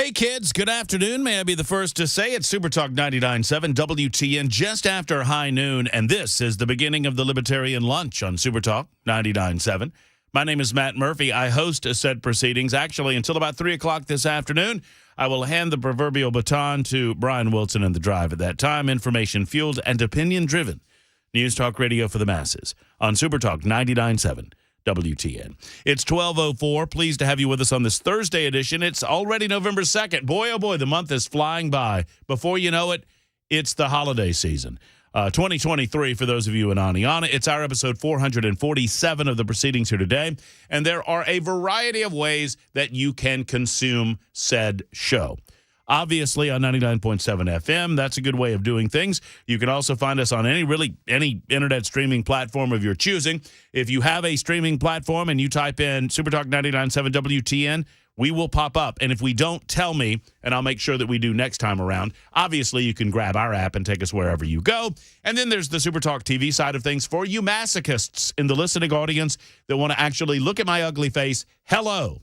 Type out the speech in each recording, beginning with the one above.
Hey, kids, good afternoon. May I be the first to say it's Super Talk 99.7 WTN just after high noon, and this is the beginning of the Libertarian Lunch on Super Talk 99.7. My name is Matt Murphy. I host said proceedings. Actually, until about 3 o'clock this afternoon, I will hand the proverbial baton to Brian Wilson in the drive. At that time, information-fueled and opinion-driven news talk radio for the masses on Super Talk 99.7. WTN. It's 12:04. Pleased to have you with us on this Thursday edition. It's already November 2nd. Boy, oh boy, the month is flying by. Before you know it, it's the holiday season. 2023 for those of you in Aniana. It's our episode 447 of the proceedings here today, and there are a variety of ways that you can consume said show. Obviously, on 99.7 FM, that's a good way of doing things. You can also find us on any internet streaming platform of your choosing. If you have a streaming platform and you type in Supertalk 99.7 WTN, we will pop up. And if we don't, tell me, and I'll make sure that we do next time around. Obviously, you can grab our app and take us wherever you go. And then there's the Supertalk TV side of things for you masochists in the listening audience that want to actually look at my ugly face. Hello.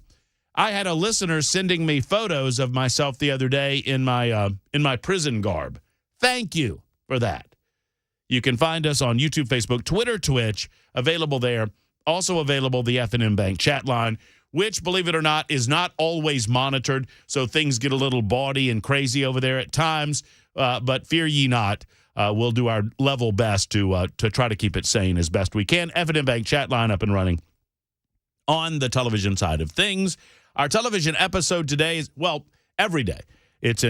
I had a listener sending me photos of myself the other day in my prison garb. Thank you for that. You can find us on YouTube, Facebook, Twitter, Twitch, available there. Also available the F&M Bank chat line, which, believe it or not, is not always monitored, so things get a little bawdy and crazy over there at times. But fear ye not. We'll do our level best to try to keep it sane as best we can. F&M Bank chat line up and running on the television side of things. Our television episode today is, well, every day. It's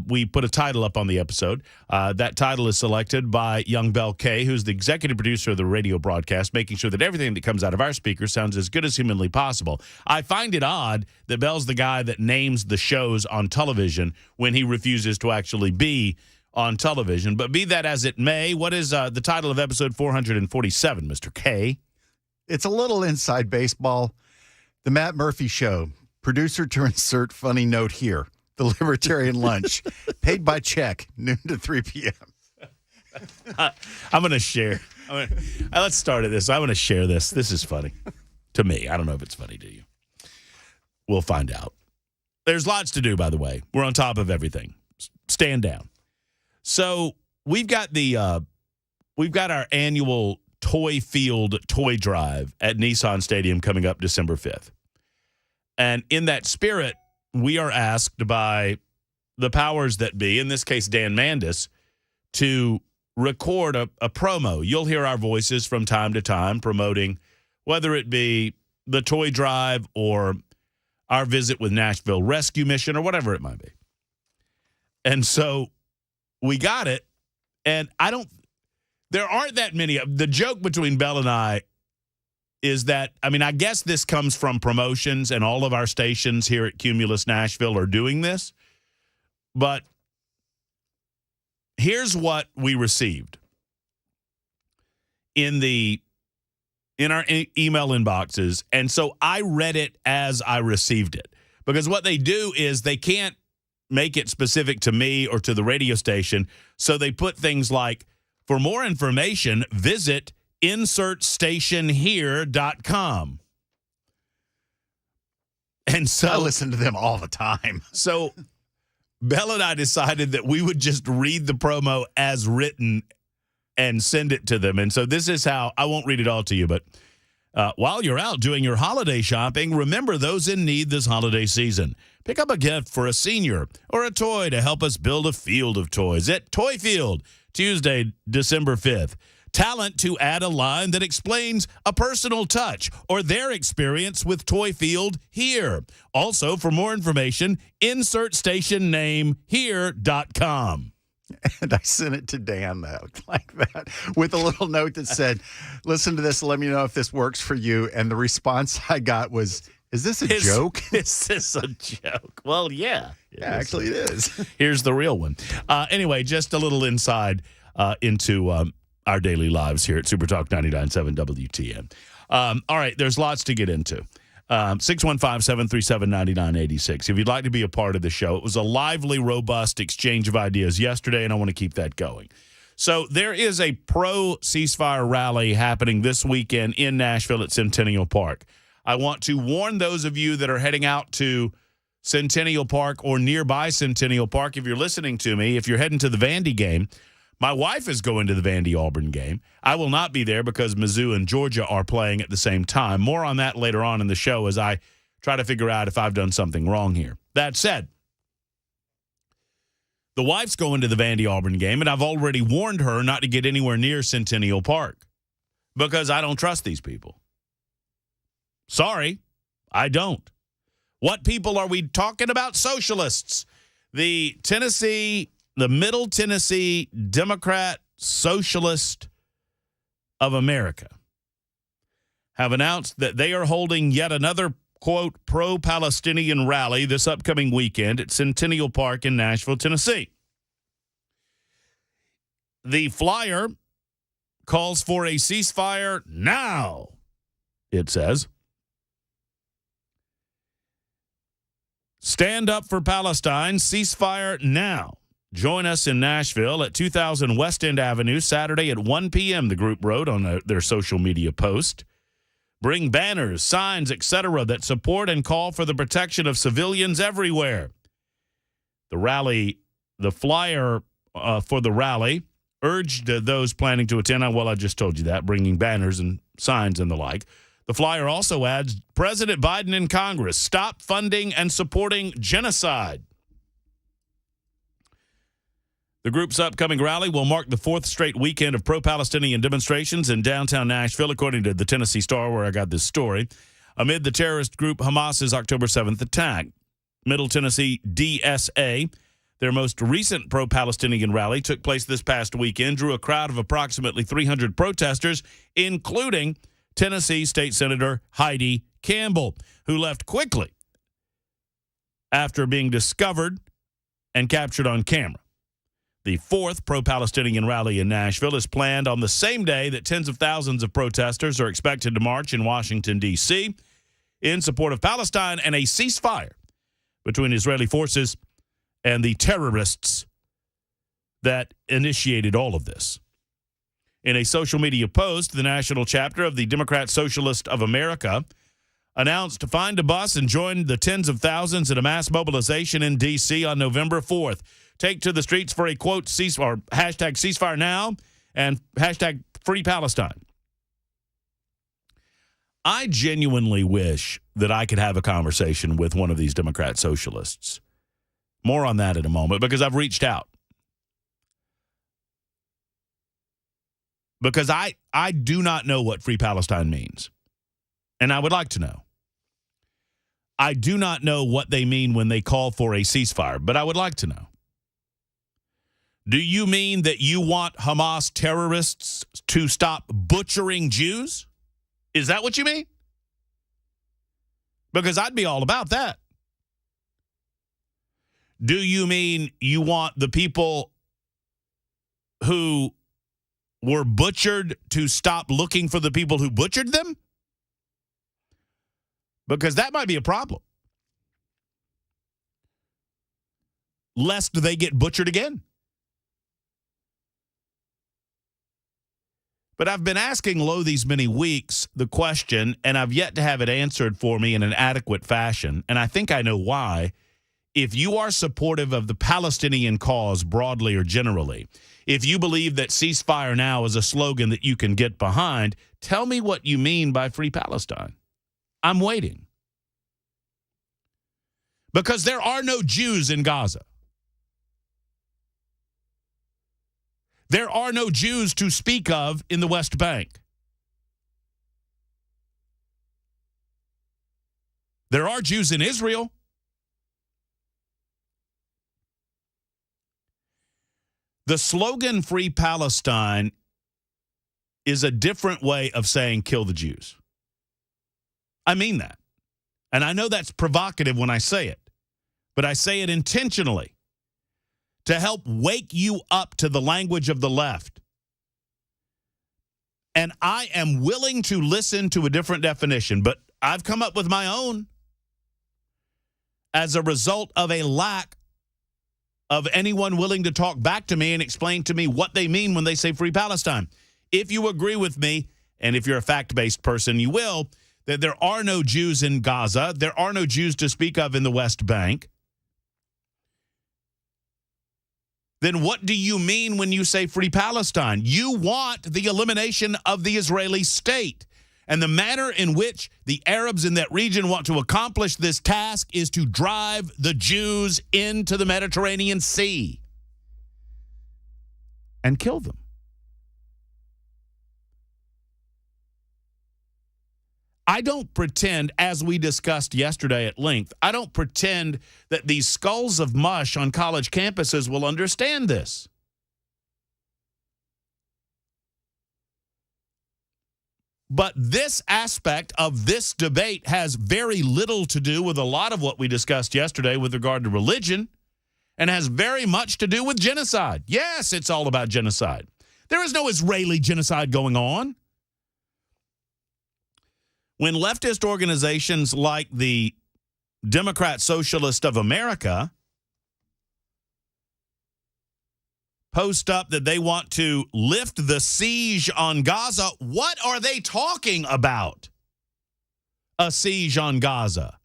we put a title up on the episode. That title is selected by young Bell K, who's the executive producer of the radio broadcast, making sure that everything that comes out of our speakers sounds as good as humanly possible. I find it odd that Bell's the guy that names the shows on television when he refuses to actually be on television. But be that as it may, what is the title of episode 447, Mr. K? It's a little inside baseball. The Matt Murphy Show. Producer to insert funny note here. The Libertarian Lunch. Paid by check, noon to 3 p.m. I'm going to share. Let's start at this. I'm going to share this. This is funny to me. I don't know if it's funny to you. We'll find out. There's lots to do, by the way. We're on top of everything. Stand down. So we've got our annual Toy Field Toy Drive at Nissan Stadium coming up December 5th. And in that spirit, we are asked by the powers that be, in this case Dan Mandis, to record a promo. You'll hear our voices from time to time promoting whether it be the toy drive or our visit with Nashville Rescue Mission or whatever it might be. And so we got it, and there aren't that many. The joke between Bell and I is that, I guess this comes from promotions, and all of our stations here at Cumulus Nashville are doing this. But here's what we received in our email inboxes. And so I read it as I received it. Because what they do is they can't make it specific to me or to the radio station. So they put things like, for more information, visit insertstationhere.com. And so I listen to them all the time. So Bell and I decided that we would just read the promo as written and send it to them. And so this is how, I won't read it all to you, but while you're out doing your holiday shopping, remember those in need this holiday season. Pick up a gift for a senior or a toy to help us build a field of toys at Toy Field, Tuesday, December 5th. Talent to add a line that explains a personal touch or their experience with Toy Field here. Also, for more information, insert station name here.com. And I sent it to Dan like that with a little note that said, listen to this, let me know if this works for you. And the response I got was, is this a joke? Is this a joke? Well, yeah. Yeah, actually it is. Here's the real one. Anyway, just a little inside into our daily lives here at Supertalk 99.7 WTN. All right, there's lots to get into. 615-737-9986. If you'd like to be a part of the show, it was a lively, robust exchange of ideas yesterday, and I want to keep that going. So there is a pro-ceasefire rally happening this weekend in Nashville at Centennial Park. I want to warn those of you that are heading out to Centennial Park or nearby Centennial Park. If you're listening to me, if you're heading to the Vandy game, my wife is going to the Vandy-Auburn game. I will not be there because Mizzou and Georgia are playing at the same time. More on that later on in the show as I try to figure out if I've done something wrong here. That said, the wife's going to the Vandy-Auburn game, and I've already warned her not to get anywhere near Centennial Park because I don't trust these people. Sorry, I don't. What people are we talking about? Socialists. The Middle Tennessee Democrat Socialist of America have announced that they are holding yet another, quote, pro-Palestinian rally this upcoming weekend at Centennial Park in Nashville, Tennessee. The flyer calls for a ceasefire now, it says. Stand up for Palestine, ceasefire now. Join us in Nashville at 2000 West End Avenue, Saturday at 1 p.m., the group wrote on their social media post. Bring banners, signs, etc. that support and call for the protection of civilians everywhere. The flyer for the rally urged those planning to attend, well, I just told you that, bringing banners and signs and the like. The flyer also adds, President Biden and Congress, stop funding and supporting genocide. The group's upcoming rally will mark the fourth straight weekend of pro-Palestinian demonstrations in downtown Nashville, according to the Tennessee Star, where I got this story, amid the terrorist group Hamas's October 7th attack. Middle Tennessee DSA, their most recent pro-Palestinian rally, took place this past weekend, drew a crowd of approximately 300 protesters, including Tennessee State Senator Heidi Campbell, who left quickly after being discovered and captured on camera. The fourth pro-Palestinian rally in Nashville is planned on the same day that tens of thousands of protesters are expected to march in Washington, D.C. in support of Palestine and a ceasefire between Israeli forces and the terrorists that initiated all of this. In a social media post, the national chapter of the Democrat Socialist of America announced to find a bus and join the tens of thousands in a mass mobilization in D.C. on November 4th. Take to the streets for a, quote, hashtag ceasefire now and hashtag free Palestine. I genuinely wish that I could have a conversation with one of these Democrat socialists. More on that in a moment because I've reached out. Because I do not know what free Palestine means. And I would like to know. I do not know what they mean when they call for a ceasefire, but I would like to know. Do you mean that you want Hamas terrorists to stop butchering Jews? Is that what you mean? Because I'd be all about that. Do you mean you want the people who were butchered to stop looking for the people who butchered them? Because that might be a problem. Lest they get butchered again. But I've been asking Lo these many weeks the question, and I've yet to have it answered for me in an adequate fashion, and I think I know why. If you are supportive of the Palestinian cause broadly or generally, if you believe that ceasefire now is a slogan that you can get behind, tell me what you mean by free Palestine. I'm waiting. Because there are no Jews in Gaza. There are no Jews to speak of in the West Bank. There are Jews in Israel. The slogan Free Palestine is a different way of saying kill the Jews. I mean that. And I know that's provocative when I say it, but I say it intentionally to help wake you up to the language of the left. And I am willing to listen to a different definition, but I've come up with my own as a result of a lack of anyone willing to talk back to me and explain to me what they mean when they say free Palestine. If you agree with me, and if you're a fact-based person, you will, that there are no Jews in Gaza, there are no Jews to speak of in the West Bank, then what do you mean when you say free Palestine? You want the elimination of the Israeli state. And the manner in which the Arabs in that region want to accomplish this task is to drive the Jews into the Mediterranean Sea and kill them. I don't pretend, as we discussed yesterday at length, I don't pretend that these skulls of mush on college campuses will understand this. But this aspect of this debate has very little to do with a lot of what we discussed yesterday with regard to religion, and has very much to do with genocide. Yes, it's all about genocide. There is no Israeli genocide going on. When leftist organizations like the Democrat Socialist of America post up that they want to lift the siege on Gaza, what are they talking about? A siege on Gaza.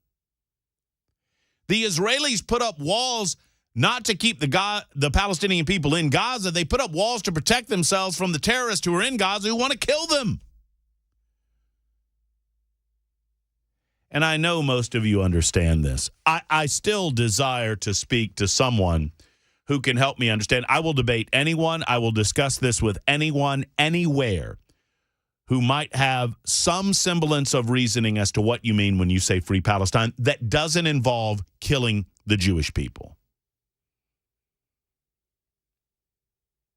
The Israelis put up walls not to keep the Palestinian people in Gaza. They put up walls to protect themselves from the terrorists who are in Gaza who want to kill them. And I know most of you understand this. I still desire to speak to someone who can help me understand. I will debate anyone. I will discuss this with anyone, anywhere, who might have some semblance of reasoning as to what you mean when you say free Palestine that doesn't involve killing the Jewish people.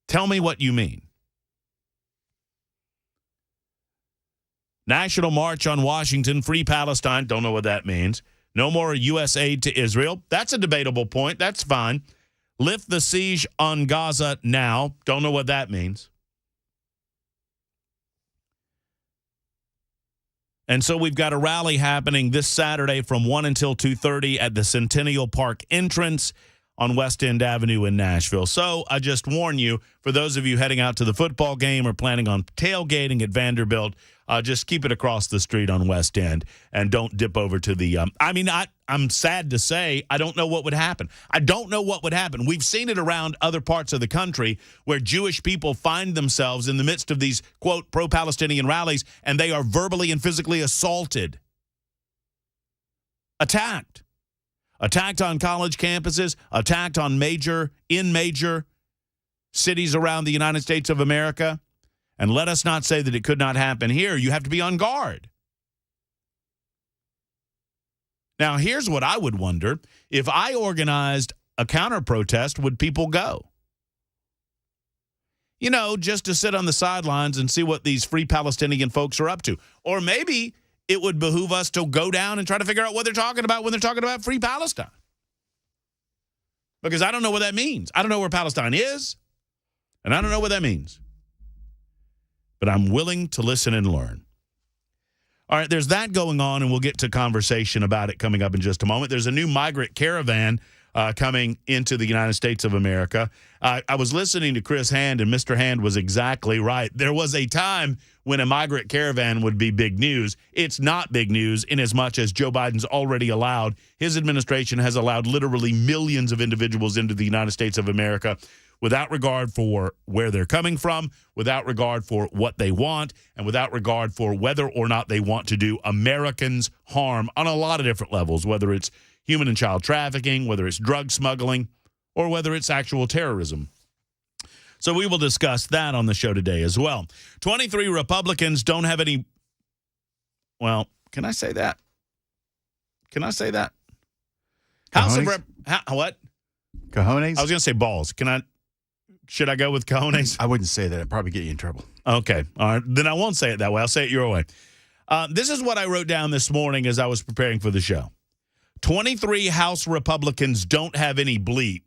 Tell me what you mean. National March on Washington, free Palestine. Don't know what that means. No more U.S. aid to Israel. That's a debatable point. That's fine. Lift the siege on Gaza now. Don't know what that means. And so we've got a rally happening this Saturday from 1 until 2:30 at the Centennial Park entrance on West End Avenue in Nashville. So I just warn you, for those of you heading out to the football game or planning on tailgating at Vanderbilt, just keep it across the street on West End and don't dip over to the I'm sad to say, I don't know what would happen. I don't know what would happen. We've seen it around other parts of the country where Jewish people find themselves in the midst of these, quote, pro-Palestinian rallies, and they are verbally and physically assaulted. Attacked on college campuses, attacked on major cities around the United States of America. And let us not say that it could not happen here. You have to be on guard. Now, here's what I would wonder. If I organized a counter-protest, would people go? You know, just to sit on the sidelines and see what these free Palestinian folks are up to. Or maybe it would behoove us to go down and try to figure out what they're talking about when they're talking about free Palestine. Because I don't know what that means. I don't know where Palestine is, and I don't know what that means. But I'm willing to listen and learn. All right, there's that going on, and we'll get to conversation about it coming up in just a moment. There's a new migrant caravan coming into the United States of America. I was listening to Chris Hand, and Mr. Hand was exactly right. There was a time when a migrant caravan would be big news. It's not big news in as much as Joe Biden's already allowed. His administration has allowed literally millions of individuals into the United States of America without regard for where they're coming from, without regard for what they want, and without regard for whether or not they want to do Americans harm on a lot of different levels, whether it's human and child trafficking, whether it's drug smuggling, or whether it's actual terrorism. So we will discuss that on the show today as well. 23 Republicans don't have any, well, can I say that? Can I say that? House of what? Cojones? I was going to say balls. Should I go with cojones? I wouldn't say that. It'd probably get you in trouble. Okay. All right. Then I won't say it that way. I'll say it your way. This is what I wrote down this morning as I was preparing for the show. 23 House Republicans don't have any bleep.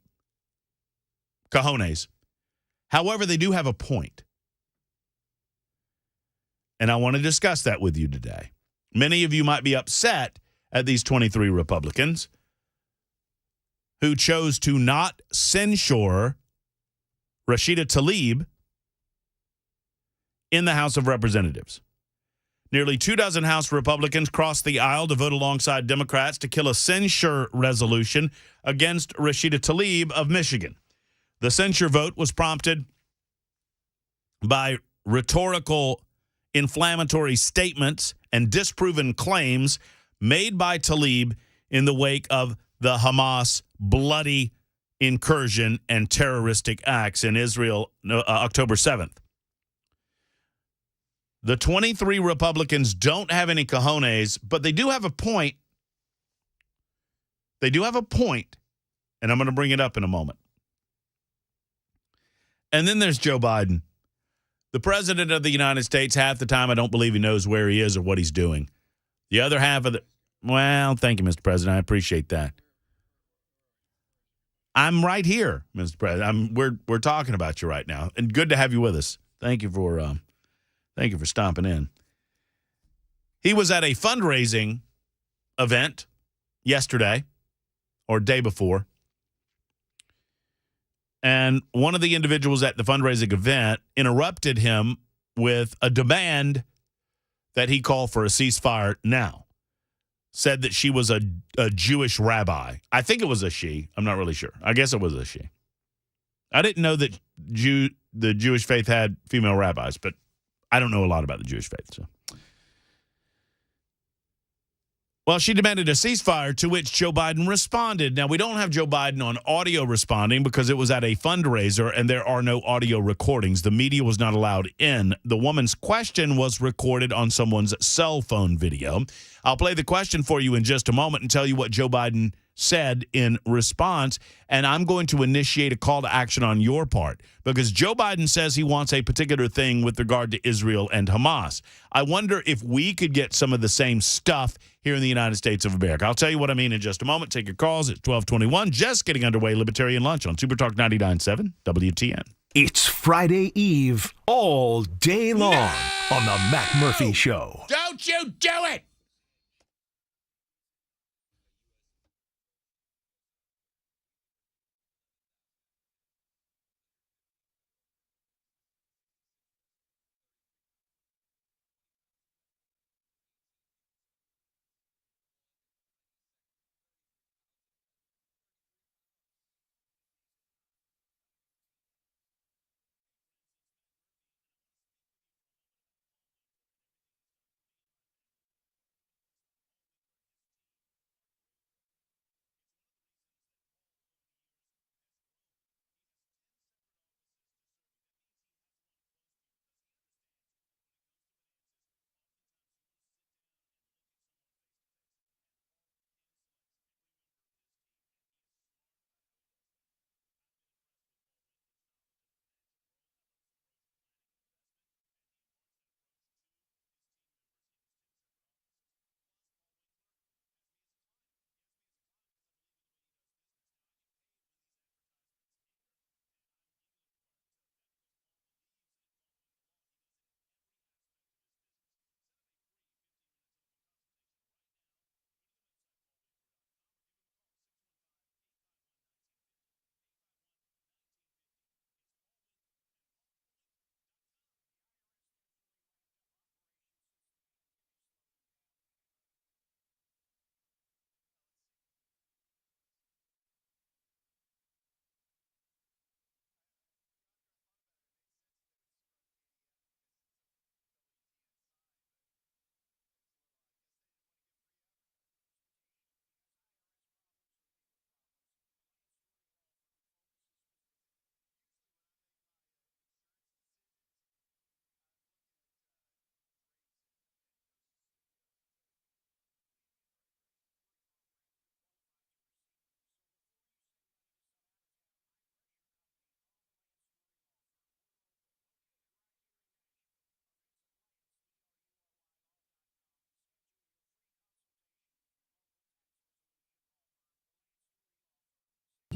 Cojones. However, they do have a point. And I want to discuss that with you today. Many of you might be upset at these 23 Republicans who chose to not censure Rashida Tlaib in the House of Representatives. Nearly 24 House Republicans crossed the aisle to vote alongside Democrats to kill a censure resolution against Rashida Tlaib of Michigan. The censure vote was prompted by rhetorical, inflammatory statements and disproven claims made by Tlaib in the wake of the Hamas bloody incursion and terroristic acts in Israel October 7th. The 23 Republicans don't have any cojones, but they do have a point. They do have a point, and I'm going to bring it up in a moment. And then there's Joe Biden. The president of the United States, half the time I don't believe he knows where he is or what he's doing. The other half of well, thank you, Mr. President. I appreciate that. I'm right here, Mr. President. We're talking about you right now, and good to have you with us. Thank you for stomping in. He was at a fundraising event yesterday or day before, and one of the individuals at the fundraising event interrupted him with a demand that he call for a ceasefire now. Said that she was a Jewish rabbi. I think it was a she. I'm not really sure. I guess it was a she. I didn't know that the Jewish faith had female rabbis, but I don't know a lot about the Jewish faith. So, well, she demanded a ceasefire, to which Joe Biden responded. Now, we don't have Joe Biden on audio responding because it was at a fundraiser and there are no audio recordings. The media was not allowed in. The woman's question was recorded on someone's cell phone video. I'll play the question for you in just a moment and tell you what Joe Biden said in response, and I'm going to initiate a call to action on your part because Joe Biden says he wants a particular thing with regard to Israel and Hamas. I wonder if we could get some of the same stuff here in the United States of America. I'll tell you what I mean in just a moment. Take your calls at 1221. Just getting underway, Libertarian Lunch on Super Talk 99.7 WTN. It's Friday Eve all day long on the Matt Murphy Show. Don't you do it!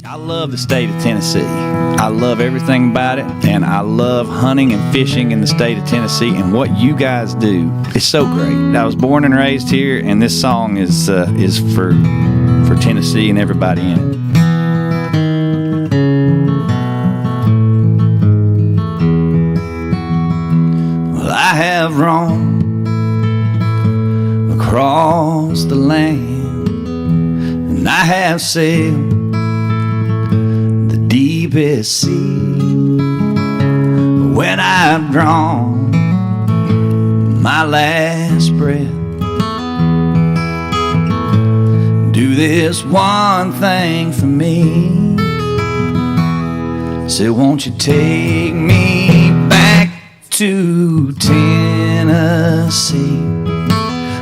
I love the state of Tennessee. I love everything about it, and I love hunting and fishing in the state of Tennessee, and what you guys do is so great. I was born and raised here, and this song is for Tennessee and everybody in it. Well, I have roamed across the land, and I have sailed the deepest sea. When I've drawn my last breath, do this one thing for me. Say, won't you take me back to Tennessee,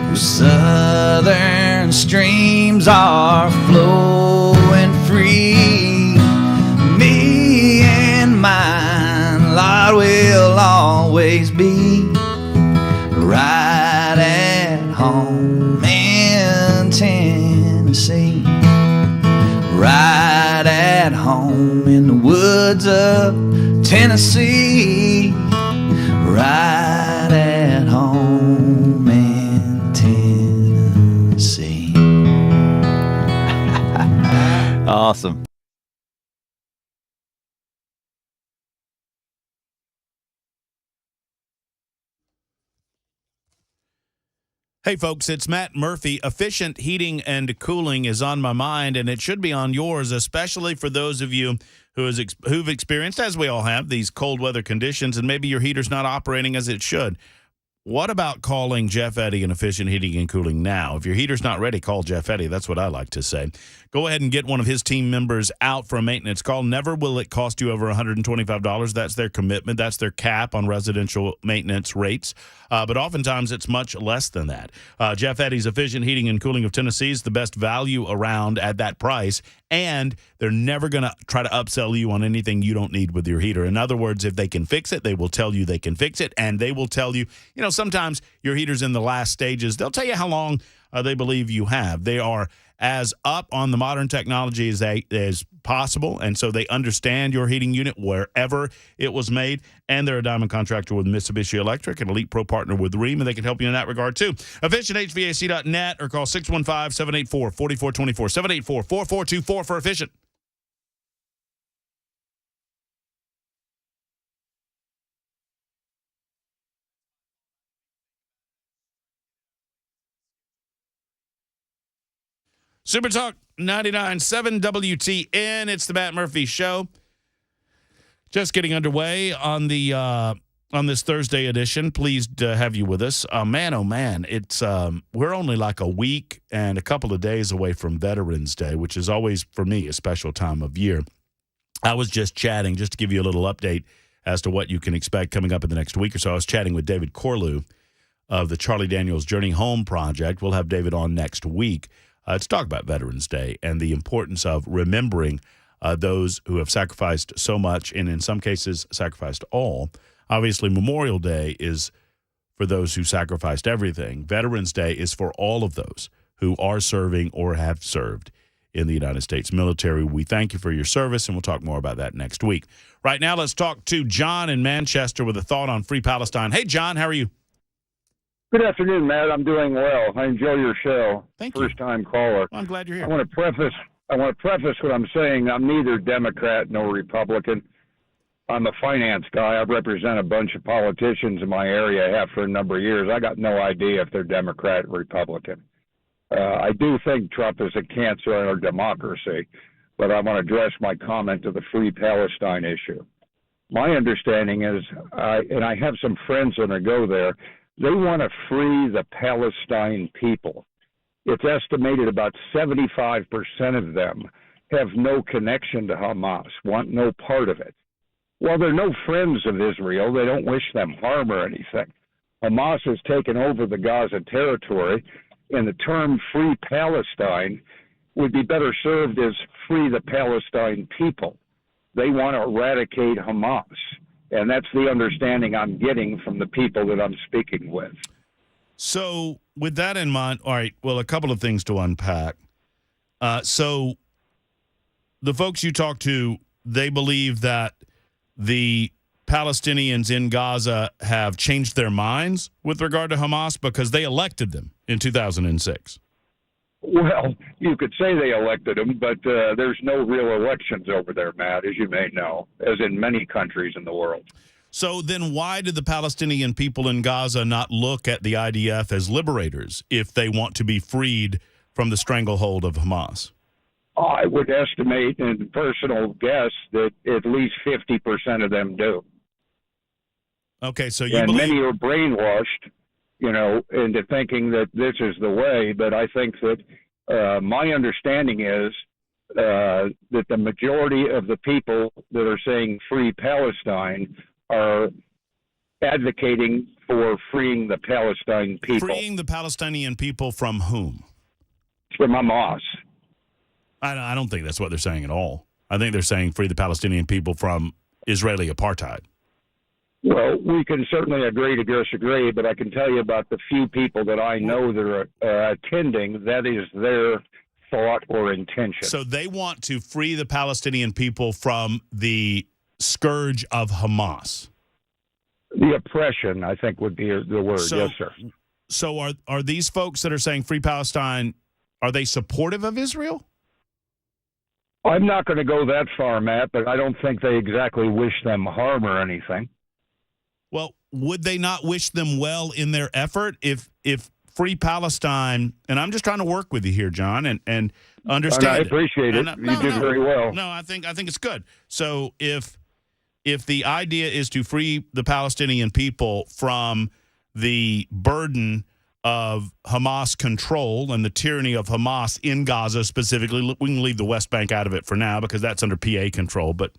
where southern streams are flowing free. Me and mine, Lord, will always be right at home in Tennessee, right at home in the woods of Tennessee, right at home in Tennessee. Awesome. Hey, folks, it's Matt Murphy. Efficient heating and cooling is on my mind, and it should be on yours, especially for those of you who've experienced, as we all have, these cold weather conditions, and maybe your heater's not operating as it should. What about calling Jeff Eddy and Efficient Heating and Cooling now? If your heater's not ready, call Jeff Eddy. That's what I like to say. Go ahead and get one of his team members out for a maintenance call. Never will it cost you over $125. That's their commitment. That's their cap on residential maintenance rates. But oftentimes it's much less than that. Jeff Eddy's Efficient Heating and Cooling of Tennessee is the best value around at that price, and they're never going to try to upsell you on anything you don't need with your heater. In other words, if they can fix it, they will tell you they can fix it, and they will tell you, sometimes your heater's in the last stages. They'll tell you how long they believe you have. They are as up on the modern technology as possible, and so they understand your heating unit wherever it was made, and they're a diamond contractor with Mitsubishi Electric, an Elite Pro partner with Rheem, and they can help you in that regard too. EfficientHVAC.net or call 615-784-4424, 784-4424 for Efficient. Super Talk 99.7 WTN. It's the Matt Murphy Show. Just getting underway on the on this Thursday edition. Pleased to have you with us. Man, oh man, it's we're only like a week and a couple of days away from Veterans Day, which is always for me a special time of year. I was just chatting, just to give you a little update as to what you can expect coming up in the next week or so. I was chatting with David Corlew of the Charlie Daniels Journey Home Project. We'll have David on next week. Let's talk about Veterans Day and the importance of remembering those who have sacrificed so much and in some cases sacrificed all. Obviously, Memorial Day is for those who sacrificed everything. Veterans Day is for all of those who are serving or have served in the United States military. We thank you for your service, and we'll talk more about that next week. Right now, let's talk to John in Manchester with a thought on Free Palestine. Hey, John, how are you? Good afternoon, Matt. I'm doing well. I enjoy your show. Thank you. First-time caller. Well, I'm glad you're here. I want to preface what I'm saying. I'm neither Democrat nor Republican. I'm a finance guy. I represent a bunch of politicians in my area. I have for a number of years. I got no idea if they're Democrat or Republican. I do think Trump is a cancer on our democracy, but I want to address my comment to the Free Palestine issue. My understanding is, and I have some friends when I go there, they want to free the Palestine people. It's estimated about 75% of them have no connection to Hamas, want no part of it. While they're no friends of Israel, they don't wish them harm or anything. Hamas has taken over the Gaza territory, and the term Free Palestine would be better served as free the Palestine people. They want to eradicate Hamas. And that's the understanding I'm getting from the people that I'm speaking with. So with that in mind, all right, well, a couple of things to unpack. So the folks you talk to, they believe that the Palestinians in Gaza have changed their minds with regard to Hamas because they elected them in 2006. Well, you could say they elected them, but there's no real elections over there, Matt, as you may know, as in many countries in the world. So then why did the Palestinian people in Gaza not look at the IDF as liberators if they want to be freed from the stranglehold of Hamas? I would estimate, and personal guess, that at least 50% of them do. Okay, so you and believe... many are brainwashed, into thinking that this is the way. But I think that my understanding is that the majority of the people that are saying free Palestine are advocating for freeing the Palestine people. Freeing the Palestinian people from whom? From Hamas. I don't think that's what they're saying at all. I think they're saying free the Palestinian people from Israeli apartheid. Well, we can certainly agree to disagree, but I can tell you about the few people that I know that are attending, that is their thought or intention. So they want to free the Palestinian people from the scourge of Hamas. The oppression, I think, would be the word. Yes, sir. So are these folks that are saying free Palestine, are they supportive of Israel? I'm not going to go that far, Matt, but I don't think they exactly wish them harm or anything. Well, would they not wish them well in their effort if free Palestine, and I'm just trying to work with you here, John, and understand. And I appreciate it. You did very well. No, I think it's good. So if the idea is to free the Palestinian people from the burden of Hamas control and the tyranny of Hamas in Gaza specifically, we can leave the West Bank out of it for now because that's under PA control. But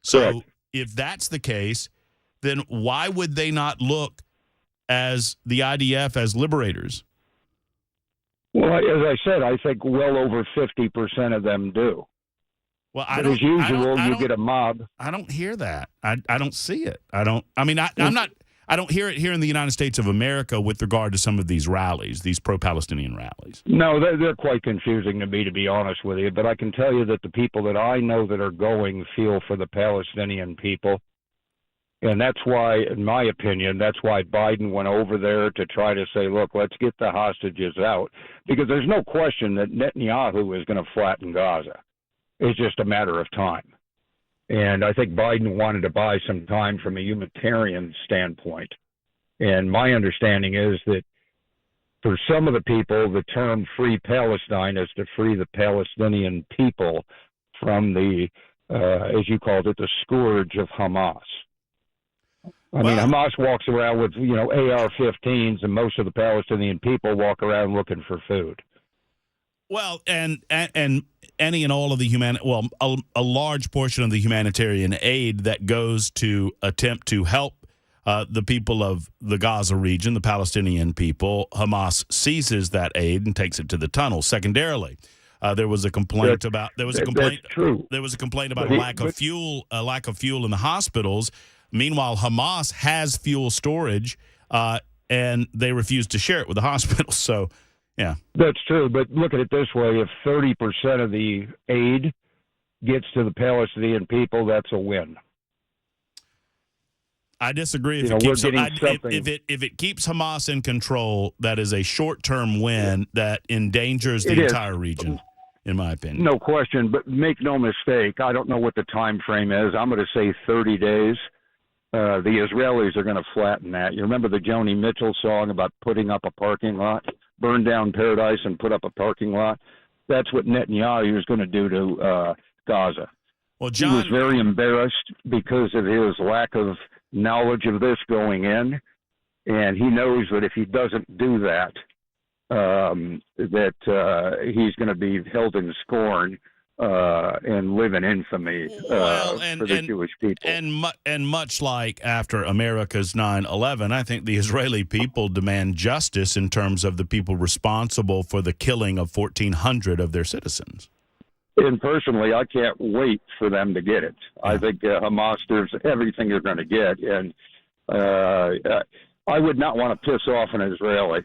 so Correct. If that's the case, then why would they not look as the IDF as liberators? Well, as I said, I think well over 50% of them do. Well, but as usual, you get a mob. I don't hear that. I don't see it. I'm not. I don't hear it here in the United States of America with regard to some of these rallies, these pro-Palestinian rallies. No, they're quite confusing to me, to be honest with you. But I can tell you that the people that I know that are going feel for the Palestinian people. And that's why, in my opinion, that's why Biden went over there to try to say, look, let's get the hostages out. Because there's no question that Netanyahu is going to flatten Gaza. It's just a matter of time. And I think Biden wanted to buy some time from a humanitarian standpoint. And my understanding is that for some of the people, the term free Palestine is to free the Palestinian people from the, as you called it, the scourge of Hamas. I mean, Hamas walks around with, AR-15s, and most of the Palestinian people walk around looking for food. Well, and any and all of the a large portion of the humanitarian aid that goes to attempt to help the people of the Gaza region, the Palestinian people, Hamas seizes that aid and takes it to the tunnel. Secondarily, there was a complaint about a lack of fuel in the hospitals. Meanwhile, Hamas has fuel storage, and they refuse to share it with the hospitals. So, yeah. That's true, but look at it this way. If 30% of the aid gets to the Palestinian people, that's a win. I disagree. If it keeps Hamas in control, that is a short-term win that endangers the entire region, in my opinion. No question, but make no mistake, I don't know what the time frame is. I'm going to say 30 days. The Israelis are going to flatten that. You remember the Joni Mitchell song about putting up a parking lot? Burn down paradise and put up a parking lot? That's what Netanyahu is going to do to Gaza. Well, John, he was very embarrassed because of his lack of knowledge of this going in, and he knows that if he doesn't do that, he's going to be held in scorn and live in infamy for the Jewish people. And much like after America's 9/11, I think the Israeli people demand justice in terms of the people responsible for the killing of 1,400 of their citizens. And personally, I can't wait for them to get it. Yeah. I think Hamas deserves everything they're going to get, and I would not want to piss off an Israeli.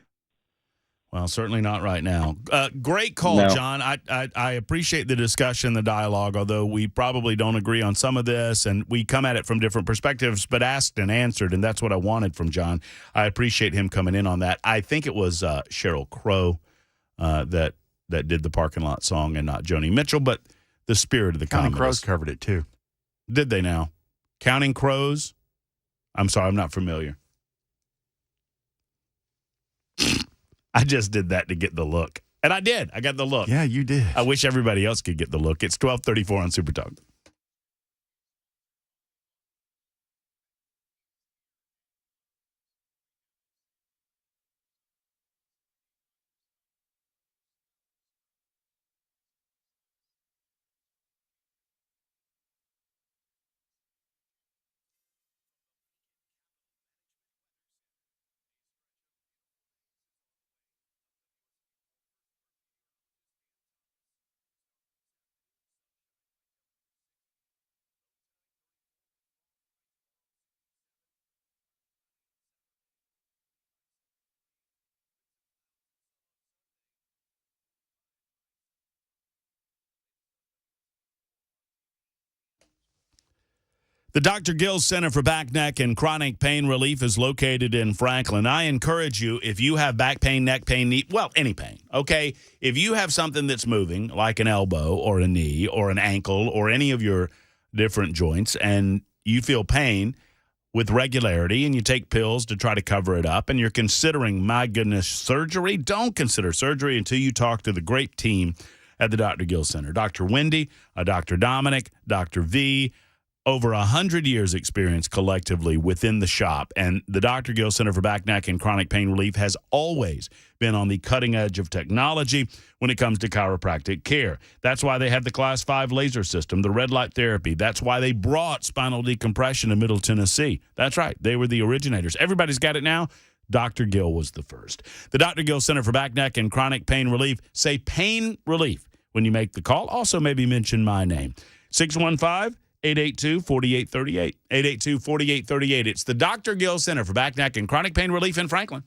Well, certainly not right now. Great call, no. John. I appreciate the discussion, the dialogue, although we probably don't agree on some of this, and we come at it from different perspectives, but asked and answered, and that's what I wanted from John. I appreciate him coming in on that. I think it was Sheryl Crow that did the parking lot song and not Joni Mitchell, but the spirit of the Counting comments. Crows covered it, too. Did they now? Counting Crows? I'm sorry, I'm not familiar. I just did that to get the look. And I did. I got the look. Yeah, you did. I wish everybody else could get the look. It's 12:34 on Super Talk. The Dr. Gill Center for Back, Neck, and Chronic Pain Relief is located in Franklin. I encourage you, if you have back pain, neck pain, knee, well, any pain, okay? If you have something that's moving, like an elbow or a knee or an ankle or any of your different joints, and you feel pain with regularity and you take pills to try to cover it up and you're considering, my goodness, surgery, don't consider surgery until you talk to the great team at the Dr. Gill Center. Dr. Wendy, Dr. Dominic, Dr. V, over 100 years experience collectively within the shop. And the Dr. Gill Center for Back, Neck, and Chronic Pain Relief has always been on the cutting edge of technology when it comes to chiropractic care. That's why they have the Class 5 laser system, the red light therapy. That's why they brought spinal decompression to Middle Tennessee. That's right. They were the originators. Everybody's got it now. Dr. Gill was the first. The Dr. Gill Center for Back, Neck, and Chronic Pain Relief. Say pain relief when you make the call. Also maybe mention my name. 615-882-4838. 882-4838. It's the Dr. Gill Center for Back, Neck, and Chronic Pain Relief in Franklin.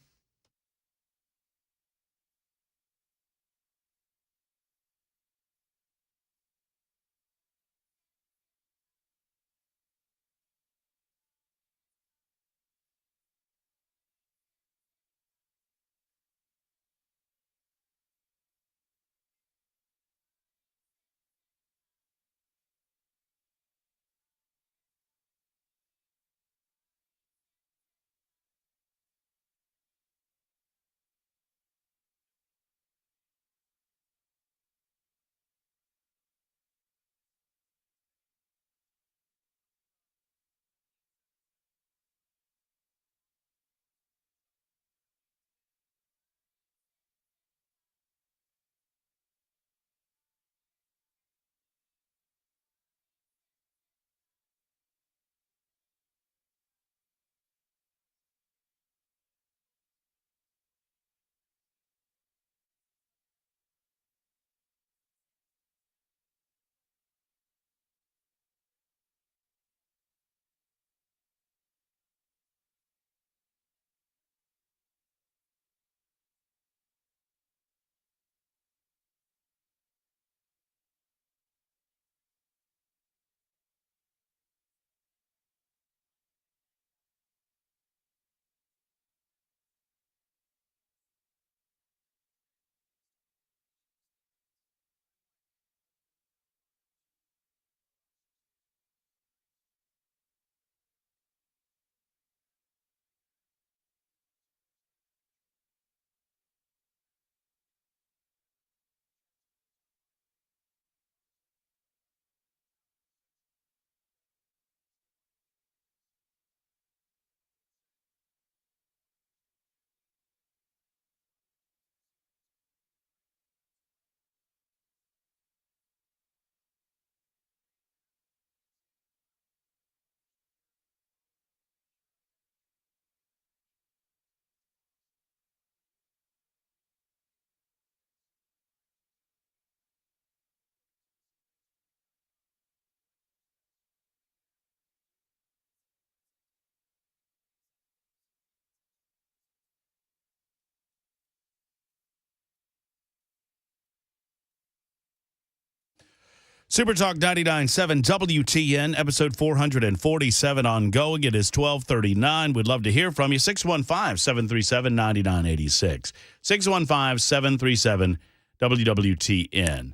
Super Talk 99.7 WTN, episode 447 ongoing. It is 12:39. We'd love to hear from you. 615-737-9986. 615-737-WWTN.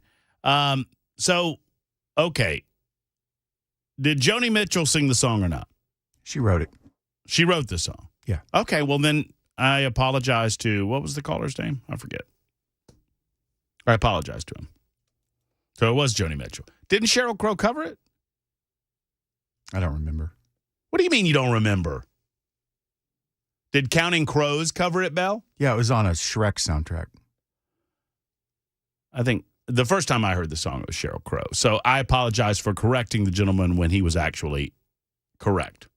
Okay. Did Joni Mitchell sing the song or not? She wrote it. She wrote this song. Yeah. Okay, well then I apologize to, what was the caller's name? I forget. I apologize to him. So it was Joni Mitchell. Didn't Sheryl Crow cover it? I don't remember. What do you mean you don't remember? Did Counting Crows cover it, Bell? Yeah, it was on a Shrek soundtrack. I think the first time I heard the song, it was Sheryl Crow. So I apologize for correcting the gentleman when he was actually correct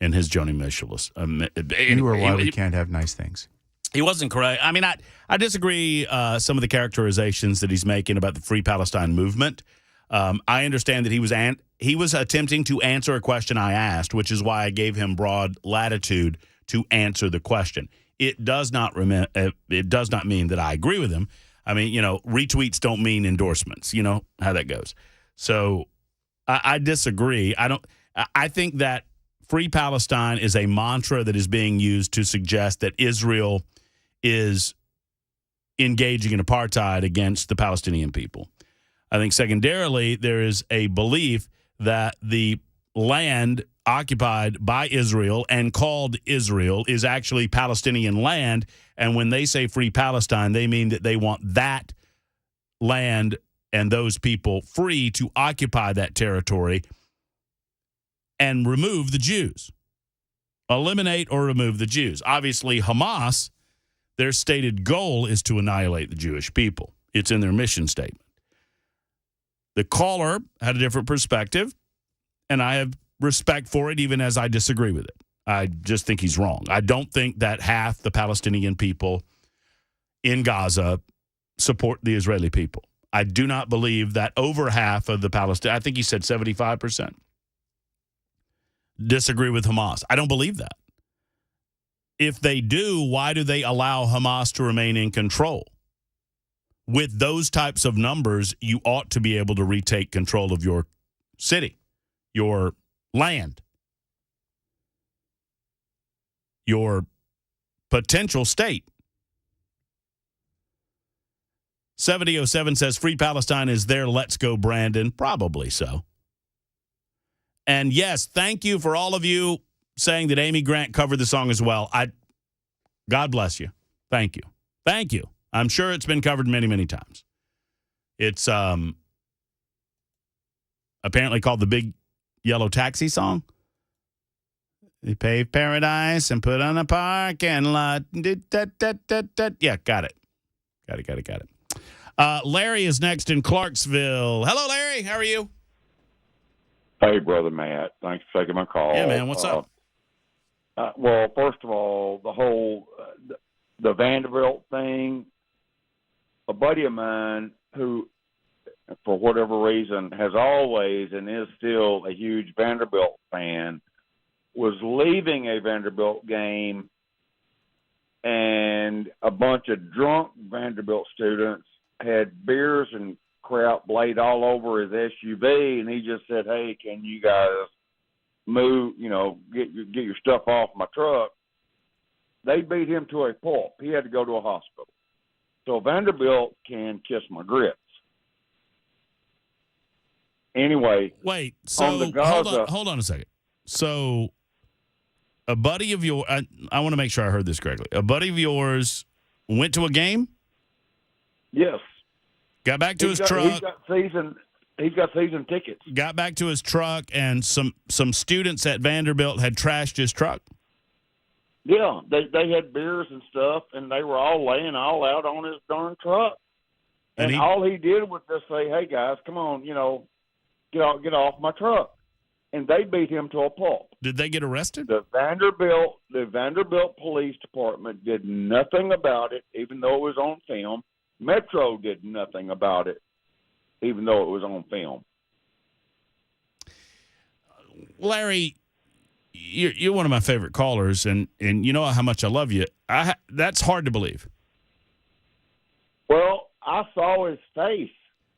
in his Joni Mitchell. You are why we can't have nice things. He wasn't correct. I mean, I disagree some of the characterizations that he's making about the Free Palestine movement. I understand that he was attempting to answer a question I asked, which is why I gave him broad latitude to answer the question. It does not mean that I agree with him. I mean, retweets don't mean endorsements. You know how that goes. So I disagree. I think that Free Palestine is a mantra that is being used to suggest that Israel is engaging in apartheid against the Palestinian people. I think secondarily, there is a belief that the land occupied by Israel and called Israel is actually Palestinian land. And when they say Free Palestine, they mean that they want that land and those people free to occupy that territory and remove the Jews. Eliminate or remove the Jews. Obviously, Hamas, their stated goal is to annihilate the Jewish people. It's in their mission statement. The caller had a different perspective, and I have respect for it, even as I disagree with it. I just think he's wrong. I don't think that half the Palestinian people in Gaza support the Israeli people. I do not believe that over half of the Palestinians, I think he said 75%, disagree with Hamas. I don't believe that. If they do, why do they allow Hamas to remain in control? With those types of numbers, you ought to be able to retake control of your city, your land, your potential state. 7007 says Free Palestine is there. Let's go, Brandon. Probably so. And yes, thank you for all of you saying that Amy Grant covered the song as well. God bless you. Thank you. Thank you. I'm sure it's been covered many, many times. It's apparently called the Big Yellow Taxi song. They paved paradise and put on a parking lot. Yeah, got it. Got it. Larry is next in Clarksville. Hello, Larry. How are you? Hey, Brother Matt. Thanks for taking my call. Yeah, man. What's up? Well, first of all, the whole the Vanderbilt thing, a buddy of mine who, for whatever reason, has always and is still a huge Vanderbilt fan, was leaving a Vanderbilt game, and a bunch of drunk Vanderbilt students had beers and crap laid all over his SUV, and he just said, "Hey, can you guys move? Get your stuff off my truck." They beat him to a pulp. He had to go to a hospital. So Vanderbilt can kiss my grits. Anyway, wait. So on the Gaza, hold on a second. So a buddy of yours, I want to make sure I heard this correctly. A buddy of yours went to a game? Yes. Got back to his truck. He's got season tickets. Got back to his truck, and some students at Vanderbilt had trashed his truck. Yeah, they had beers and stuff, and they were all laying all out on his darn truck. And all he did was just say, "Hey guys, come on, get off my truck." And they beat him to a pulp. Did they get arrested? The Vanderbilt Police Department did nothing about it, even though it was on film. Metro did nothing about it, even though it was on film. Larry, you're one of my favorite callers, and you know how much I love you. That's hard to believe. Well, I saw his face.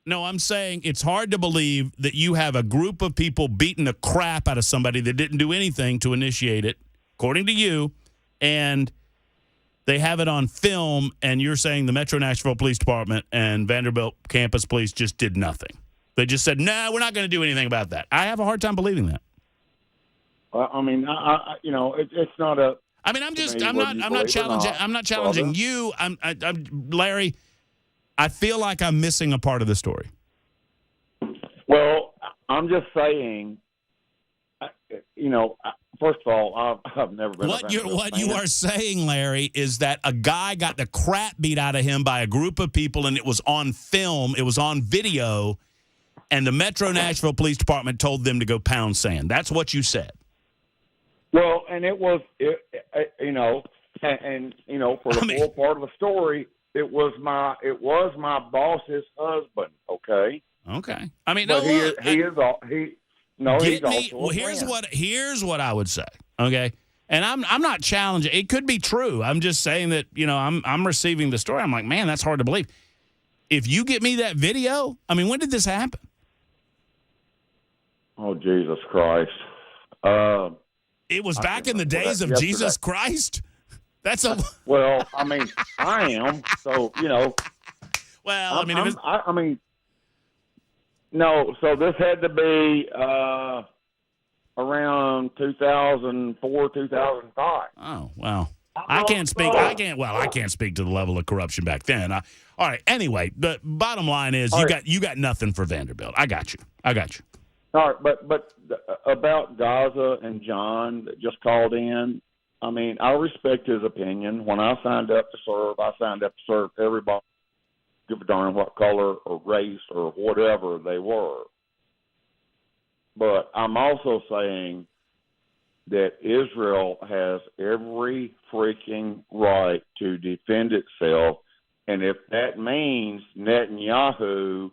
No, I'm saying it's hard to believe that you have a group of people beating the crap out of somebody that didn't do anything to initiate it, according to you, and they have it on film, and you're saying the Metro Nashville Police Department and Vanderbilt Campus Police just did nothing. They just said, "No, we're not going to do anything about that." I have a hard time believing that. I mean, it's not a. I mean, I'm not challenging brother. you. I'm Larry. I feel like I'm missing a part of the story. Well, I'm just saying. First of all, I've never been. What you are saying, Larry, is that a guy got the crap beat out of him by a group of people, and it was on film, it was on video, and the Metro Nashville Police Department told them to go pound sand. That's what you said. Well, and it was, for the full part of the story, it was my boss's husband. Okay. Okay. I mean, but no, he's also a friend. Here's what I would say. Okay. And I'm not challenging. It could be true. I'm just saying that, I'm receiving the story. I'm like, man, that's hard to believe. If you get me that video, I mean, when did this happen? Oh, Jesus Christ. It was back in the days of yesterday. Jesus Christ? That's a... Well, I mean, I am, so, Well, no, so this had to be around 2004, 2005. Oh, wow. I can't speak to the level of corruption back then. All right. Anyway, the bottom line is you got nothing for Vanderbilt. I got you. All right, but about Gaza and John that just called in, I mean, I respect his opinion. When I signed up to serve, I signed up to serve everybody, give a darn what color or race or whatever they were. But I'm also saying that Israel has every freaking right to defend itself, and if that means Netanyahu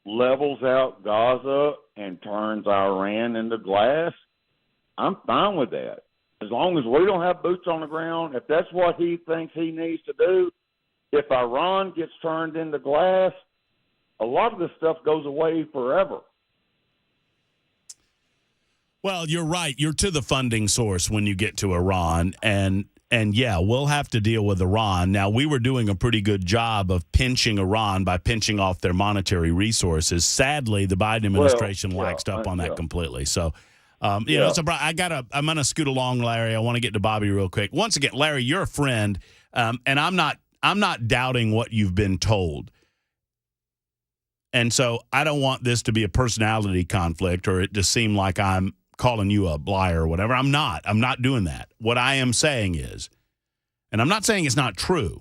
levels out Gaza and turns Iran into glass, I'm fine with that. As long as we don't have boots on the ground, if that's what he thinks he needs to do, if Iran gets turned into glass, a lot of this stuff goes away forever. Well, you're right. You're to the funding source when you get to Iran, and yeah, we'll have to deal with Iran. Now, we were doing a pretty good job of pinching Iran by pinching off their monetary resources. Sadly, the Biden administration laxed up on that completely. So, I'm going to scoot along, Larry. I want to get to Bobby real quick. Once again, Larry, you're a friend, and I'm not doubting what you've been told. And so I don't want this to be a personality conflict or it to seem like I'm calling you a liar or whatever. I'm not doing that. What I am saying is, and I'm not saying it's not true.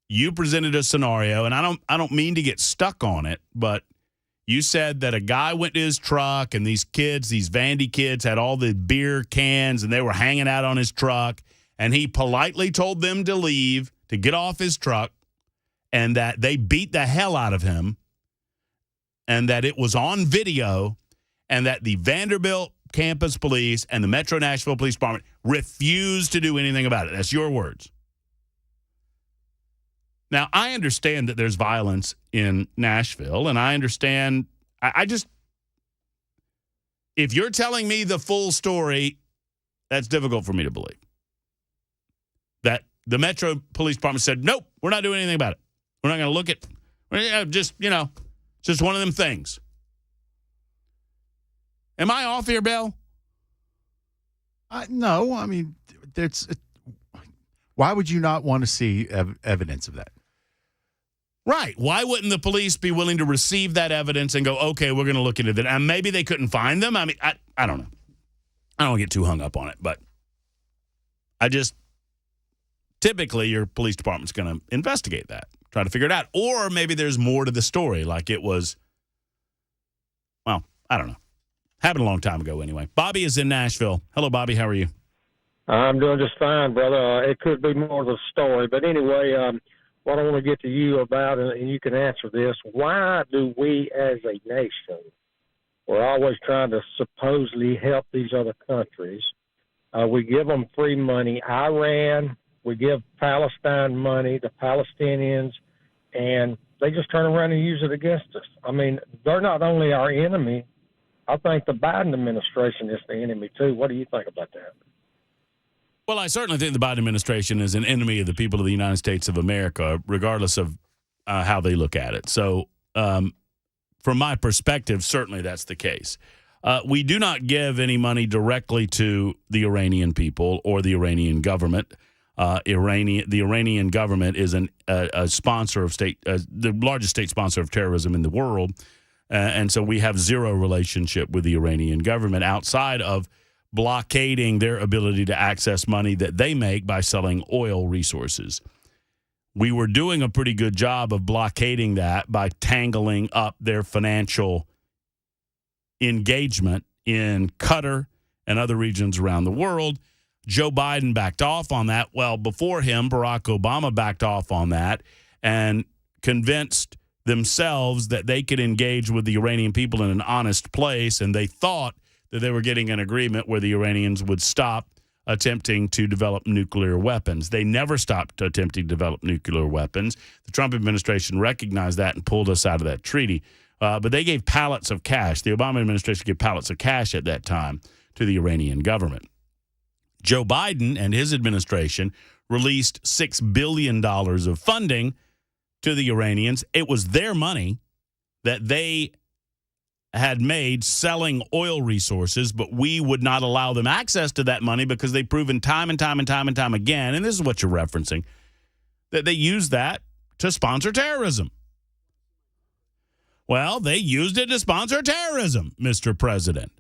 You presented a scenario, and I don't mean to get stuck on it, but you said that a guy went to his truck and these Vandy kids had all the beer cans and they were hanging out on his truck, and he politely told them to leave, to get off his truck, and that they beat the hell out of him, and that it was on video, and that the Vanderbilt campus police and the Metro Nashville Police Department refused to do anything about it. That's your words. Now, I understand that there's violence in Nashville, and I understand, if you're telling me the full story, that's difficult for me to believe. That the Metro Police Department said, nope, we're not doing anything about it. We're not going to look at, just one of them things. Am I off here, Bill? No, I mean, why would you not want to see evidence of that? Right. Why wouldn't the police be willing to receive that evidence and go, okay, we're going to look into that? And maybe they couldn't find them. I mean, I don't know. I don't get too hung up on it, but typically your police department's going to investigate that, try to figure it out. Or maybe there's more to the story, like it was, well, I don't know. Happened a long time ago anyway. Bobby is in Nashville. Hello, Bobby. How are you? I'm doing just fine, brother. It could be more of a story. But anyway, what I want to get to you about, and you can answer this, why do we as a nation, we're always trying to supposedly help these other countries. We give them free money. Iran, we give Palestine money, the Palestinians, and they just turn around and use it against us. I mean, they're not only our enemy, I think the Biden administration is the enemy, too. What do you think about that? Well, I certainly think the Biden administration is an enemy of the people of the United States of America, regardless of how they look at it. So from my perspective, certainly that's the case. We do not give any money directly to the Iranian people or the Iranian government. The Iranian government is a sponsor of the largest state sponsor of terrorism in the world. And so we have zero relationship with the Iranian government outside of blockading their ability to access money that they make by selling oil resources. We were doing a pretty good job of blockading that by tangling up their financial engagement in Qatar and other regions around the world. Joe Biden backed off on that. Well, before him, Barack Obama backed off on that and convinced themselves that they could engage with the Iranian people in an honest place, and they thought that they were getting an agreement where the Iranians would stop attempting to develop nuclear weapons. They never stopped attempting to develop nuclear weapons. The Trump administration recognized that and pulled us out of that treaty. But they gave pallets of cash. The Obama administration gave pallets of cash at that time to the Iranian government. Joe Biden and his administration released $6 billion of funding to the Iranians. It was their money that they had made selling oil resources, but we would not allow them access to that money because they've proven time and time again, and this is what you're referencing, that they use that to sponsor terrorism. Well, they used it to sponsor terrorism, Mr. President,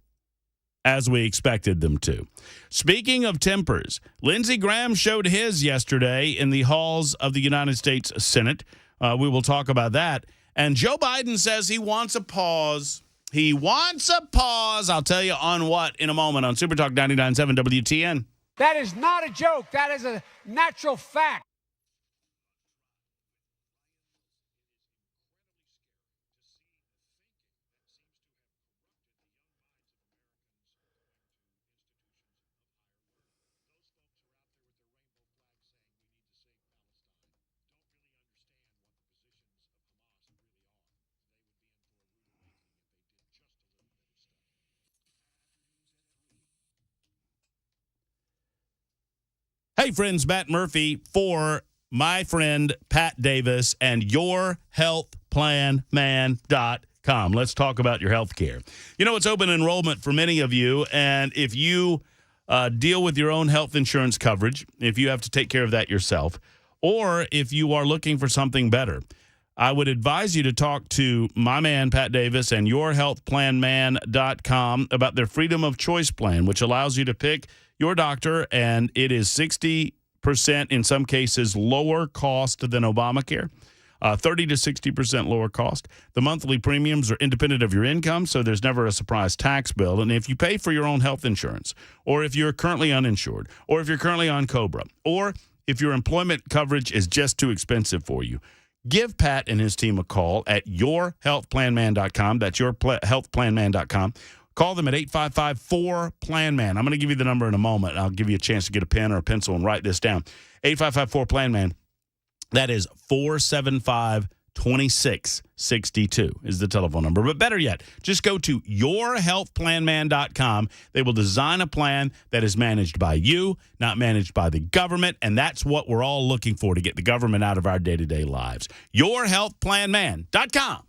as we expected them to. Speaking of tempers, Lindsey Graham showed his yesterday in the halls of the United States Senate. We will talk about that. And Joe Biden says he wants a pause. He wants a pause. I'll tell you on what in a moment on Super Talk 99.7 WTN. That is not a joke. That is a natural fact. Hey, friends, Matt Murphy for my friend Pat Davis and yourhealthplanman.com. Let's talk about your health care. You know, it's open enrollment for many of you, and if you deal with your own health insurance coverage, if you have to take care of that yourself, or if you are looking for something better, I would advise you to talk to my man, Pat Davis, and yourhealthplanman.com about their Freedom of Choice plan, which allows you to pick your doctor, and it is 60% in some cases lower cost than Obamacare, 30 to 60% lower cost. The monthly premiums are independent of your income, so there's never a surprise tax bill. And if you pay for your own health insurance, or if you're currently uninsured, or if you're currently on COBRA, or if your employment coverage is just too expensive for you, give Pat and his team a call at yourhealthplanman.com. That's yourhealthplanman.com. Call them at 855-4-PLAN-MAN. I'm going to give you the number in a moment. I'll give you a chance to get a pen or a pencil and write this down. 855-4-PLAN-MAN. That is 475-2662 is the telephone number. But better yet, just go to yourhealthplanman.com. They will design a plan that is managed by you, not managed by the government, and that's what we're all looking for, to get the government out of our day-to-day lives. Yourhealthplanman.com.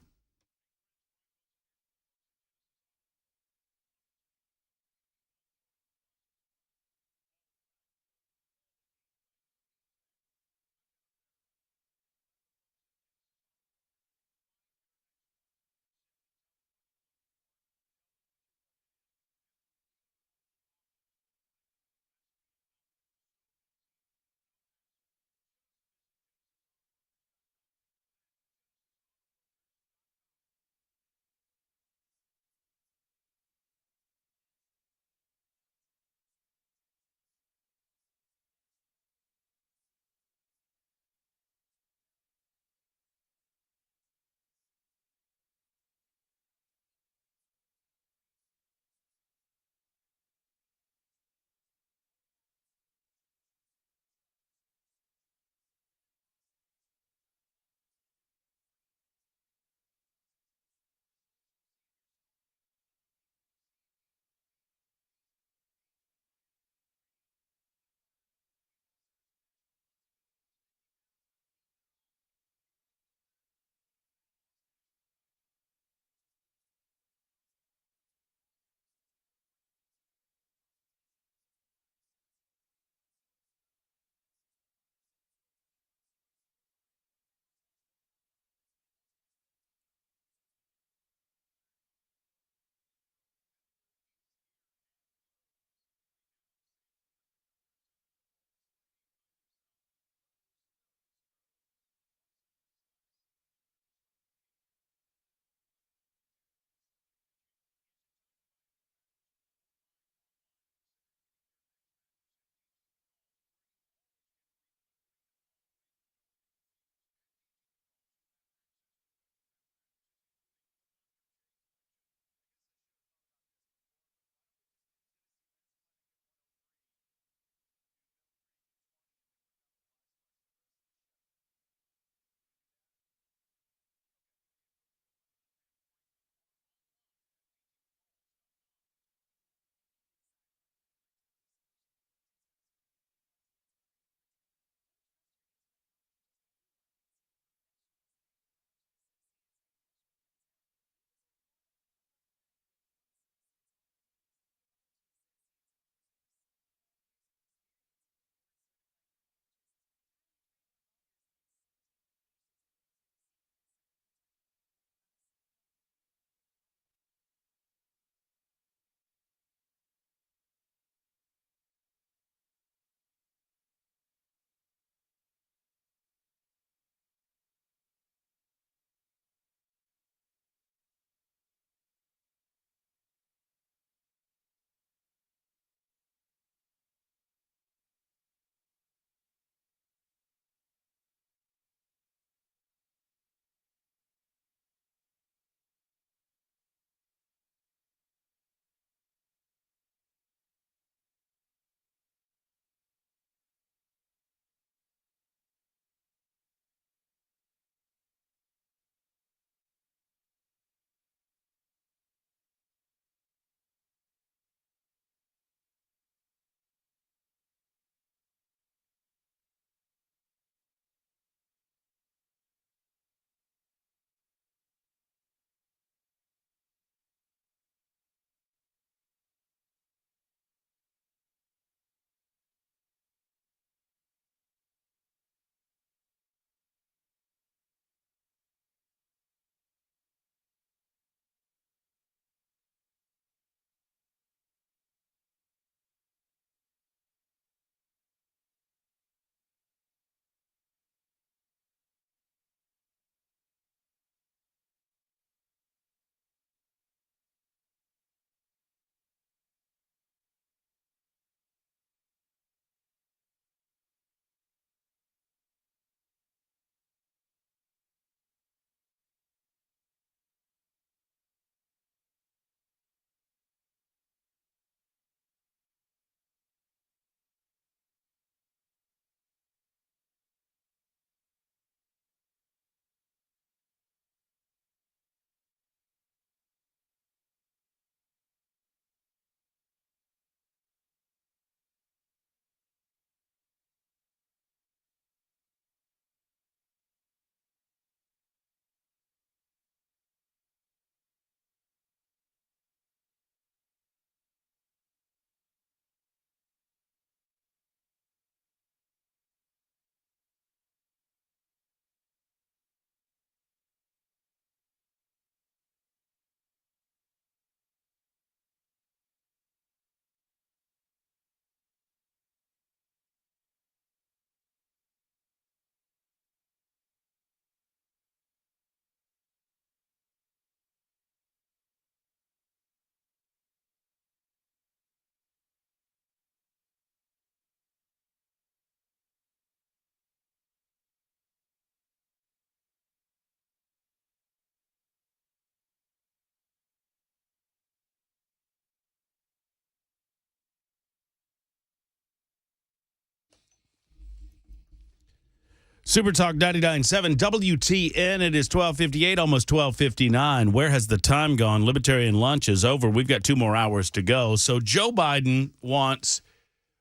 Super Talk 99.7 WTN. It is 12:58, almost 12:59. Where has the time gone? Libertarian lunch is over. We've got 2 more hours to go. So Joe Biden wants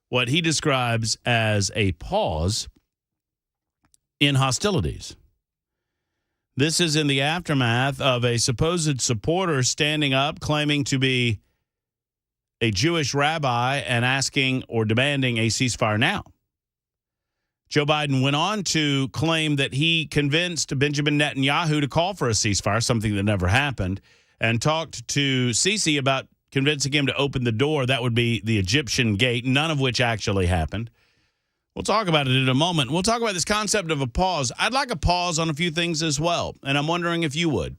what he describes as a pause in hostilities. This is in the aftermath of a supposed supporter standing up, claiming to be a Jewish rabbi and asking or demanding a ceasefire now. Joe Biden went on to claim that he convinced Benjamin Netanyahu to call for a ceasefire, something that never happened, and talked to Sisi about convincing him to open the door. That would be the Egyptian gate, none of which actually happened. We'll talk about it in a moment. We'll talk about this concept of a pause. I'd like a pause on a few things as well, and I'm wondering if you would.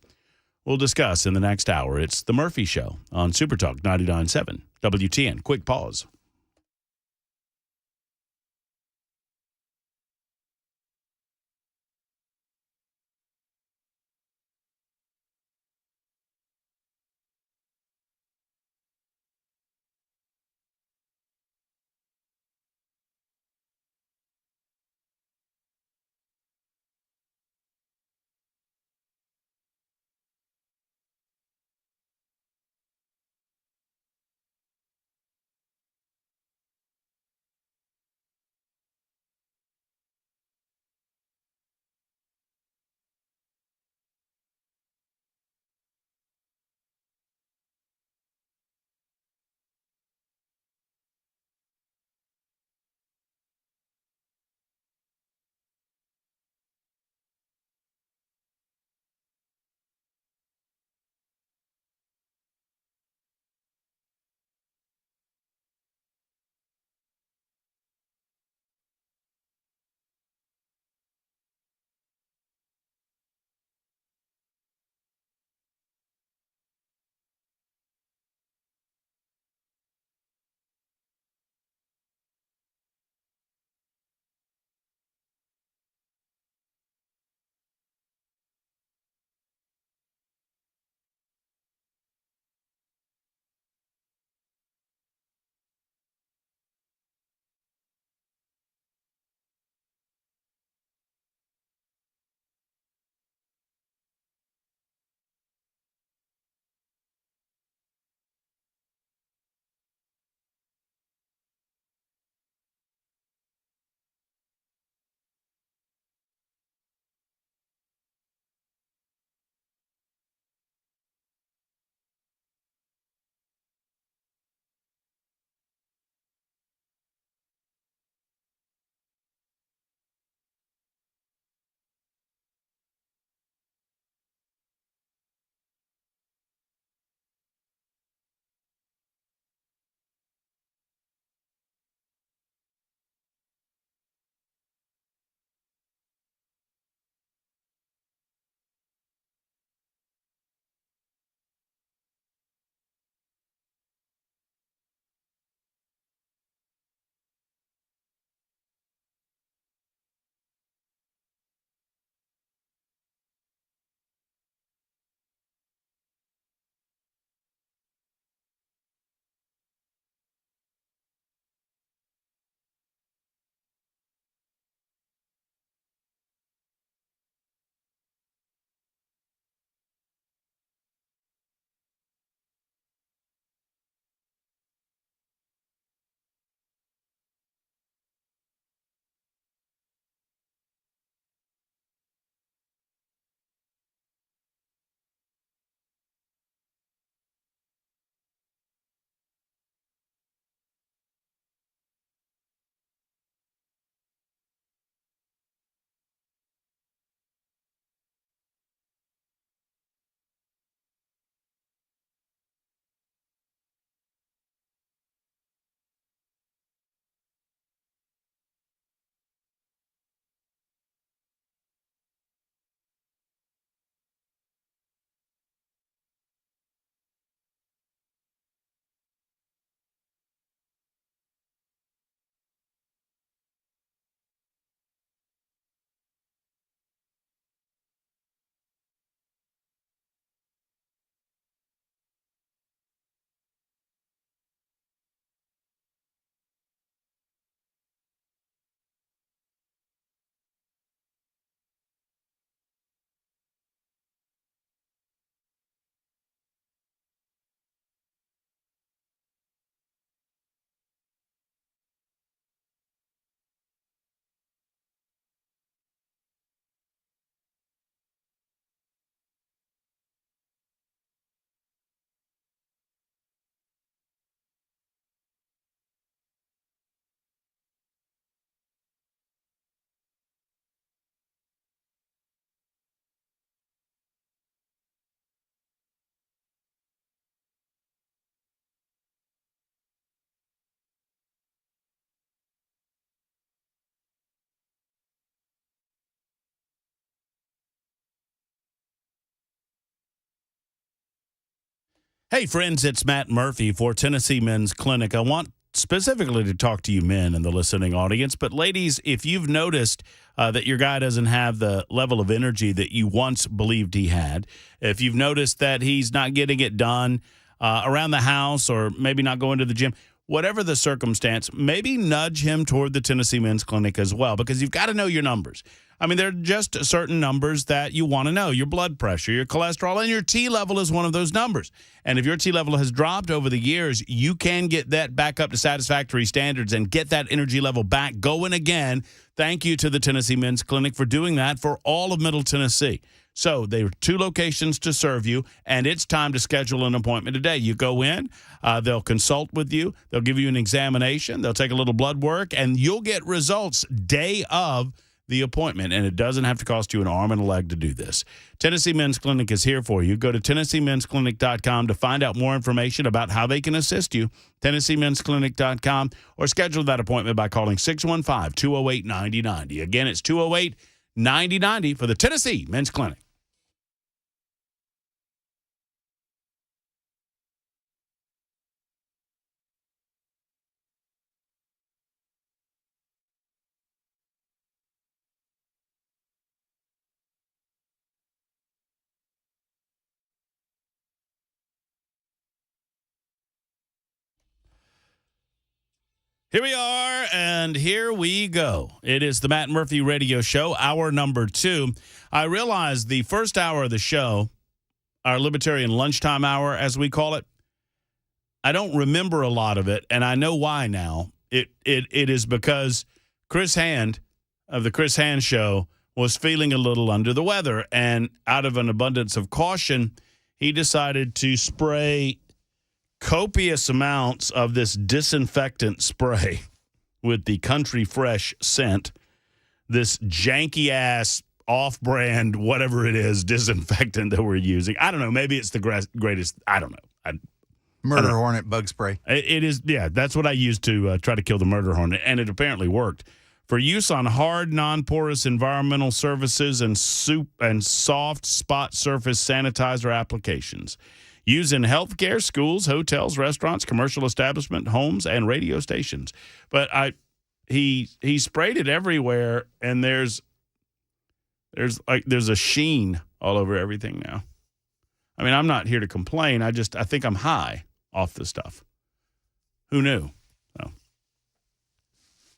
We'll discuss in the next hour. It's The Murphy Show on Super Talk 99.7 WTN. Quick pause. Hey, friends, it's Matt Murphy for Tennessee Men's Clinic. I want specifically to talk to you men in the listening audience, but ladies, if you've noticed that your guy doesn't have the level of energy that you once believed he had, if you've noticed that he's not getting it done around the house or maybe not going to the gym, whatever the circumstance, maybe nudge him toward the Tennessee Men's Clinic as well, because you've got to know your numbers. I mean, there are just certain numbers that you want to know. Your blood pressure, your cholesterol, and your T level is one of those numbers. And if your T level has dropped over the years, you can get that back up to satisfactory standards and get that energy level back going again. Thank you to the Tennessee Men's Clinic for doing that for all of Middle Tennessee. So there are 2 locations to serve you, and it's time to schedule an appointment today. You go in, they'll consult with you, they'll give you an examination, they'll take a little blood work, and you'll get results day of the appointment, and it doesn't have to cost you an arm and a leg to do this. Tennessee Men's Clinic is here for you. Go to TennesseeMen'sClinic.com to find out more information about how they can assist you. TennesseeMen'sClinic.com, or schedule that appointment by calling 615-208-9090. Again, it's 208-9090 for the Tennessee Men's Clinic. Here we are, and here we go. It is the Matt Murphy Radio Show, hour number 2. I realize the first hour of the show, our libertarian lunchtime hour, as we call it, I don't remember a lot of it, and I know why now. It is because Chris Hand of the Chris Hand Show was feeling a little under the weather, and out of an abundance of caution, he decided to spray copious amounts of this disinfectant spray with the Country Fresh scent, this janky-ass off-brand, whatever it is, disinfectant that we're using. I don't know. Maybe it's the greatest. I don't know. Murder hornet bug spray. It is, yeah, that's what I used to try to kill the murder hornet, and it apparently worked. For use on hard, non-porous environmental surfaces and soup and soft spot surface sanitizer applications. Used in healthcare, schools, hotels, restaurants, commercial establishment, homes, and radio stations. But he sprayed it everywhere, and there's a sheen all over everything now. I mean, I'm not here to complain. I think I'm high off the stuff. Who knew?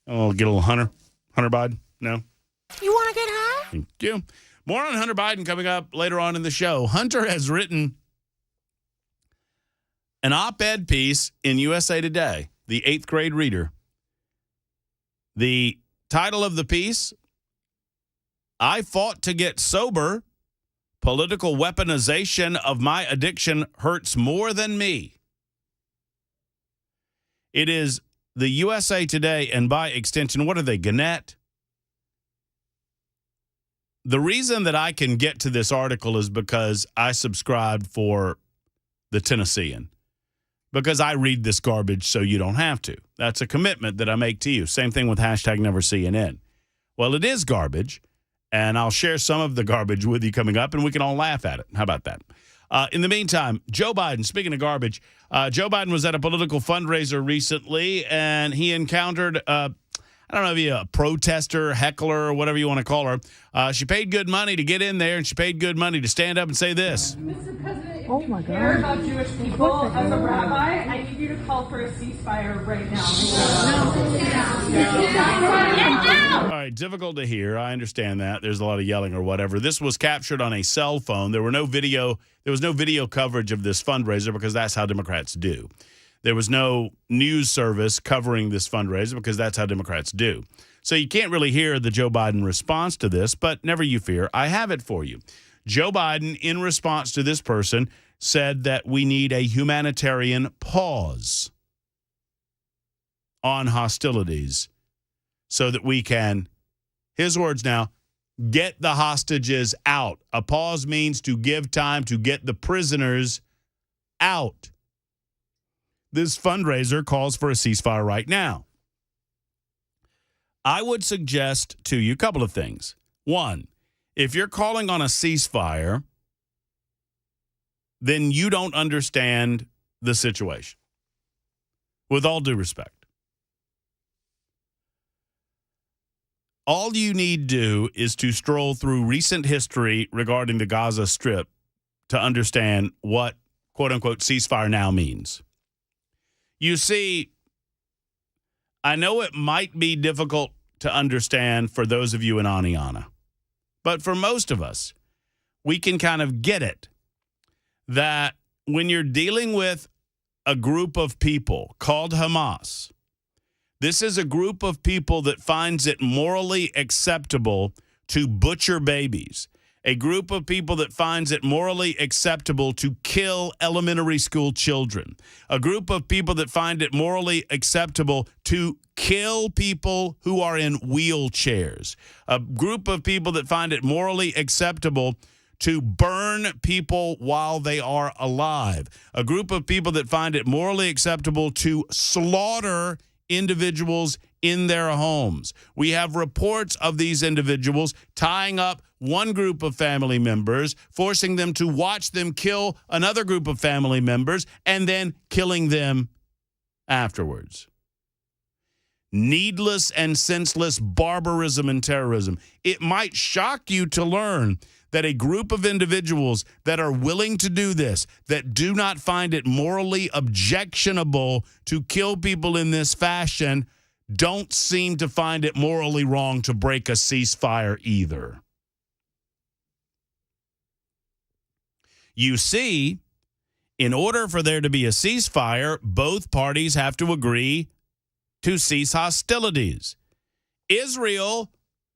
Oh, get a little Hunter Biden? No? You want to get high? Thank you. More on Hunter Biden coming up later on in the show. Hunter has written an op-ed piece in USA Today, the 8th grade reader. The title of the piece, I Fought to Get Sober. Political weaponization of my addiction hurts more than me. It is the USA Today, and by extension, what are they, Gannett? The reason that I can get to this article is because I subscribed for the Tennessean. Because I read this garbage so you don't have to. That's a commitment that I make to you. Same thing with #NeverCNN. Well, it is garbage, and I'll share some of the garbage with you coming up, and we can all laugh at it. How about that? In the meantime, Joe Biden, speaking of garbage, Joe Biden was at a political fundraiser recently, and he encountered, I don't know if you're a protester, heckler, or whatever you want to call her. She paid good money to get in there, and she paid good money to stand up and say this. Mr. President, if you care about Jewish people, as a rabbi, I need you to call for a ceasefire right now. All right, difficult to hear. I understand that. There's a lot of yelling or whatever. This was captured on a cell phone. There was no video coverage of this fundraiser because that's how Democrats do. There was no news service covering this fundraiser because that's how Democrats do. So you can't really hear the Joe Biden response to this, but never you fear. I have it for you. Joe Biden, in response to this person, said that we need a humanitarian pause on hostilities so that we can, his words now, get the hostages out. A pause means to give time to get the prisoners out. This fundraiser calls for a ceasefire right now. I would suggest to you a couple of things. One, if you're calling on a ceasefire, then you don't understand the situation. With all due respect. All you need do is to stroll through recent history regarding the Gaza Strip to understand what, quote-unquote, ceasefire now means. You see, I know it might be difficult to understand for those of you in Aniana, but for most of us, we can kind of get it that when you're dealing with a group of people called Hamas, this is a group of people that finds it morally acceptable to butcher babies, a group of people that finds it morally acceptable to kill elementary school children, a group of people that find it morally acceptable to kill people who are in wheelchairs, a group of people that find it morally acceptable to burn people while they are alive, a group of people that find it morally acceptable to slaughter individuals in their homes. We have reports of these individuals tying up one group of family members, forcing them to watch them kill another group of family members, and then killing them afterwards. Needless and senseless barbarism and terrorism. It might shock you to learn that a group of individuals that are willing to do this, that do not find it morally objectionable to kill people in this fashion, don't seem to find it morally wrong to break a ceasefire either. You see, in order for there to be a ceasefire, both parties have to agree to cease hostilities. Israel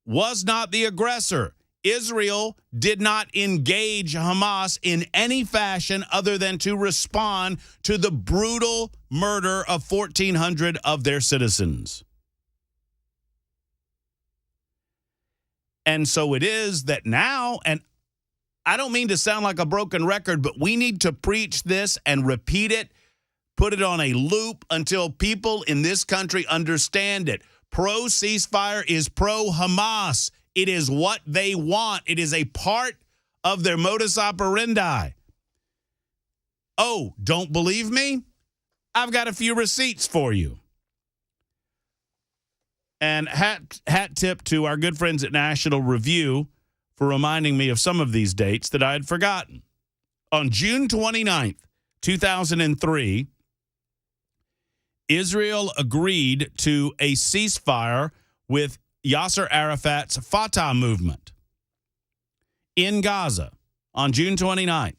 was not the aggressor. Israel did not engage Hamas in any fashion other than to respond to the brutal murder of 1,400 of their citizens. And so it is that now, and I don't mean to sound like a broken record, but we need to preach this and repeat it, put it on a loop until people in this country understand it. Pro-ceasefire is pro-Hamas. It is what they want. It is a part of their modus operandi. Oh, don't believe me? I've got a few receipts for you. And hat tip to our good friends at National Review for reminding me of some of these dates that I had forgotten. On June 29th, 2003, Israel agreed to a ceasefire with Yasser Arafat's Fatah movement in Gaza on June 29th.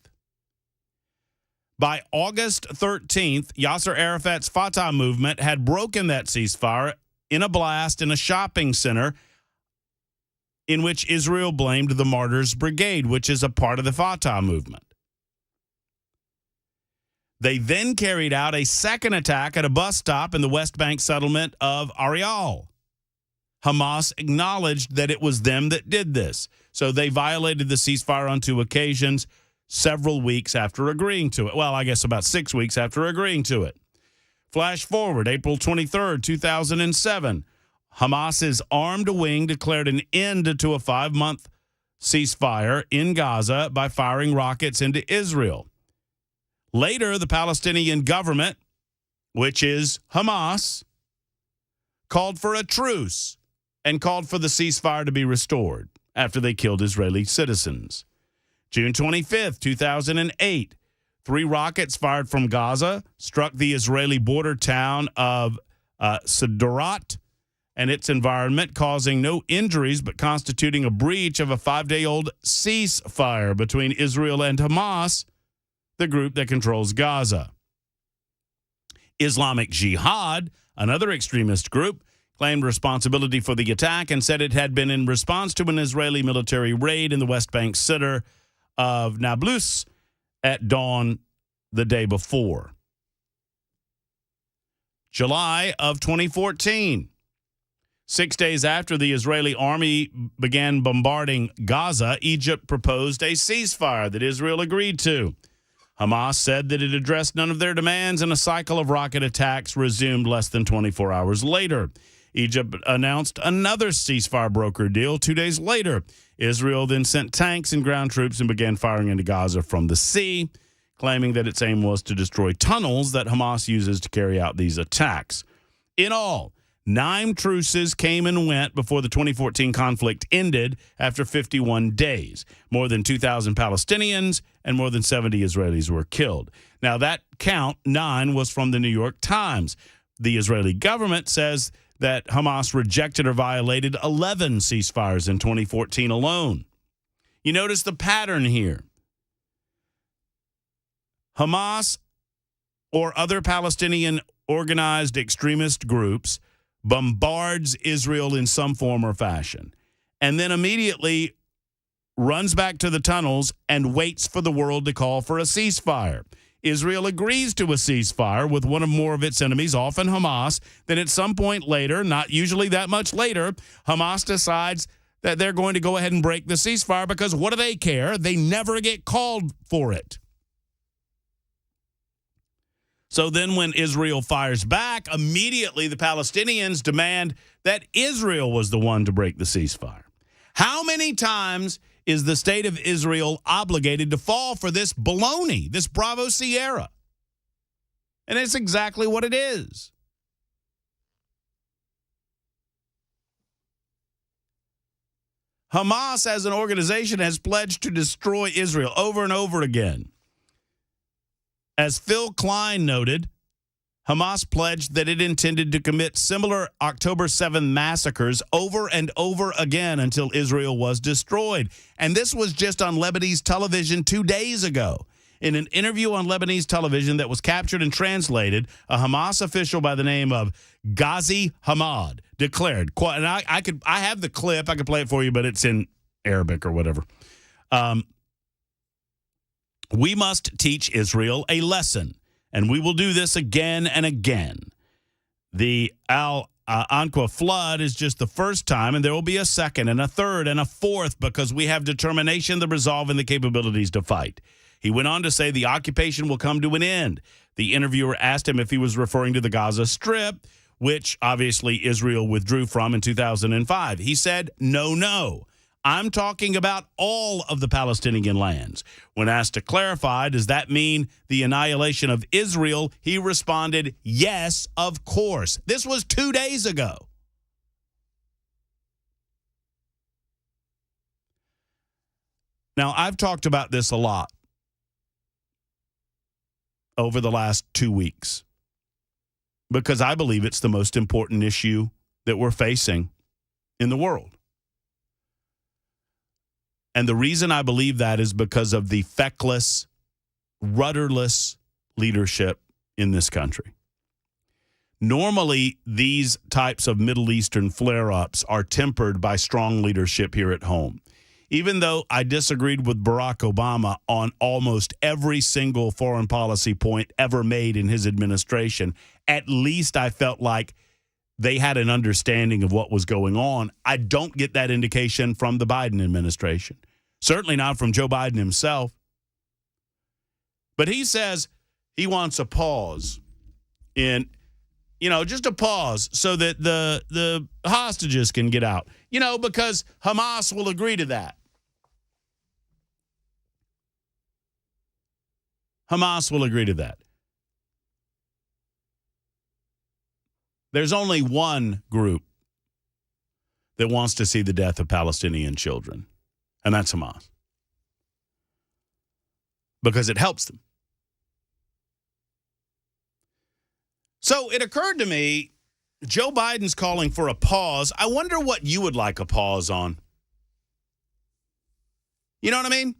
By August 13th, Yasser Arafat's Fatah movement had broken that ceasefire in a blast in a shopping center in which Israel blamed the Martyrs Brigade, which is a part of the Fatah movement. They then carried out a second attack at a bus stop in the West Bank settlement of Ariel. Hamas acknowledged that it was them that did this. So they violated the ceasefire on two occasions several weeks after agreeing to it. Well, I guess about 6 weeks after agreeing to it. Flash forward, April 23rd, 2007. Hamas's armed wing declared an end to a 5-month ceasefire in Gaza by firing rockets into Israel. Later, the Palestinian government, which is Hamas, called for a truce and called for the ceasefire to be restored after they killed Israeli citizens. June 25th, 2008, 3 rockets fired from Gaza struck the Israeli border town of Sderot and its environment, causing no injuries but constituting a breach of a 5-day-old ceasefire between Israel and Hamas, the group that controls Gaza. Islamic Jihad, another extremist group, claimed responsibility for the attack and said it had been in response to an Israeli military raid in the West Bank center of Nablus at dawn the day before. July of 2014. 6 days after the Israeli army began bombarding Gaza, Egypt proposed a ceasefire that Israel agreed to. Hamas said that it addressed none of their demands, and a cycle of rocket attacks resumed less than 24 hours later. Egypt announced another ceasefire broker deal 2 days later. Israel then sent tanks and ground troops and began firing into Gaza from the sea, claiming that its aim was to destroy tunnels that Hamas uses to carry out these attacks. In all, 9 truces came and went before the 2014 conflict ended after 51 days. More than 2,000 Palestinians and more than 70 Israelis were killed. Now, that count, 9, was from the New York Times. The Israeli government says that Hamas rejected or violated 11 ceasefires in 2014 alone. You notice the pattern here. Hamas or other Palestinian organized extremist groups bombards Israel in some form or fashion, and then immediately runs back to the tunnels and waits for the world to call for a ceasefire. Israel agrees to a ceasefire with one or more of its enemies, often Hamas. Then at some point later, not usually that much later, Hamas decides that they're going to go ahead and break the ceasefire because what do they care? They never get called for it. So then when Israel fires back, immediately the Palestinians demand that Israel was the one to break the ceasefire. How many times is the state of Israel obligated to fall for this baloney, this Bravo Sierra? And it's exactly what it is. Hamas as an organization has pledged to destroy Israel over and over again. As Phil Klein noted, Hamas pledged that it intended to commit similar October 7 massacres over and over again until Israel was destroyed. And this was just on Lebanese television 2 days ago. In an interview on Lebanese television that was captured and translated, a Hamas official by the name of Ghazi Hamad declared, and I have the clip, I could play it for you, but it's in Arabic or whatever. We must teach Israel a lesson, and we will do this again and again. The Al-Aqsa flood is just the first time, and there will be a second and a third and a fourth because we have determination, the resolve, and the capabilities to fight. He went on to say the occupation will come to an end. The interviewer asked him if he was referring to the Gaza Strip, which obviously Israel withdrew from in 2005. He said, no. I'm talking about all of the Palestinian lands. When asked to clarify, does that mean the annihilation of Israel? He responded, yes, of course. This was 2 days ago. Now, I've talked about this a lot over the last 2 weeks because I believe it's the most important issue that we're facing in the world. And the reason I believe that is because of the feckless, rudderless leadership in this country. Normally, these types of Middle Eastern flare-ups are tempered by strong leadership here at home. Even though I disagreed with Barack Obama on almost every single foreign policy point ever made in his administration, at least I felt like they had an understanding of what was going on. I don't get that indication from the Biden administration. Certainly not from Joe Biden himself. But he says he wants a pause in, just a pause so that the hostages can get out, because Hamas will agree to that. Hamas will agree to that. There's only one group that wants to see the death of Palestinian children, and that's Hamas. Because it helps them. So it occurred to me, Joe Biden's calling for a pause. I wonder what you would like a pause on. You know what I mean?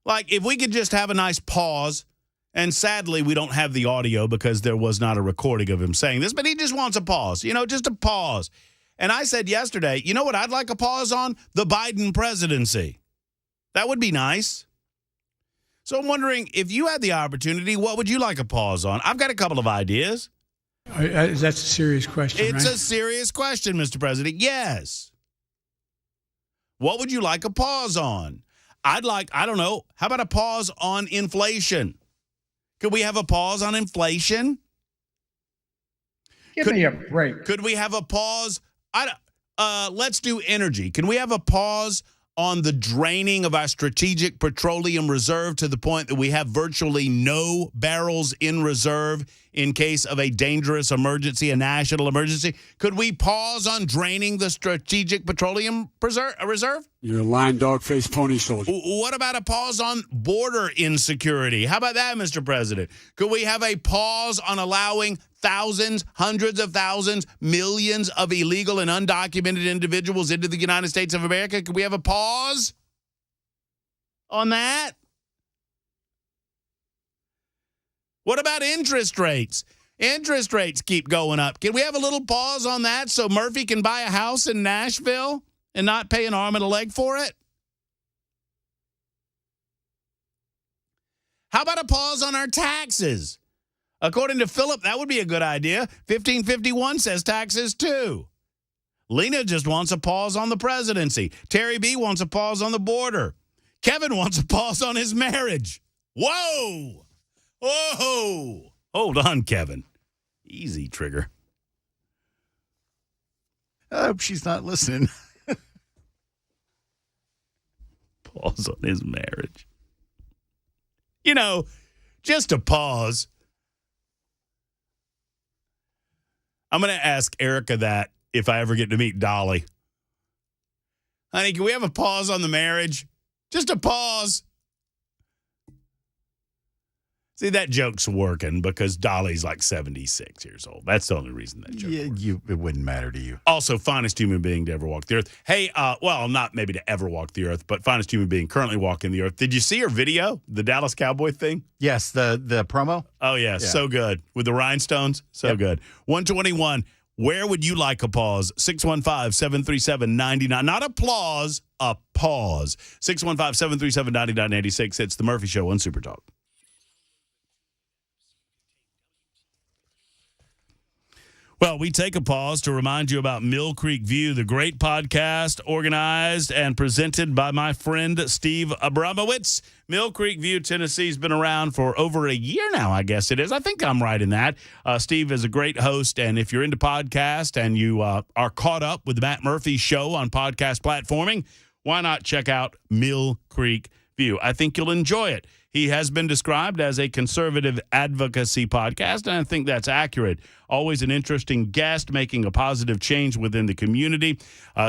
Like, if we could just have a nice pause, and sadly, we don't have the audio because there was not a recording of him saying this, but he just wants a pause, just a pause. And I said yesterday, you know what I'd like a pause on? The Biden presidency. That would be nice. So I'm wondering, if you had the opportunity, what would you like a pause on? I've got a couple of ideas. That's a serious question, It's right? a serious question, Mr. President. Yes. What would you like a pause on? I don't know, how about a pause on inflation? Could we have a pause on inflation? Give me a break. Could we have a pause? Let's do energy. Can we have a pause on the draining of our strategic petroleum reserve to the point that we have virtually no barrels in reserve in case of a dangerous emergency, a national emergency? Could we pause on draining the strategic petroleum reserve? You're a lying dog-faced pony soldier. What about a pause on border insecurity? How about that, Mr. President? Could we have a pause on allowing thousands, hundreds of thousands, millions of illegal and undocumented individuals into the United States of America? Could we have a pause on that? What about interest rates? Interest rates keep going up. Can we have a little pause on that so Murphy can buy a house in Nashville and not pay an arm and a leg for it? How about a pause on our taxes? According to Philip, that would be a good idea. 1551 says taxes too. Lena just wants a pause on the presidency. Terry B wants a pause on the border. Kevin wants a pause on his marriage. Whoa! Whoa! Hold on, Kevin. Easy, Trigger. I hope she's not listening. Pause on his marriage. You know, just a pause. I'm going to ask Erica that if I ever get to meet Dolly. Honey, can we have a pause on the marriage? Just a pause. See, that joke's working because Dolly's like 76 years old. That's the only reason that joke works. It wouldn't matter to you. Also, finest human being to ever walk the earth. Hey, well, not maybe to ever walk the earth, but finest human being currently walking the earth. Did you see her video, the Dallas Cowboy thing? Yes, the promo? Oh, yeah, so good. With the rhinestones, so good. 121, where would you like a pause? 615-737-99. Not applause, a pause. 615-737-9986. It's The Murphy Show on Super Talk. Well, we take a pause to remind you about Mill Creek View, the great podcast organized and presented by my friend Steve Abramowitz. Mill Creek View, Tennessee has been around for over a year now, I guess it is. I think I'm right in that. Steve is a great host, and if you're into podcast and you are caught up with the Matt Murphy Show on podcast platforming, why not check out Mill Creek View? I think you'll enjoy it. He has been described as a conservative advocacy podcast, and I think that's accurate. Always an interesting guest making a positive change within the community.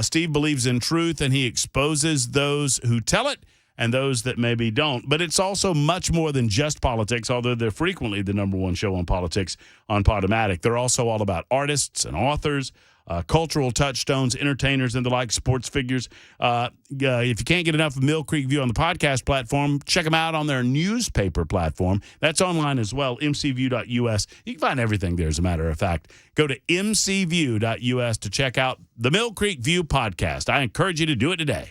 Steve believes in truth, and he exposes those who tell it and those that maybe don't. But it's also much more than just politics, although they're frequently the number one show on politics on Podomatic. They're also all about artists and authors, cultural touchstones, entertainers, and the like, sports figures. If you can't get enough of Mill Creek View on the podcast platform, check them out on their newspaper platform. That's online as well, mcview.us. You can find everything there, as a matter of fact. Go to mcview.us to check out the Mill Creek View podcast. I encourage you to do it today.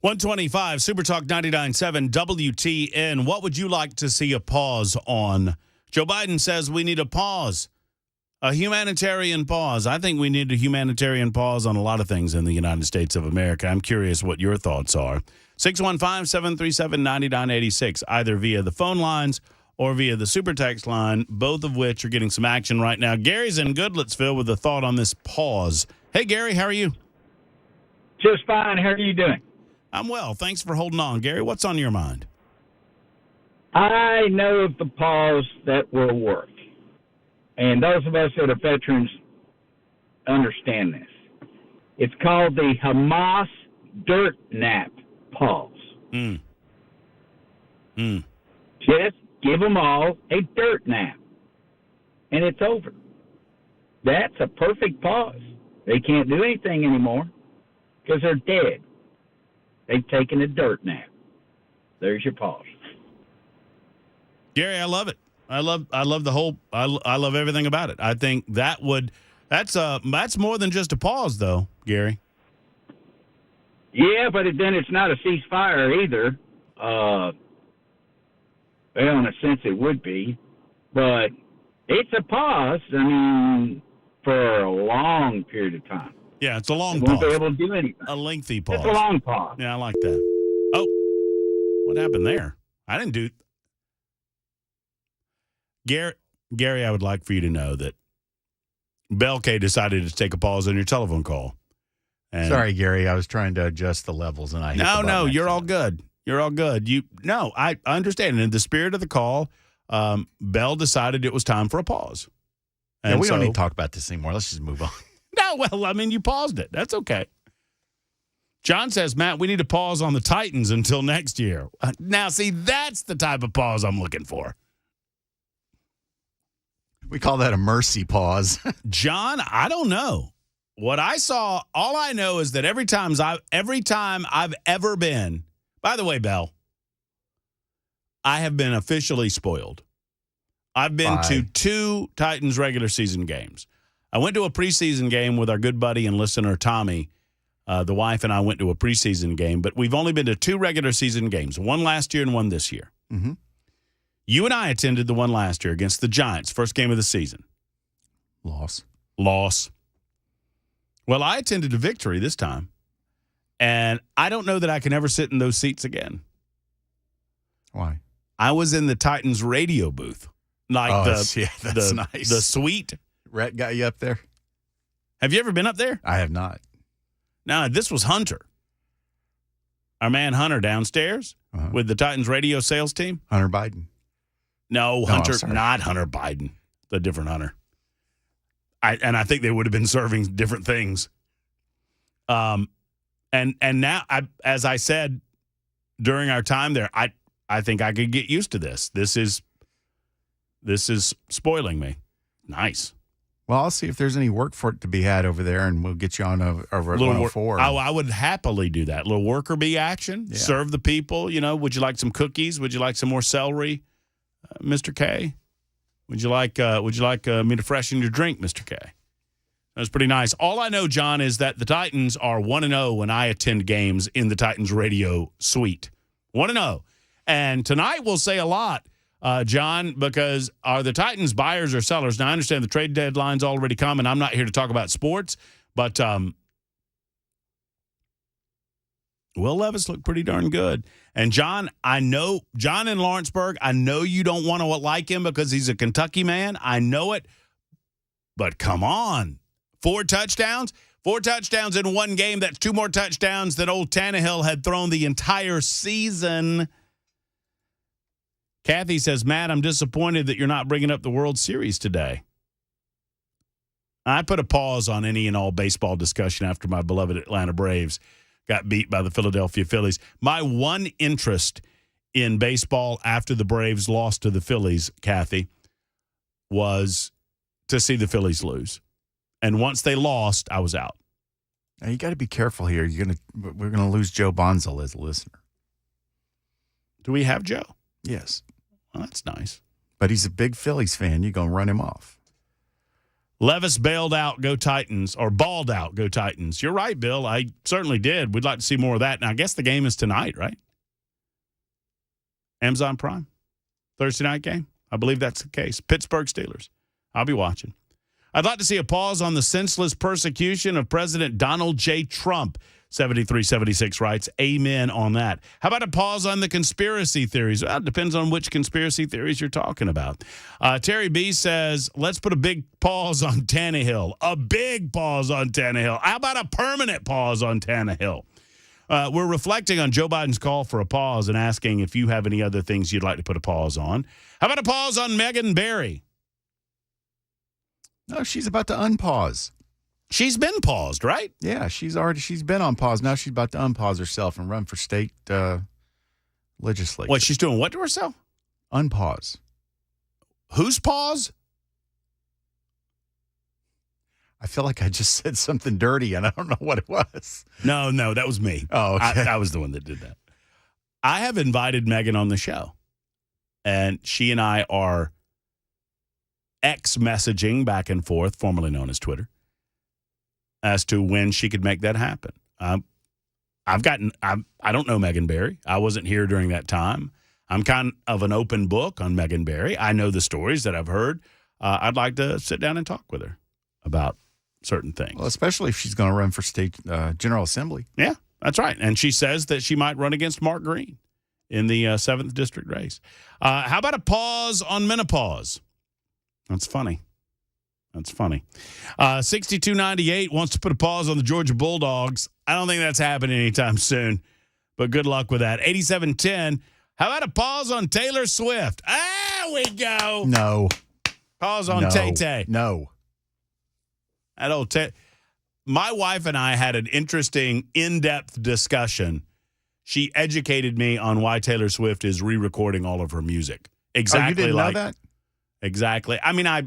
125 Super Talk 99.7 WTN. What would you like to see a pause on? Joe Biden says we need a pause, a humanitarian pause. I think we need a humanitarian pause on a lot of things in the United States of America. I'm curious what your thoughts are. 615-737-9986, either via the phone lines or via the super text line, both of which are getting some action right now. Gary's in Goodlettsville with a thought on this pause. Hey, Gary, how are you? Just fine. How are you doing? I'm well. Thanks for holding on. Gary, what's on your mind? I know of the pause that will work. And those of us that are veterans understand this. It's called the Hamas dirt nap pause. Just give them all a dirt nap. And it's over. That's a perfect pause. They can't do anything anymore because they're dead. They've taken a dirt nap. There's your pause. Gary, I love it. I love the whole. I love everything about it. I think that's more than just a pause, though, Gary. Yeah, but then it's not a ceasefire either. Well, in a sense, it would be, but it's a pause. I mean, for a long period of time. Yeah, it's a long pause. Won't be able to do anything. A lengthy pause. It's a long pause. Yeah, I like that. Oh, what happened there? I didn't do. Gary, I would like for you to know that Belkay decided to take a pause on your telephone call. And sorry, Gary, I was trying to adjust the levels, and I hit the button. No, you're all good. You're all good. I understand. And in the spirit of the call, Bell decided it was time for a pause. And yeah, we don't need to talk about this anymore. Let's just move on. No, well, I mean, you paused it. That's okay. John says, Matt, we need to pause on the Titans until next year. Now, see, that's the type of pause I'm looking for. We call that a mercy pause. John, I don't know. What I saw, all I know is that every time I've ever been, by the way, Bell, I have been officially spoiled. I've been to 2 Titans regular season games. I went to a preseason game with our good buddy and listener, Tommy. The wife and I went to a preseason game, but we've only been to 2 regular season games, one last year and one this year. Mm-hmm. You and I attended the one last year against the Giants, first game of the season. Loss. Well, I attended a victory this time, and I don't know that I can ever sit in those seats again. Why? I was in the Titans radio booth. That's nice. The suite. Rhett got you up there? Have you ever been up there? I have not. No, this was Hunter. Our man Hunter downstairs with the Titans radio sales team. Hunter Biden. No, Hunter, not Hunter Biden. The different Hunter. I think they would have been serving different things. And now, as I said during our time there, I think I could get used to this. This is spoiling me. Nice. Well, I'll see if there's any work for it to be had over there, and we'll get you on over at 104. I would happily do that. A little worker bee action. Yeah. Serve the people. Would you like some cookies? Would you like some more celery, Mr. K? Would you like me to freshen your drink, Mr. K? That was pretty nice. All I know, John, is that the Titans are 1-0 when I attend games in the Titans radio suite. 1-0. And tonight will say a lot, John, because are the Titans buyers or sellers? Now, I understand the trade deadline's already come, and I'm not here to talk about sports, but Will Levis looked pretty darn good. And John, I know, John in Lawrenceburg, I know you don't want to like him because he's a Kentucky man. I know it. But come on. 4 touchdowns? 4 touchdowns in one game. That's 2 more touchdowns than old Tannehill had thrown the entire season. Kathy says, Matt, I'm disappointed that you're not bringing up the World Series today. I put a pause on any and all baseball discussion after my beloved Atlanta Braves got beat by the Philadelphia Phillies. My one interest in baseball after the Braves lost to the Phillies, Kathy, was to see the Phillies lose. And once they lost, I was out. Now, you got to be careful here. We're gonna lose Joe Bonzel as a listener. Do we have Joe? Yes. Well, that's nice. But he's a big Phillies fan. You're going to run him off. Levis bailed out, go Titans, or balled out, go Titans. You're right, Bill. I certainly did. We'd like to see more of that. And I guess the game is tonight, right? Amazon Prime. Thursday night game. I believe that's the case. Pittsburgh Steelers. I'll be watching. I'd like to see a pause on the senseless persecution of President Donald J. Trump. 7376 writes, amen on that. How about a pause on the conspiracy theories? Well, it depends on which conspiracy theories you're talking about. Terry B says, let's put a big pause on Tannehill. A big pause on Tannehill. How about a permanent pause on Tannehill? We're reflecting on Joe Biden's call for a pause and asking if you have any other things you'd like to put a pause on. How about a pause on Megan Barry? No, she's about to unpause. She's been paused, right? Yeah, she's been on pause. Now she's about to unpause herself and run for state legislature. What, she's doing what to herself? Unpause. Whose pause? I feel like I just said something dirty, and I don't know what it was. No, that was me. Oh, okay. I was the one that did that. I have invited Megan on the show, and she and I are X messaging back and forth, formerly known as Twitter, as to when she could make that happen. I don't know Megan Barry. I wasn't here during that time. I'm kind of an open book on Megan Barry. I know the stories that I've heard. I'd like to sit down and talk with her about certain things. Well, especially if she's going to run for state General Assembly. Yeah, that's right. And she says that she might run against Mark Green in the 7th district race. How about a pause on menopause? That's funny. 6298 wants to put a pause on the Georgia Bulldogs. I don't think that's happening anytime soon, but good luck with that. 8710, how about a pause on Taylor Swift? There we go. No. Pause on Tay-Tay. No. That old My wife and I had an interesting, in-depth discussion. She educated me on why Taylor Swift is re-recording all of her music. Exactly. You didn't know that? Exactly. I mean, I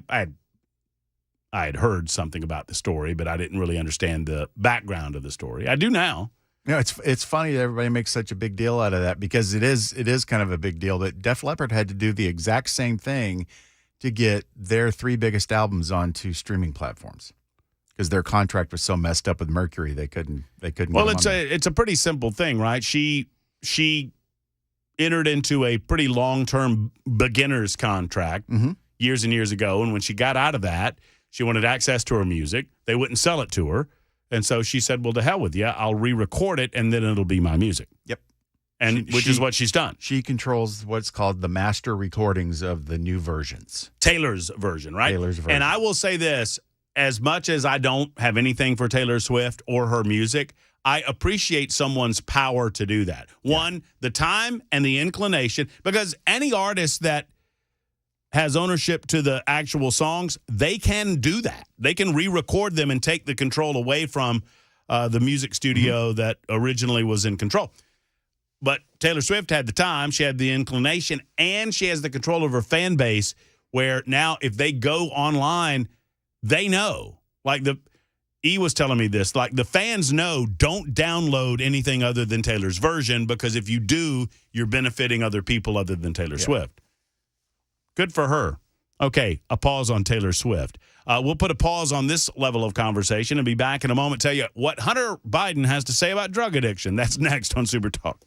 had heard something about the story, but I didn't really understand the background of the story. I do now. You know, it's funny that everybody makes such a big deal out of that because it is kind of a big deal that Def Leppard had to do the exact same thing to get their 3 biggest albums onto streaming platforms because their contract was so messed up with Mercury they couldn't. Well, it's a pretty simple thing, right? She entered into a pretty long-term beginner's contract years and years ago, and when she got out of that, she wanted access to her music. They wouldn't sell it to her. And so she said, well, to hell with you. I'll re-record it, and then it'll be my music. Yep. And which is what she's done. She controls what's called the master recordings of the new versions. Taylor's version, right? Taylor's version. And I will say this, as much as I don't have anything for Taylor Swift or her music, I appreciate someone's power to do that. One, the time and the inclination, because any artist that has ownership to the actual songs, they can do that. They can re-record them and take the control away from the music studio that originally was in control. But Taylor Swift had the time, she had the inclination, and she has the control of her fan base where now if they go online, they know. Like E was telling me this, like the fans know, don't download anything other than Taylor's version because if you do, you're benefiting other people other than Taylor Swift. Good for her. Okay, a pause on Taylor Swift. We'll put a pause on this level of conversation and be back in a moment, tell you what Hunter Biden has to say about drug addiction. That's next on Super Talk.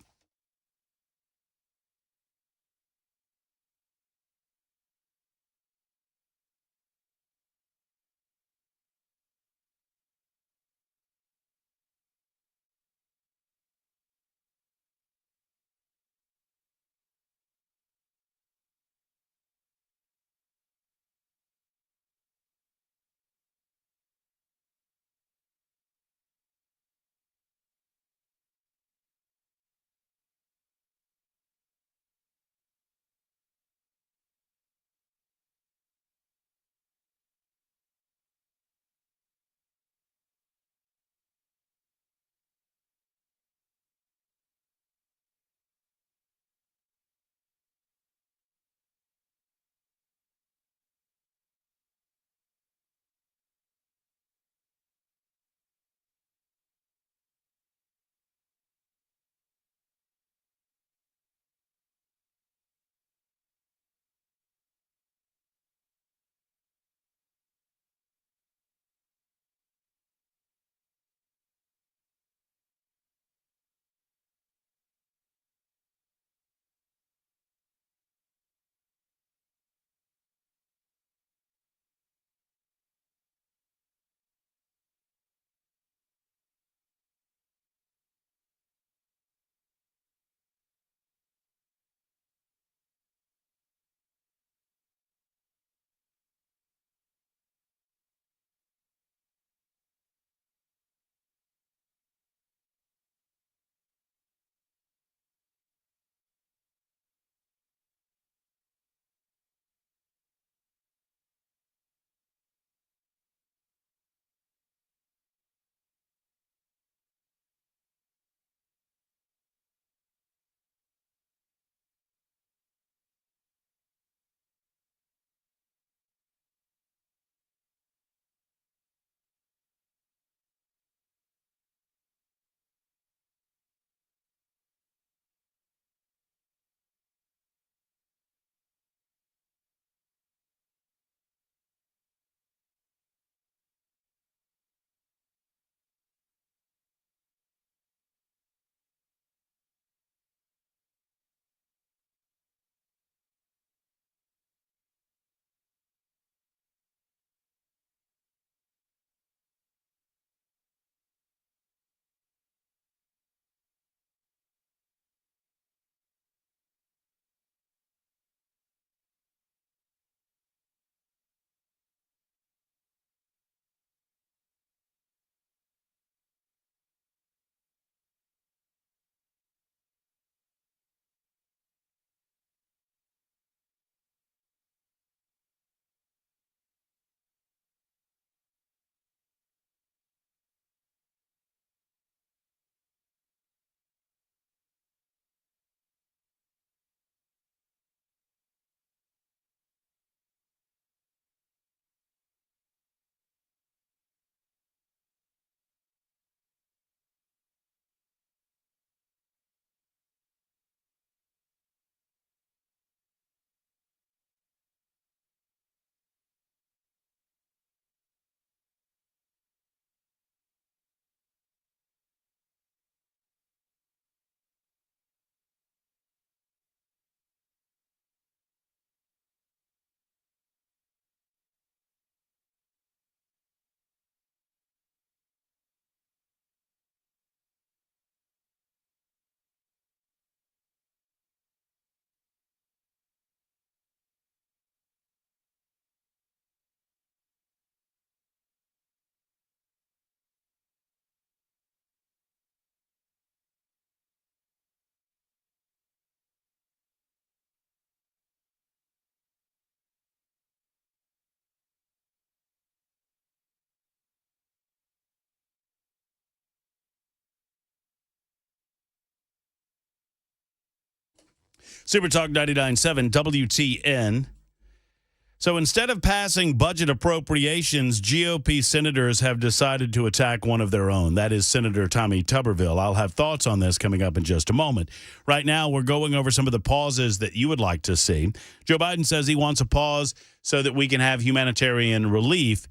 Super Talk 99.7 WTN. So instead of passing budget appropriations, GOP senators have decided to attack one of their own. That is Senator Tommy Tuberville. I'll have thoughts on this coming up in just a moment. Right now, we're going over some of the pauses that you would like to see. Joe Biden says he wants a pause so that we can have humanitarian relief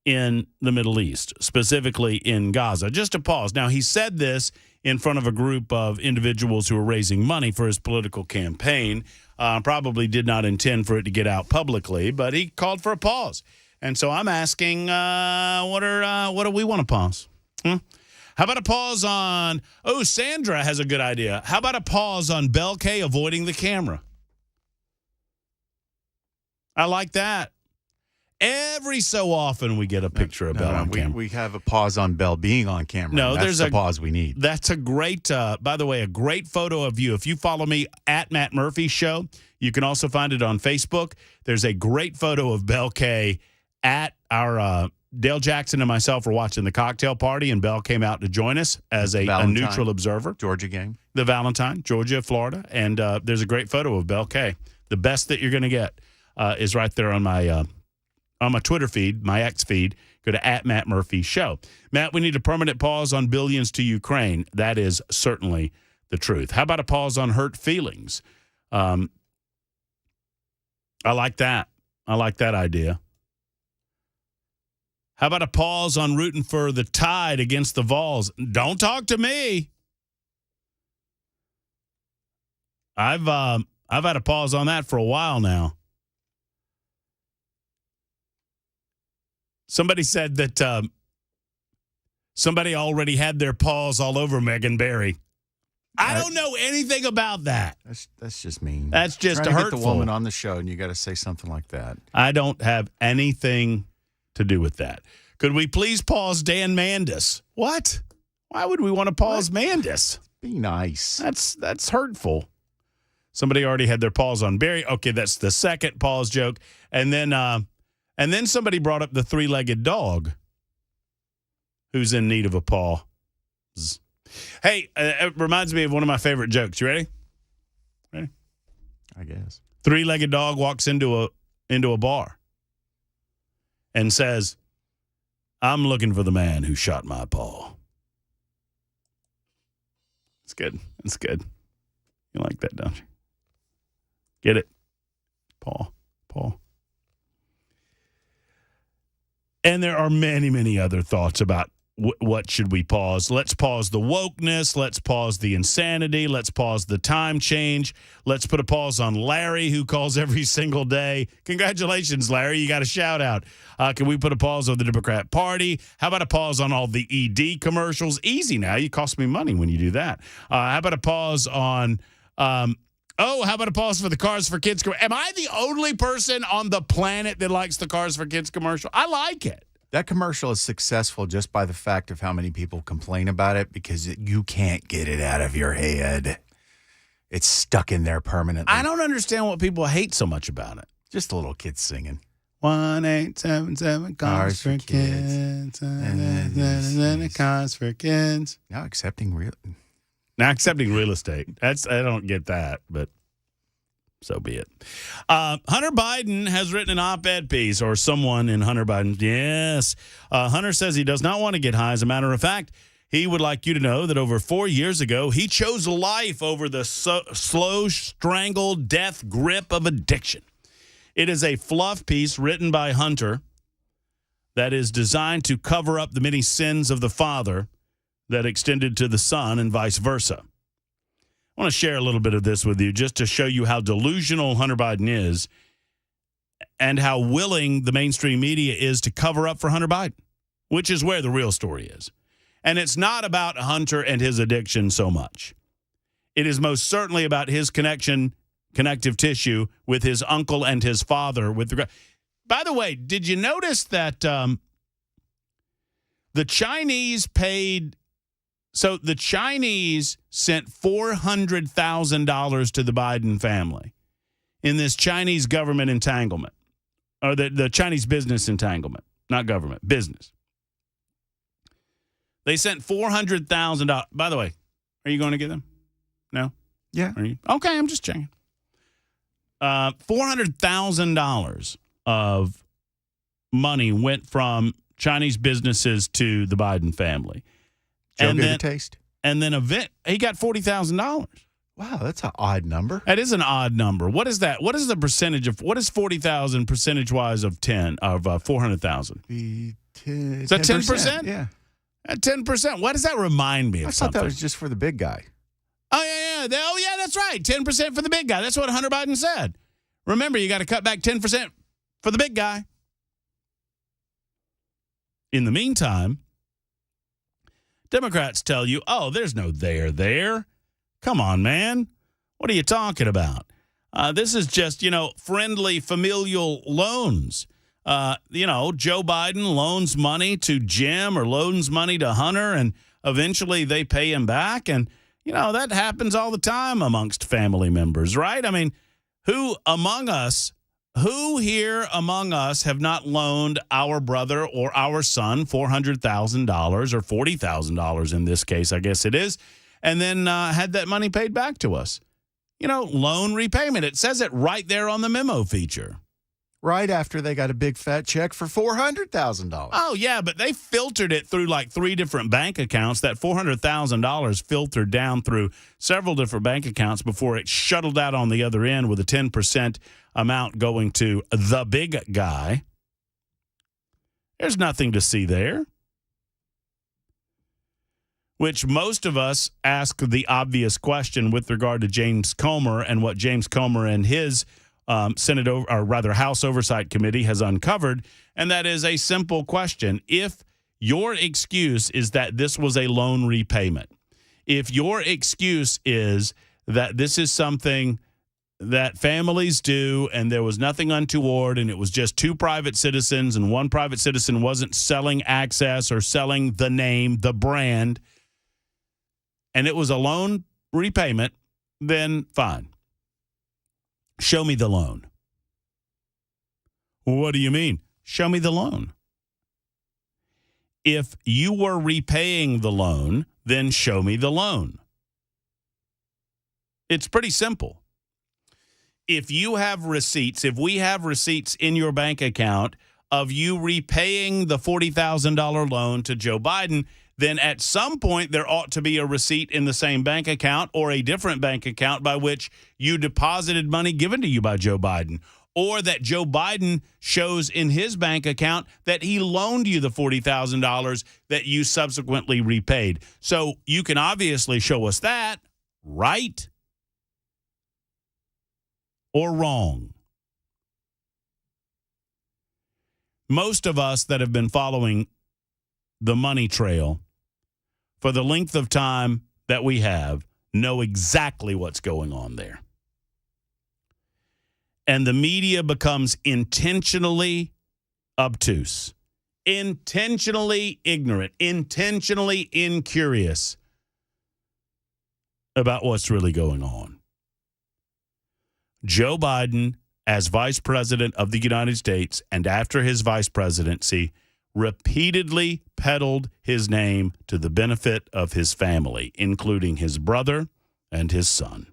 in the Middle East, specifically in Gaza. Just a pause. Now, he said this in front of a group of individuals who are raising money for his political campaign. Probably did not intend for it to get out publicly, but he called for a pause. And so I'm asking, what do we want to pause? How about a pause on, Sandra has a good idea. How about a pause on Bell K avoiding the camera? I like that. Every so often we get a picture of Bell on camera. We have a pause on Bell being on camera. No, that's the pause we need. That's a great, by the way, a great photo of you. If you follow me at Matt Murphy Show, you can also find it on Facebook. There's a great photo of Bell K at our Dale Jackson and myself were watching the cocktail party, and Bell came out to join us as a neutral observer. Georgia game. The Valentine, Georgia, Florida. And there's a great photo of Bell K. The best that you're going to get is right there on my Twitter feed, my X feed. Go to at Matt Murphy Show. Matt, we need a permanent pause on billions to Ukraine. That is certainly the truth. How about a pause on hurt feelings? I like that. I like that idea. How about a pause on rooting for the Tide against the Vols? Don't talk to me. I've had a pause on that for a while now. Somebody said that somebody already had their paws all over Megan Barry. I don't know anything about that. That's just mean. That's just trying to hurtful. get the woman on the show, and you got to say something like that. I don't have anything to do with that. Could we please pause Dan Mandis? What? Why would we want to pause Mandis? Be nice. That's hurtful. Somebody already had their paws on Barry. Okay, that's the second pause joke, and then somebody brought up the three-legged dog who's in need of a paw. Hey, it reminds me of one of my favorite jokes. You ready? Ready? I guess. Three-legged dog walks into a bar and says, "I'm looking for the man who shot my paw." It's good. It's good. You like that, don't you? Get it? Paw. And there are many, many other thoughts about what should we pause. Let's pause the wokeness. Let's pause the insanity. Let's pause the time change. Let's put a pause on Larry, who calls every single day. Congratulations, Larry. You got a shout out. Can we put a pause on the Democrat Party? How about a pause on all the ED commercials? Easy now. You cost me money when you do that. How about a pause on... how about a pause for the Cars for Kids? Am I the only person on the planet that likes the Cars for Kids commercial? I like it. That commercial is successful just by the fact of how many people complain about it because you can't get it out of your head. It's stuck in there permanently. I don't understand what people hate so much about it. Just a little kid singing. 1877 Cars for Kids. Cars for Kids. Now accepting real estate. I don't get that, but so be it. Hunter Biden has written an op-ed piece, or someone in Hunter Biden. Yes. Hunter says he does not want to get high. As a matter of fact, he would like you to know that over 4 years ago, he chose life over the slow, strangled death grip of addiction. It is a fluff piece written by Hunter that is designed to cover up the many sins of the father that extended to the son and vice versa. I want to share a little bit of this with you just to show you how delusional Hunter Biden is and how willing the mainstream media is to cover up for Hunter Biden, which is where the real story is. And it's not about Hunter and his addiction so much. It is most certainly about his connective tissue with his uncle and his father. By the way, did you notice that the Chinese paid... So the Chinese sent $400,000 to the Biden family in this Chinese government entanglement, or the Chinese business entanglement, not government, business. They sent $400,000. By the way, are you going to get them? No? Yeah. Are you? Okay, I'm just checking. $400,000 of money went from Chinese businesses to the Biden family. Joe gave a taste. And then he got $40,000. Wow, that's an odd number. That is an odd number. What is that? What is the percentage of, what is 40,000 percentage-wise of 400,000? Is that 10%? Yeah. At 10%. What does that remind me of? I thought that was just for the big guy. Oh, yeah. Oh, yeah, that's right. 10% for the big guy. That's what Hunter Biden said. Remember, you got to cut back 10% for the big guy. In the meantime, Democrats tell you, oh, there's no there. Come on, man. What are you talking about? This is just, friendly familial loans. Joe Biden loans money to Jim or loans money to Hunter, and eventually they pay him back. And, that happens all the time amongst family members, right? I mean, who here among us have not loaned our brother or our son $400,000 or $40,000 in this case, I guess it is, and then had that money paid back to us? Loan repayment. It says it right there on the memo feature. Right after they got a big fat check for $400,000. Oh, yeah, but they filtered it through like 3 different bank accounts. That $400,000 filtered down through several different bank accounts before it shuttled out on the other end with a 10% amount going to the big guy. There's nothing to see there. Which most of us ask the obvious question with regard to James Comer and what James Comer and his House Oversight Committee has uncovered, and that is a simple question. If your excuse is that this was a loan repayment, if your excuse is that this is something that families do and there was nothing untoward and it was just 2 private citizens and one private citizen wasn't selling access or selling the name, the brand, and it was a loan repayment, then fine. Show me the loan. What do you mean? Show me the loan. If you were repaying the loan, then show me the loan. It's pretty simple. If you have receipts, if we have receipts in your bank account of you repaying the $40,000 loan to Joe Biden, then at some point there ought to be a receipt in the same bank account or a different bank account by which you deposited money given to you by Joe Biden, or that Joe Biden shows in his bank account that he loaned you the $40,000 that you subsequently repaid. So you can obviously show us that, right? Or wrong. Most of us that have been following the money trail for the length of time that we have know exactly what's going on there. And the media becomes intentionally obtuse, intentionally ignorant, intentionally incurious about what's really going on. Joe Biden, as Vice President of the United States, and after his vice presidency, repeatedly peddled his name to the benefit of his family, including his brother and his son.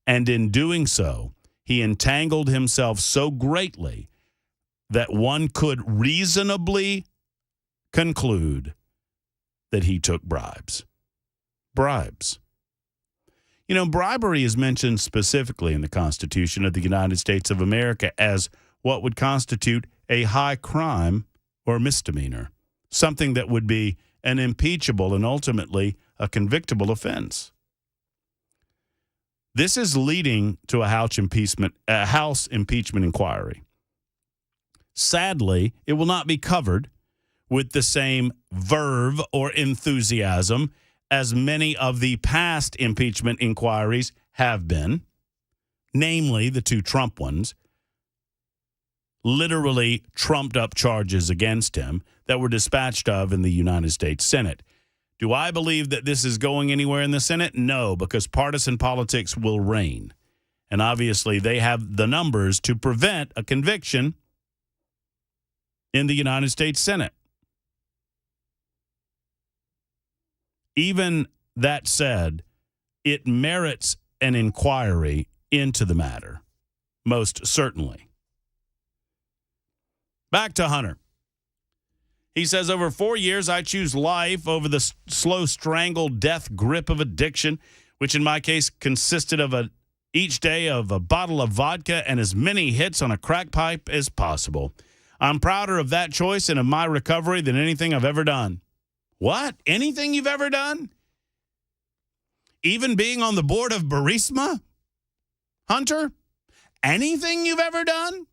And in doing so, he entangled himself so greatly that one could reasonably conclude that he took bribes. Bribes. Bribery is mentioned specifically in the Constitution of the United States of America as what would constitute a high crime or misdemeanor, something that would be an impeachable and ultimately a convictable offense. This is leading to a House impeachment inquiry. Sadly, it will not be covered with the same verve or enthusiasm as many of the past impeachment inquiries have been, namely the 2 Trump ones, literally trumped up charges against him that were dispatched of in the United States Senate. Do I believe that this is going anywhere in the Senate? No, because partisan politics will reign. And obviously they have the numbers to prevent a conviction in the United States Senate. Even that said, it merits an inquiry into the matter, most certainly. Back to Hunter. He says, over 4 years, I choose life over the slow strangled death grip of addiction, which in my case consisted of each day of a bottle of vodka and as many hits on a crack pipe as possible. I'm prouder of that choice and of my recovery than anything I've ever done. What? Anything you've ever done? Even being on the board of Burisma? Hunter? Anything you've ever done?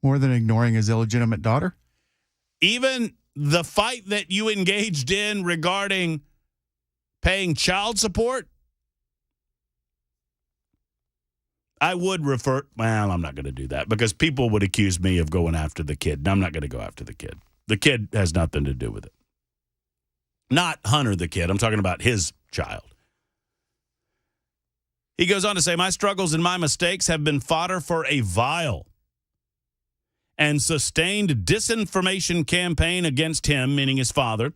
More than ignoring his illegitimate daughter? Even the fight that you engaged in regarding paying child support? I would refer, well, I'm not going to do that because people would accuse me of going after the kid. And I'm not going to go after the kid. The kid has nothing to do with it. Not Hunter the kid. I'm talking about his child. He goes on to say, my struggles and my mistakes have been fodder for a vile and sustained disinformation campaign against him, meaning his father,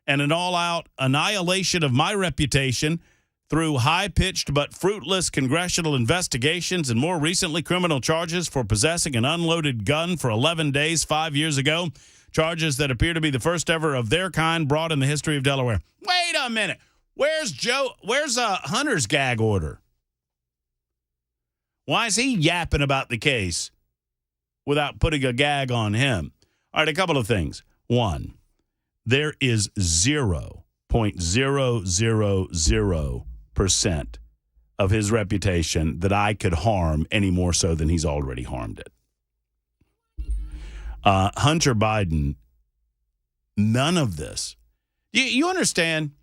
and an all-out annihilation of my reputation through high-pitched but fruitless congressional investigations and more recently criminal charges for possessing an unloaded gun for 11 days 5 years ago, charges that appear to be the first ever of their kind brought in the history of Delaware. Wait a minute. Where's Hunter's gag order? Why is he yapping about the case without putting a gag on him? All right, a couple of things. One, there is 0.000% of his reputation that I could harm any more so than he's already harmed it. Hunter Biden, none of this. You understand?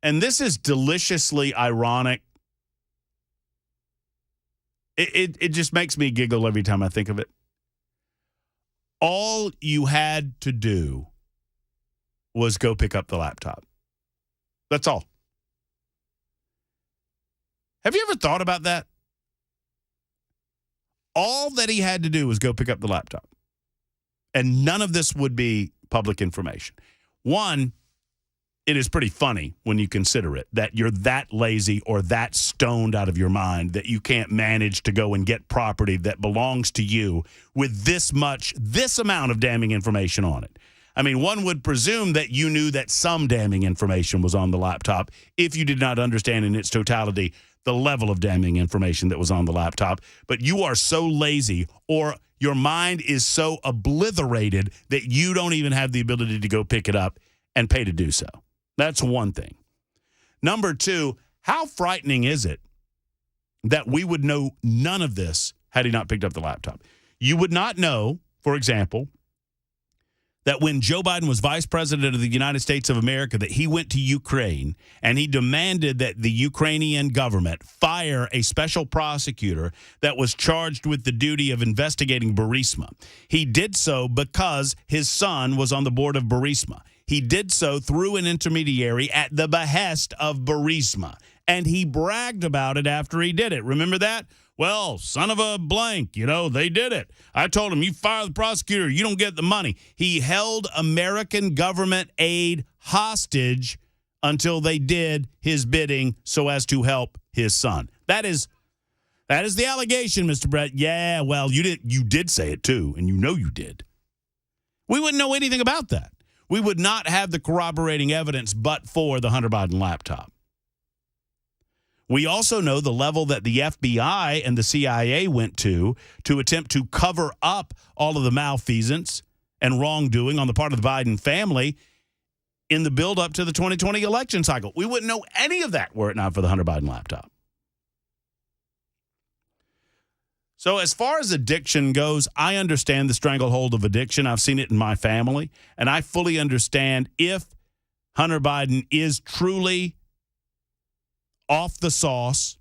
And this is deliciously ironic. It just makes me giggle every time I think of it. All you had to do was go pick up the laptop. That's all. Have you ever thought about that? All that he had to do was go pick up the laptop. And none of this would be public information. One, it is pretty funny when you consider it that you're that lazy or that stoned out of your mind that you can't manage to go and get property that belongs to you with this amount of damning information on it. I mean, one would presume that you knew that some damning information was on the laptop if you did not understand in its totality the level of damning information that was on the laptop. But you are so lazy or your mind is so obliterated that you don't even have the ability to go pick it up and pay to do so. That's one thing. Number two, how frightening is it that we would know none of this had he not picked up the laptop? You would not know, for example, that when Joe Biden was vice president of the United States of America, that he went to Ukraine and he demanded that the Ukrainian government fire a special prosecutor that was charged with the duty of investigating Burisma. He did so because his son was on the board of Burisma. He did so through an intermediary at the behest of Burisma, and he bragged about it after he did it. Remember that? Well, son of a blank, they did it. I told him, you fire the prosecutor, you don't get the money. He held American government aid hostage until they did his bidding so as to help his son. That is the allegation, Mr. Brett. Yeah, well, you did say it too, and you did. We wouldn't know anything about that. We would not have the corroborating evidence but for the Hunter Biden laptop. We also know the level that the FBI and the CIA went to attempt to cover up all of the malfeasance and wrongdoing on the part of the Biden family in the build-up to the 2020 election cycle. We wouldn't know any of that were it not for the Hunter Biden laptop. So as far as addiction goes, I understand the stranglehold of addiction. I've seen it in my family, and I fully understand if Hunter Biden is truly off the sauce,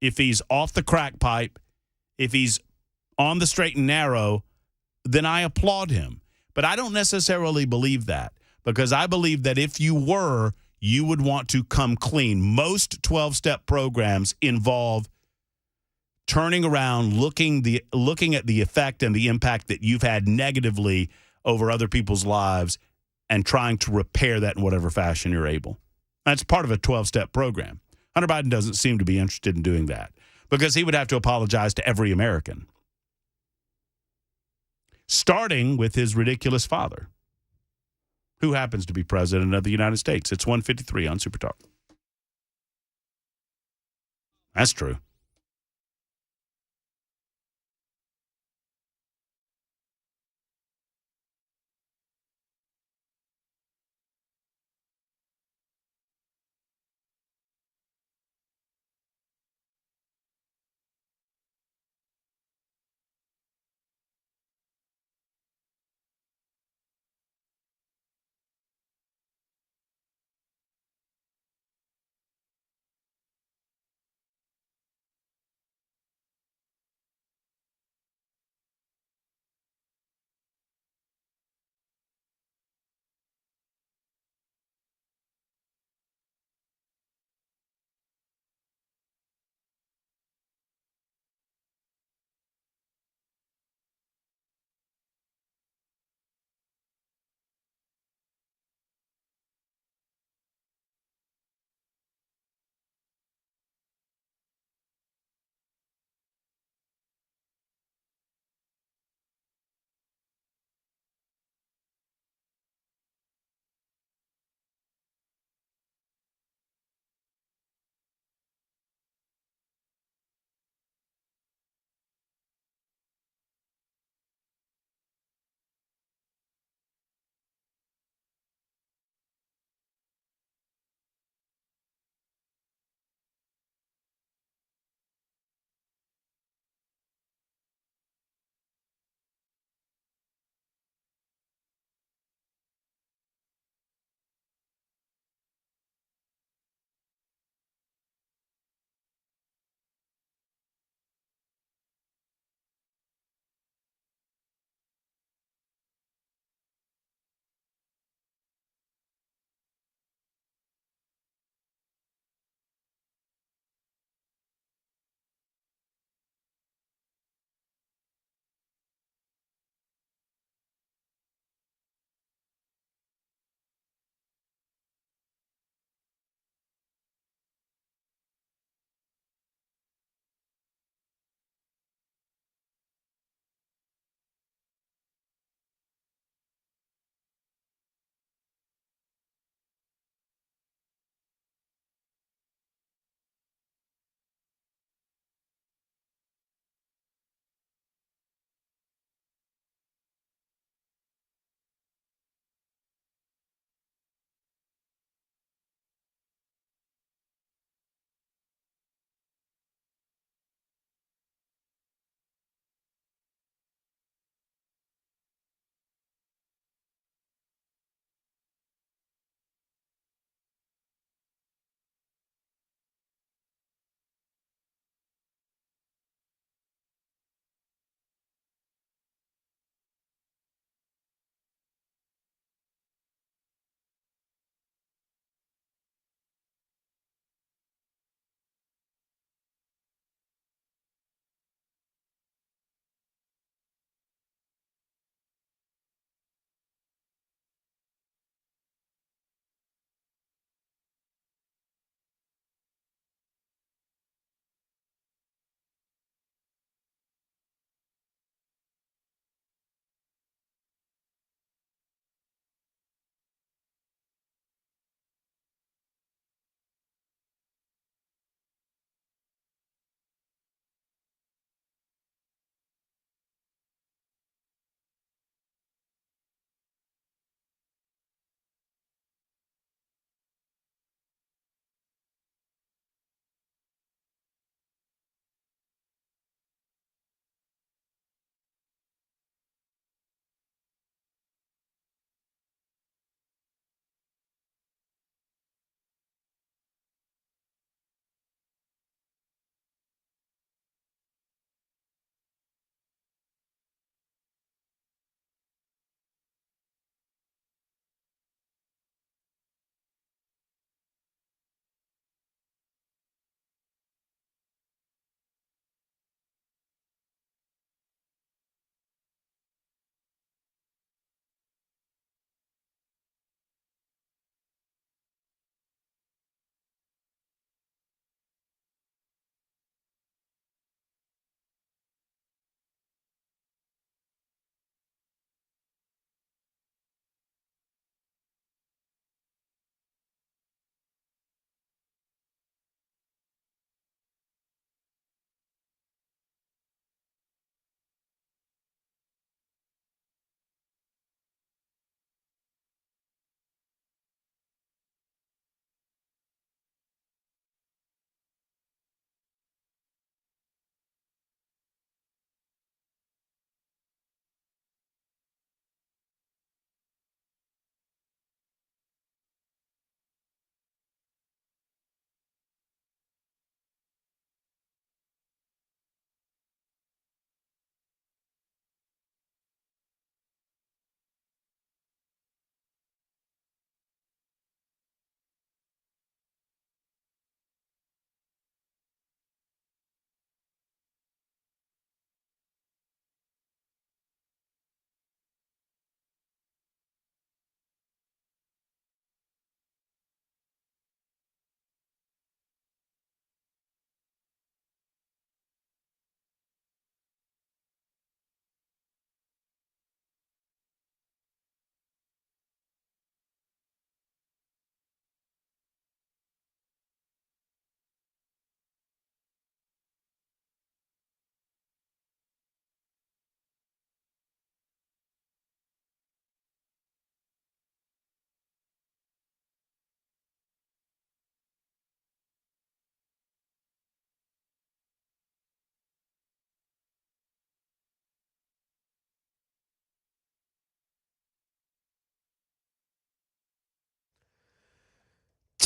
if he's off the crack pipe, if he's on the straight and narrow, then I applaud him. But I don't necessarily believe that, because I believe that if you were, you would want to come clean. Most 12-step programs involve turning around, looking at the effect and the impact that you've had negatively over other people's lives and trying to repair that in whatever fashion you're able. That's part of a 12-step program. Hunter Biden doesn't seem to be interested in doing that. because he would have to apologize to every American, starting with his ridiculous father, who happens to be president of the United States. It's 153 on Super Talk. That's true.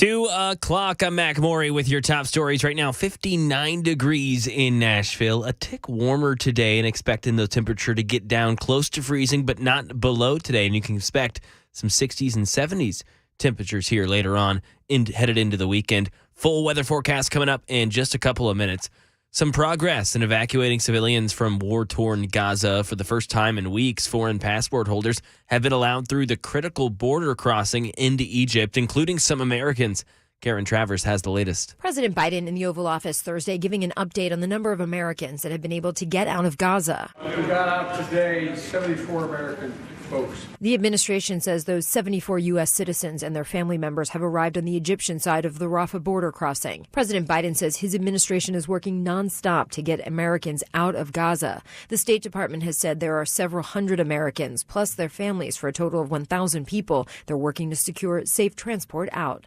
2 o'clock. I'm Mac Maury with your top stories right now. 59 degrees in Nashville. A tick warmer today, and expecting the temperature to get down close to freezing, but not below today. And you can expect some 60s and 70s temperatures here later on, headed into the weekend. Full weather forecast coming up in just a couple of minutes. Some progress in evacuating civilians from war-torn Gaza. For the first time in weeks, foreign passport holders have been allowed through the critical border crossing into Egypt, including some Americans. Karen Travers has the latest. President Biden in the Oval Office Thursday giving an update on the number of Americans that have been able to get out of Gaza. We got out today 74 American folks. The administration says those 74 U.S. citizens and their family members have arrived on the Egyptian side of the Rafah border crossing. President Biden says his administration is working nonstop to get Americans out of Gaza. The State Department has said there are several hundred Americans, plus their families, for a total of 1,000 people. They're working to secure safe transport out.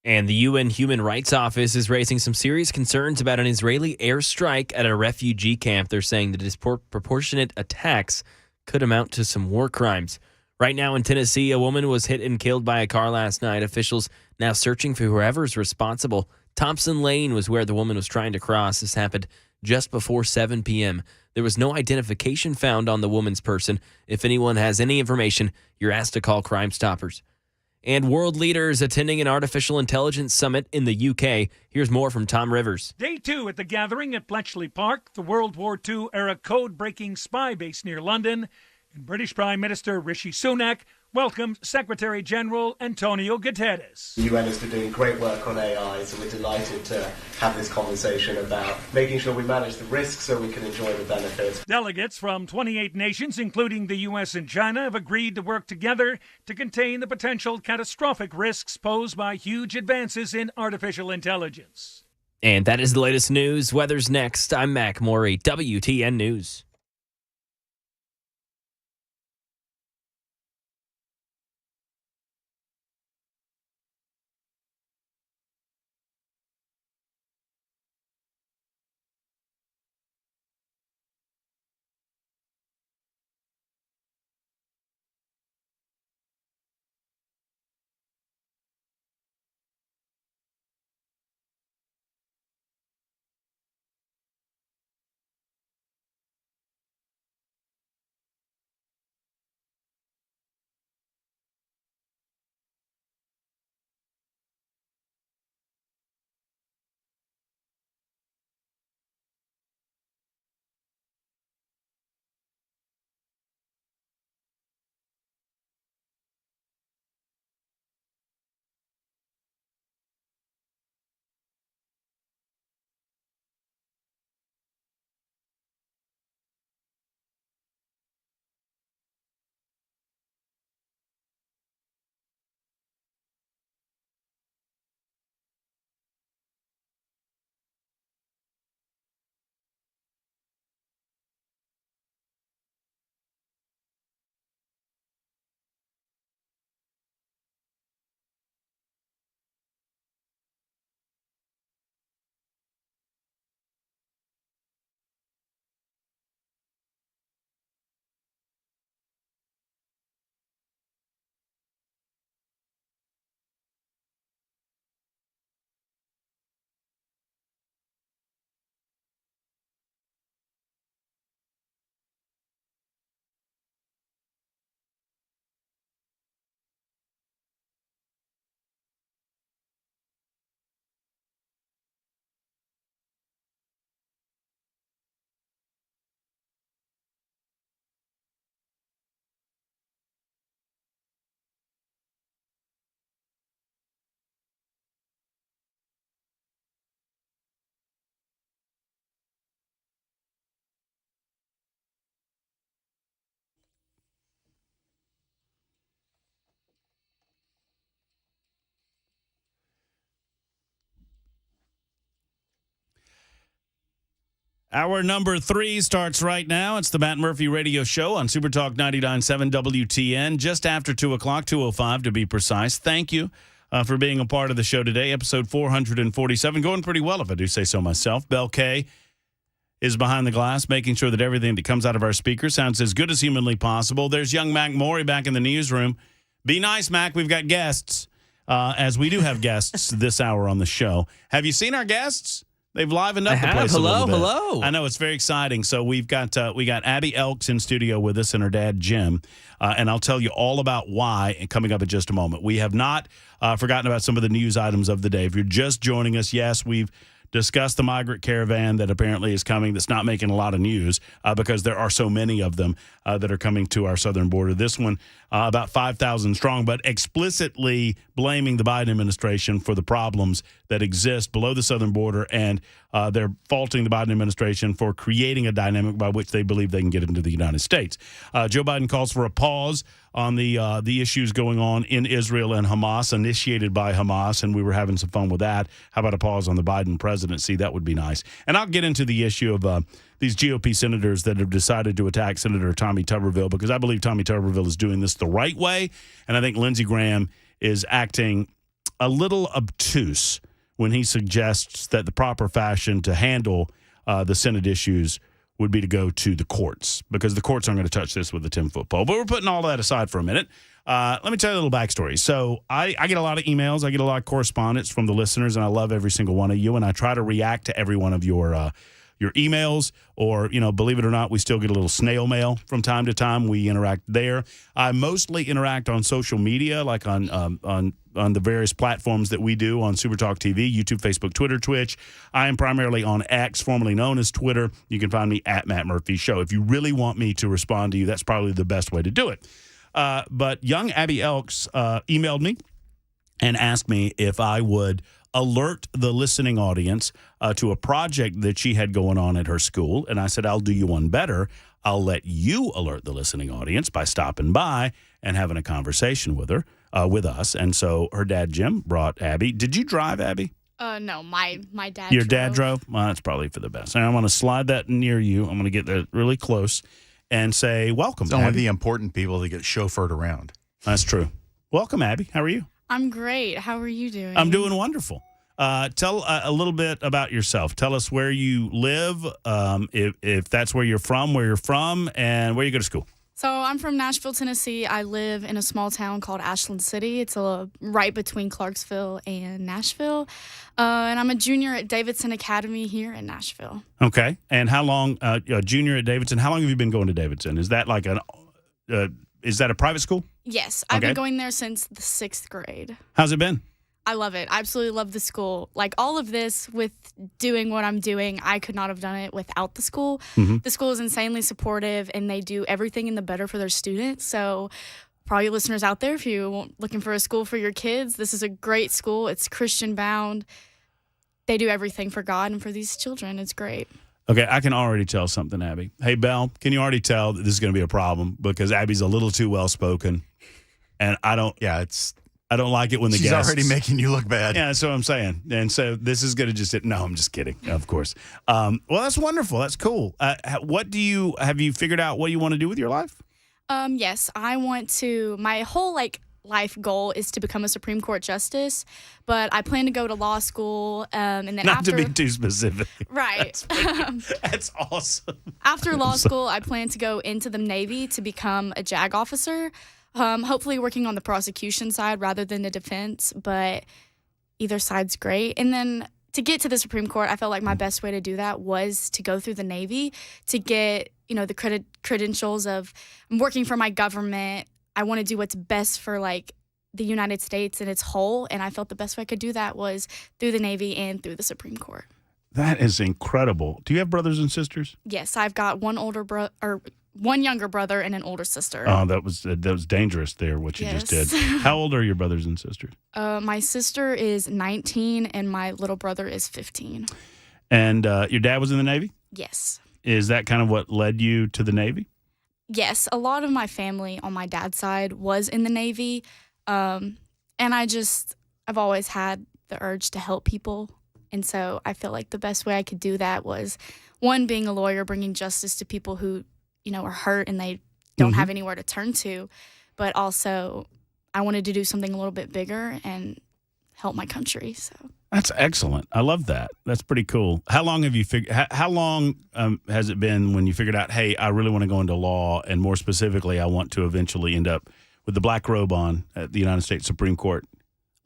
And the UN Human Rights Office is raising some serious concerns about an Israeli airstrike at a refugee camp. They're saying the disproportionate attacks could amount to some war crimes. Right now in Tennessee, a woman was hit and killed by a car last night. Officials now searching for whoever's responsible. Thompson Lane was where the woman was trying to cross. This happened just before 7 p.m. There was no identification found on the woman's person. If anyone has any information, you're asked to call Crime Stoppers. And world leaders attending an artificial intelligence summit in the UK. Here's more from Tom Rivers. Day 2 at the gathering at Bletchley Park, the World War II-era code-breaking spy base near London. And British Prime Minister Rishi Sunak welcomed Secretary General Antonio Guterres. The UN has been doing great work on AI, so we're delighted to have this conversation about making sure we manage the risks so we can enjoy the benefits. Delegates from 28 nations, including the U.S. and China, have agreed to work together to contain the potential catastrophic risks posed by huge advances in artificial intelligence. And that is the latest news. Weather's next. I'm Mac Maury, WTN News. Hour number 3 starts right now. It's the Matt Murphy Radio Show on Super Talk 99.7 WTN, just after 2 o'clock, 2:05 to be precise. Thank you for being a part of the show today. Episode 447, going pretty well, if I do say so myself. Bell K is behind the glass, making sure that everything that comes out of our speakers sounds as good as humanly possible. There's young Mac Maury back in the newsroom. Be nice, Mac. We've got guests. as we do have guests this hour on the show. Have you seen our guests? They've livened up the place a little bit. Hello. I know, it's very exciting. So we got Abby Elks in studio with us and her dad, Jim. And I'll tell you all about why coming up in just a moment. We have not forgotten about some of the news items of the day. If you're just joining us, yes, we've discussed the migrant caravan that apparently is coming that's not making a lot of news because there are so many of them that are coming to our southern border. This one, about 5,000 strong, but explicitly blaming the Biden administration for the problems that exist below the southern border, and they're faulting the Biden administration for creating a dynamic by which they believe they can get into the United States. Joe Biden calls for a pause on the issues going on in Israel and Hamas, initiated by Hamas, and we were having some fun with that. How about a pause on the Biden presidency? That would be nice. And I'll get into the issue of these GOP senators that have decided to attack Senator Tommy Tuberville, because I believe Tommy Tuberville is doing this the right way, and I think Lindsey Graham is acting a little obtuse when he suggests that the proper fashion to handle the Senate issues would be to go to the courts, because the courts aren't going to touch this with a 10-foot pole. But we're putting all that aside for a minute. Let me tell you a little backstory. So I get a lot of emails. I get a lot of correspondence from the listeners, and I love every single one of you, and I try to react to every one of your emails, or, believe it or not, we still get a little snail mail from time to time. We interact there. I mostly interact on social media, like on the various platforms that we do on Supertalk TV, YouTube, Facebook, Twitter, Twitch. I am primarily on X, formerly known as Twitter. You can find me at Matt Murphy Show. If you really want me to respond to you, that's probably the best way to do it. But young Abby Elks emailed me and asked me if I would alert the listening audience to a project that she had going on at her school. And I said, I'll do you one better. I'll let you alert the listening audience by stopping by and having a conversation with her, with us. And so her dad, Jim, brought Abby. Did you drive, Abby? No, my dad Your dad drove? Well, that's probably for the best. And I'm going to slide that near you. I'm going to get that really close and say, welcome, It's only Abby. the important people that get chauffeured around. That's true. Welcome, Abby. How are you? I'm great. How are you doing? I'm doing wonderful. Tell a little bit about yourself. Tell us where you live, if that's where you're from, and where you go to school. So I'm from Nashville, Tennessee. I live in a small town called Ashland City. It's right between Clarksville and Nashville. And I'm a junior at Davidson Academy here in Nashville. Okay. And how long, junior at Davidson, how long have you been going to Davidson? Is that like is that a private school? Yes. I've been going there since the 6th grade. How's it been? I love it. I absolutely love the school. Like, all of this with doing what I'm doing, I could not have done it without the school. Mm-hmm. The school is insanely supportive, and they do everything in the better for their students. So for all you listeners out there, if you're looking for a school for your kids, this is a great school. It's Christian bound. They do everything for God and for these children. It's great. Okay, I can already tell something, Abby. Hey, Belle, can you already tell that this is going to be a problem? Because Abby's a little too well-spoken, and I don't like it when the She's guests... already making you look bad. Yeah, that's what I'm saying. And so this is going to just... No, I'm just kidding, of course. Well, that's wonderful. That's cool. Have you figured out what you want to do with your life? Yes, I want to... My whole, life goal is to become a Supreme Court justice, but I plan to go to law school, and then Not to be too specific. Right. That's awesome. After law school, I plan to go into the Navy to become a JAG officer, hopefully working on the prosecution side rather than the defense, but either side's great. And then to get to the Supreme Court, I felt like my best way to do that was to go through the Navy to get, the credentials of I'm working for my government. I want to do what's best for, the United States in its whole, and I felt the best way I could do that was through the Navy and through the Supreme Court. That is incredible. Do you have brothers and sisters? Yes, I've got one younger brother and an older sister. Oh, that was dangerous there, what you just did. How old are your brothers and sisters? My sister is 19, and my little brother is 15. And your dad was in the Navy? Yes. Is that kind of what led you to the Navy? Yes, a lot of my family on my dad's side was in the Navy, and I've always had the urge to help people, and so I feel like the best way I could do that was, one, being a lawyer, bringing justice to people who, are hurt and they don't have anywhere to turn to, but also I wanted to do something a little bit bigger and help my country, so... That's excellent. I love that. That's pretty cool. How long have you how long has it been when you figured out, hey, I really want to go into law, and more specifically, I want to eventually end up with the black robe on at the United States Supreme Court?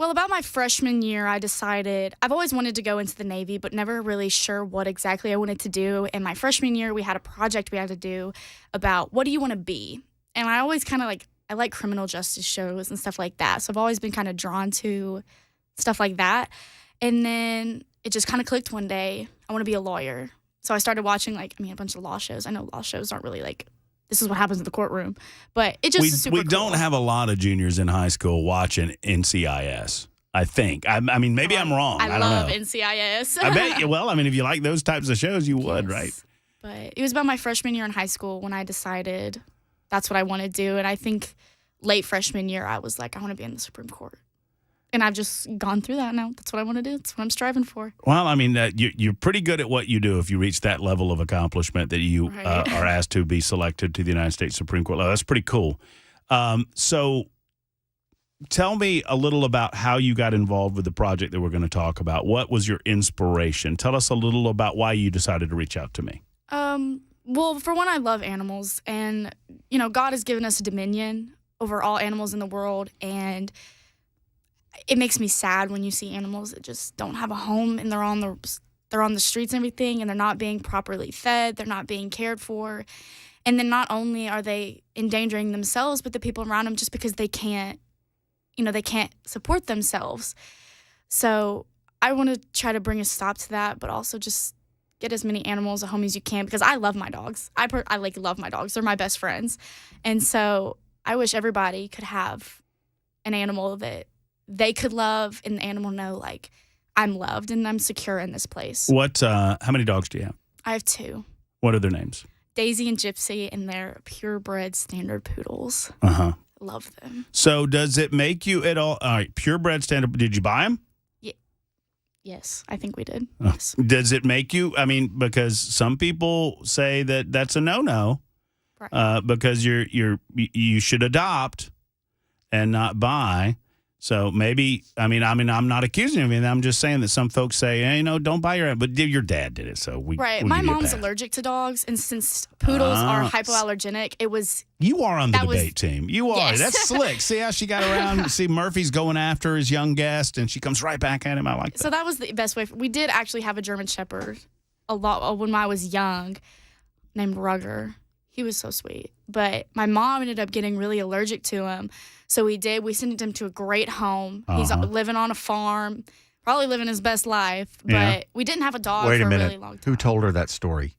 Well, about my freshman year, I decided I've always wanted to go into the Navy, but never really sure what exactly I wanted to do. And my freshman year, we had a project we had to do about what do you want to be? And I always kind of I like criminal justice shows and stuff like that. So I've always been kind of drawn to stuff like that. And then it just kind of clicked one day. I want to be a lawyer. So I started watching a bunch of law shows. I know law shows aren't really this is what happens in the courtroom, but it just is super we don't have a lot of juniors in high school watching NCIS. I think. I mean, maybe I'm wrong. I don't love know. NCIS. I bet you. Well, I mean, if you like those types of shows, you would, right? But it was about my freshman year in high school when I decided that's what I want to do. And I think late freshman year, I was like, I want to be in the Supreme Court. And I've just gone through that now. That's what I want to do. That's what I'm striving for. Well, I mean, you're pretty good at what you do if you reach that level of accomplishment that you are asked to be selected to the United States Supreme Court. That's pretty cool. So tell me a little about how you got involved with the project that we're going to talk about. What was your inspiration? Tell us a little about why you decided to reach out to me. Well, for one, I love animals. And, God has given us a dominion over all animals in the world. And it makes me sad when you see animals that just don't have a home and they're on the streets and everything, and they're not being properly fed, they're not being cared for. And then not only are they endangering themselves, but the people around them just because they can't support themselves. So I want to try to bring a stop to that, but also just get as many animals a home as you can, because I love my dogs. I love my dogs. They're my best friends. And so I wish everybody could have an animal that they could love, and the animal know, I'm loved and I'm secure in this place. How many dogs do you have? I have 2. What are their names? Daisy and Gypsy, and they're purebred standard poodles. Uh-huh. Love them. So does it make you at all right, purebred standard, did you buy them? Yeah. Yes, I think we did. Yes. Does it make you, because some people say that that's a no-no, right. Because you should adopt and not buy. So maybe, I'm not accusing of anything. I'm just saying that some folks say, hey, don't buy your, but your dad did it, so we right. We'll my mom's allergic to dogs, and since poodles are hypoallergenic, it was. You are on the debate team. You are. Yes. That's slick. See how she got around? See, Murphy's going after his young guest, and she comes right back at him. I like that. So that was the best way. We did actually have a German Shepherd a lot when I was young, named Rugger. He was so sweet. But my mom ended up getting really allergic to him. So we sent him to a great home. Uh-huh. He's living on a farm, probably living his best life. But we didn't have a dog for a really long time. Who told her that story?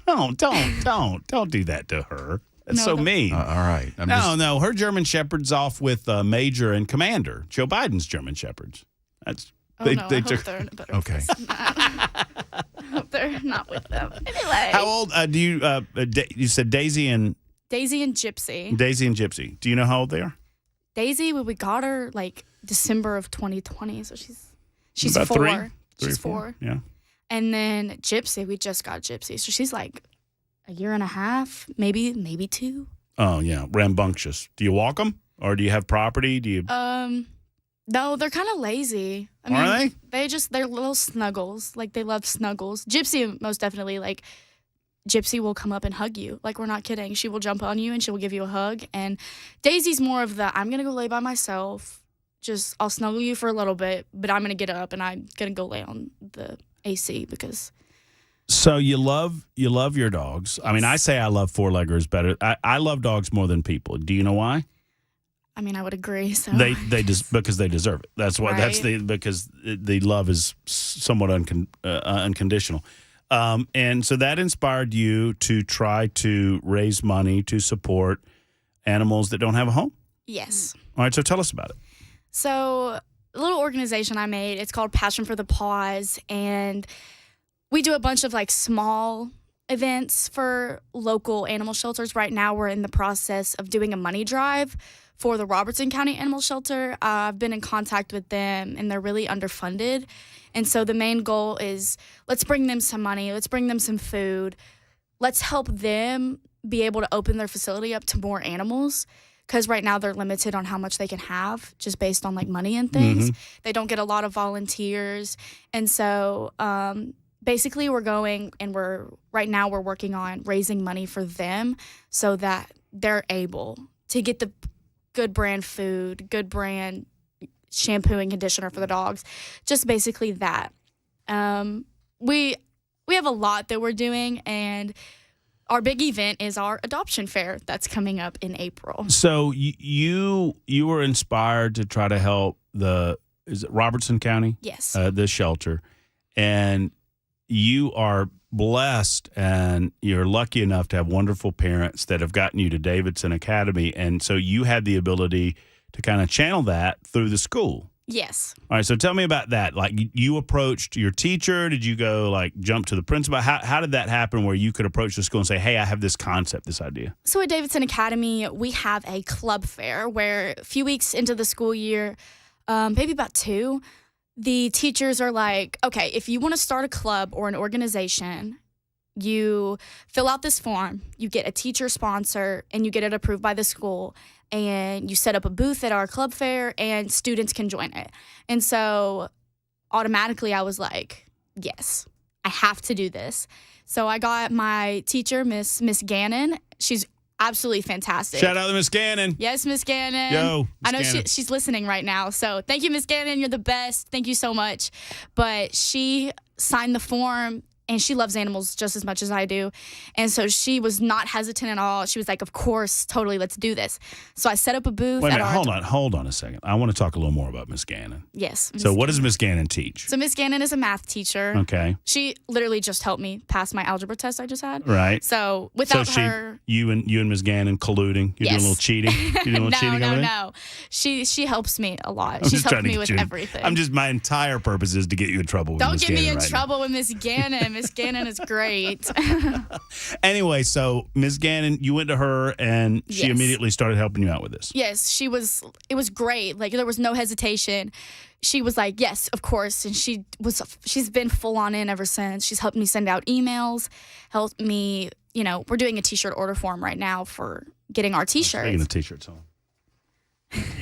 Don't do that to her. That's so mean. All right. No. Her German Shepherd's off with Major and Commander. Joe Biden's German Shepherds. That's I hope they're in a better place than that. I hope they're not with them. Anyway. How old do you? You said Daisy and Gypsy. Daisy and Gypsy. Do you know how old they are? Daisy, we got her December of 2020, so she's about 4. 3? She's 4. Yeah. And then Gypsy, we just got Gypsy, so she's a year and a half, maybe 2. Oh yeah, rambunctious. Do you walk them, or do you have property? Do you? No, they're kind of lazy. Are they? They're little snuggles. They love snuggles. Gypsy, most definitely, Gypsy will come up and hug you. We're not kidding. She will jump on you and she will give you a hug. And Daisy's more of I'm going to go lay by myself. I'll snuggle you for a little bit, but I'm going to get up and I'm going to go lay on the AC because. So you love your dogs. Yes. I say I love 4-leggers better. I love dogs more than people. Do you know why? I would agree. So because they deserve it. That's why. Right. Because the love is somewhat unconditional, and so that inspired you to try to raise money to support animals that don't have a home. Yes. All right. So tell us about it. So a little organization I made. It's called Passion for the Paws, and we do a bunch of small events for local animal shelters. Right now, we're in the process of doing a money drive for the Robertson County Animal Shelter. I've been in contact with them, and they're really underfunded. And so the main goal is let's bring them some money. Let's bring them some food. Let's help them be able to open their facility up to more animals, because right now they're limited on how much they can have just based on money and things. Mm-hmm. They don't get a lot of volunteers. And so basically we're going and we're working on raising money for them so that they're able to get the good brand food, good brand, shampoo and conditioner for the dogs, just basically that. We have a lot that we're doing, and our big event is our adoption fair that's coming up in April. So you were inspired to try to help is it Robertson County? Yes. The shelter. And you are blessed and you're lucky enough to have wonderful parents that have gotten you to Davidson Academy. And so you had the ability to kind of channel that through the school. Yes. All right. So tell me about that. Like, you approached your teacher. Did you go jump to the principal? How did that happen where you could approach the school and say, hey, I have this concept, this idea? So at Davidson Academy, we have a club fair where a few weeks into the school year, maybe about 2, the teachers are like, okay, if you want to start a club or an organization, you fill out this form, you get a teacher sponsor, and you get it approved by the school, and you set up a booth at our club fair, and students can join it. And so automatically I was like, yes, I have to do this. So I got my teacher, Miss Gannon. She's absolutely fantastic. Shout out to Miss Gannon. Yes, Miss Gannon. Yo, Miss I know Gannon. she's listening right now. So thank you, Miss Gannon. You're the best. Thank you so much. But she signed the form, and she loves animals just as much as I do. And so she was not hesitant at all. She was like, of course, totally, let's do this. So I set up a booth. Wait a minute, hold on a second. I want to talk a little more about Miss Gannon. Yes. So what does Miss Gannon teach? So Miss Gannon is a math teacher. Okay. She literally just helped me pass my algebra test I just had. Right. So without her, you and Miss Gannon colluding. You're doing a little cheating. You're doing a little cheating over there? No. She helps me a lot. I'm She's just trying helped to me get with you. everything. My entire purpose is to get you in trouble with Don't Miss get Gannon me in right trouble with Miss Gannon. Miss Gannon is great. Anyway, so Miss Gannon, you went to her and she Yes. immediately started helping you out with this. Yes, it was great. Like, there was no hesitation. She was like, yes, of course. And she's been full on in ever since. She's helped me send out emails, helped me, we're doing a t-shirt order form right now for getting our t-shirts. Speaking of t-shirts on.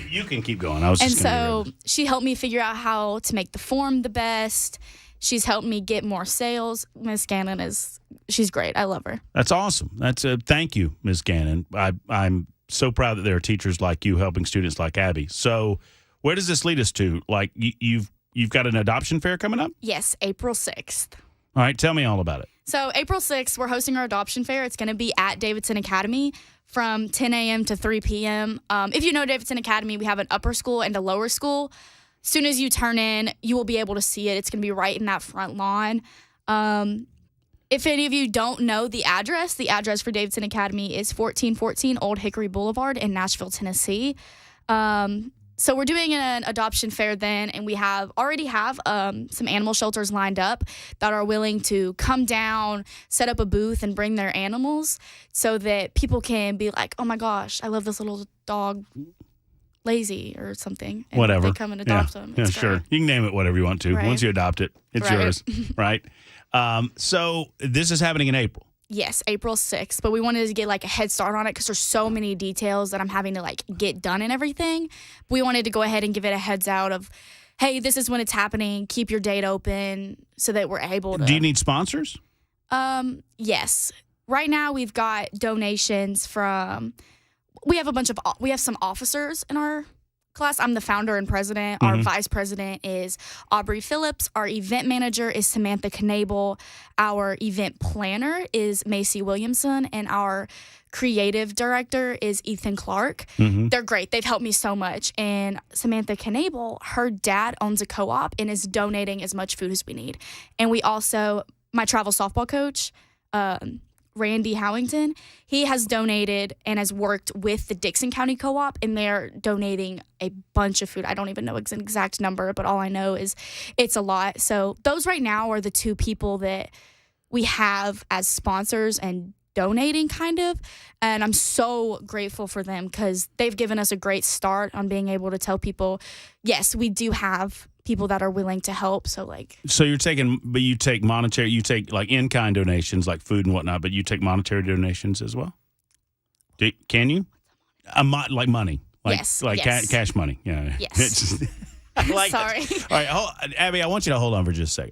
You can keep going. I was just so she helped me figure out how to make the form the best. She's helped me get more sales. Miss Gannon she's great. I love her. That's awesome. Thank you, Miss Gannon. I'm so proud that there are teachers like you helping students like Abby. So where does this lead us to? Like, you've got an adoption fair coming up? Yes, April 6th. All right, tell me all about it. So April 6th, we're hosting our adoption fair. It's going to be at Davidson Academy from 10 a.m. to 3 p.m. If you know Davidson Academy, we have an upper school and a lower school. As soon as you turn in, you will be able to see it. It's going to be right in that front lawn. If any of you don't know the address for Davidson Academy is 1414 Old Hickory Boulevard in Nashville, Tennessee. So we're doing an adoption fair then, and we already have some animal shelters lined up that are willing to come down, set up a booth, and bring their animals so that people can be like, oh my gosh, I love this little dog, Lazy or something. And whatever. They come and adopt them. Yeah, It's sure. great. You can name it whatever you want to. Right. Once you adopt it, it's Right. yours, right? So this is happening in April. Yes, April 6th. But we wanted to get a head start on it because there's so many details that I'm having to get done and everything. We wanted to go ahead and give it a heads out of, hey, this is when it's happening. Keep your date open so that we're able to. Do you need sponsors? Yes. Right now we've got donations from. We have some officers in our class. I'm the founder and president. Our vice president is Aubrey Phillips. Our event manager is Samantha Knable. Our event planner is Macy Williamson. And our creative director is Ethan Clark. They're great. They've helped me so much. And Samantha Knable, her dad owns a co-op and is donating as much food as we need. And we also, my travel softball coach, Randy Howington, he has donated and has worked with the Dixon County Co-op, and they're donating a bunch of food. I don't even know an exact number, but all I know is it's a lot. So those right now are the two people that we have as sponsors and donating kind of, and I'm so grateful for them because they've given us a great start on being able to tell people, yes, we do have people that are willing to help. So you take monetary, you take in-kind donations like food and whatnot, but you take monetary donations as well? Can you? Like money? Yes. Cash money? Yeah. Yes. I like Sorry. This. All right, Abby, I want you to hold on for just a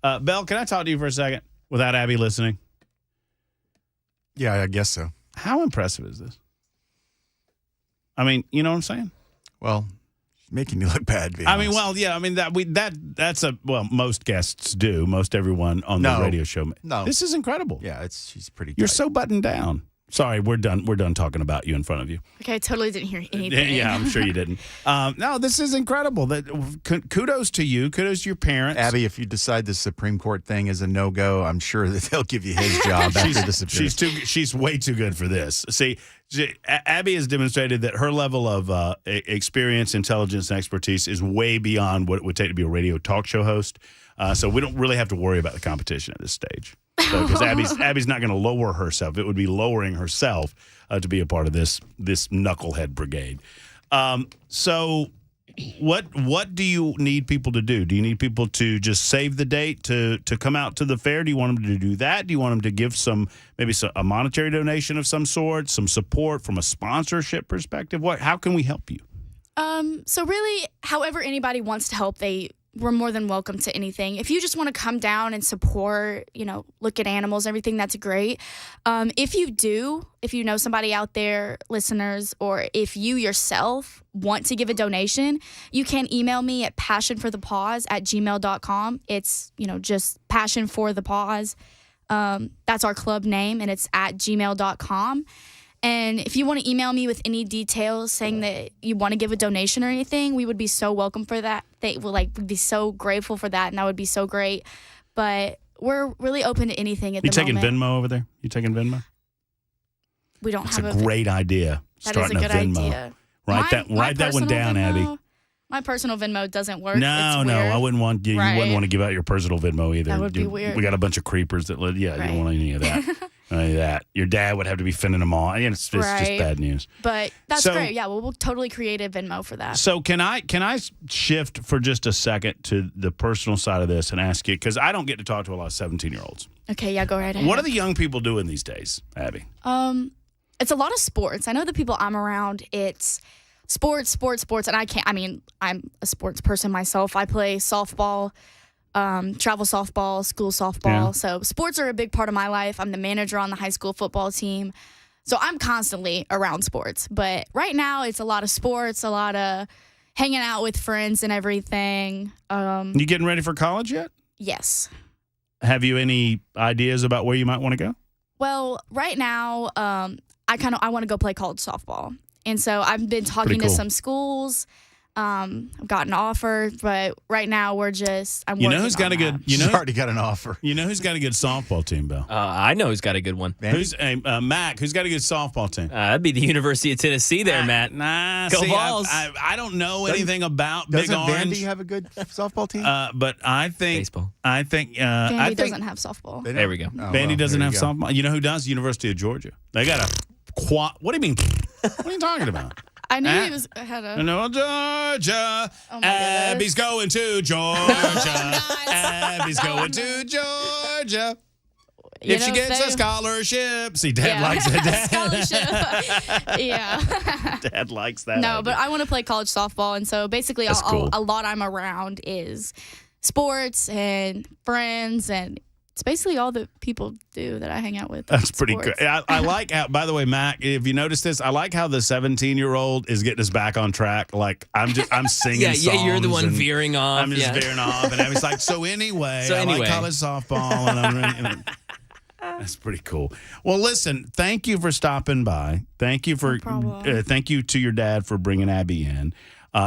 second. Belle, can I talk to you for a second without Abby listening? Yeah, I guess so. How impressive is this? I mean, you know what I'm saying? Well, making you look bad. I mean, well, yeah. I mean that's most guests do. Most everyone on the radio show. No, this is incredible. Yeah, she's pretty. You're so buttoned down. Sorry, we're done. We're done talking about you in front of you. Okay, I totally didn't hear anything. Yeah, I'm sure you didn't. No, this is incredible. Kudos to you. Kudos to your parents. Abby, if you decide the Supreme Court thing is a no-go, I'm sure that they'll give you his job after this appears. She's way too good for this. See, Abby has demonstrated that her level of experience, intelligence, and expertise is way beyond what it would take to be a radio talk show host. So we don't really have to worry about the competition at this stage. Because Abby's not going to lower herself. It would be lowering herself to be a part of this knucklehead brigade. So what do you need people to do? Do you need people to just save the date to come out to the fair? Do you want them to do that? Do you want them to give a monetary donation of some sort, some support from a sponsorship perspective? How can we help you? So really, however anybody wants to help, we're more than welcome to anything. If you just want to come down and support, look at animals, everything, that's great. If you know somebody out there, listeners, or if you yourself want to give a donation, you can email me at passionforthepaws@gmail.com. It's, just Passion for the Paws. That's our club name, and it's at gmail.com. And if you want to email me with any details saying that you want to give a donation or anything, we would be so welcome for that. They will be so grateful for that, and that would be so great. But we're really open to anything at the moment. You taking Venmo over there? You taking Venmo? We don't have a great idea. That is a good idea. Write that one down, Venmo, Abby. My personal Venmo doesn't work. No, I wouldn't want you. Right. You wouldn't want to give out your personal Venmo either. That would be weird. We got a bunch of creepers that live. Yeah, right. You don't want any of that. Any of that. Your dad would have to be fending them all. It's just bad news. But that's great. Yeah, we'll totally create a Venmo for that. So can I shift for just a second to the personal side of this and ask you, because I don't get to talk to a lot of 17-year-olds. Okay, yeah, go right ahead. What are the young people doing these days, Abby? It's a lot of sports. I know the people I'm around, it's sports, and I'm a sports person myself. I play softball, travel softball, school softball. Yeah. So sports are a big part of my life. I'm the manager on the high school football team. So I'm constantly around sports. But right now it's a lot of sports, a lot of hanging out with friends and everything. You getting ready for college yet? Yes. Have you any ideas about where you might want to go? Well, right now, I want to go play college softball. And so I've been talking to some schools. I've gotten an offer, but right now I'm who's got a good? Already got an offer. You know who's got a good softball team, Bill? I know who's got a good one. Who's Mac? Who's got a good softball team? That'd be the University of Tennessee, there, Matt. Nah, go Vols. I don't know anything about Big Orange. Doesn't Vandy have a good softball team? But I think baseball. Vandy doesn't have softball. There we go. Vandy doesn't have softball. You know who does? University of Georgia. They got a What do you mean? What are you talking about? I knew he was had a. No, Georgia. Oh Abby's going to Georgia. Abby's going to Georgia. If she gets a scholarship. See, Dad likes that. Scholarship. Yeah. Dad likes that. No, but I want to play college softball. And so basically, a lot I'm around is sports and friends, and it's basically all that people do that I hang out with. That's pretty good. I like how, by the way, Mac, if you notice this, I like how the 17-year-old is getting us back on track. Like, I'm singing songs. Yeah, you're the one veering off. I'm just veering off. And Abby's like, so anyway, I like college softball. And I'm ready. That's pretty cool. Well, listen, thank you for stopping by. Thank you for thank you to your dad for bringing Abby in.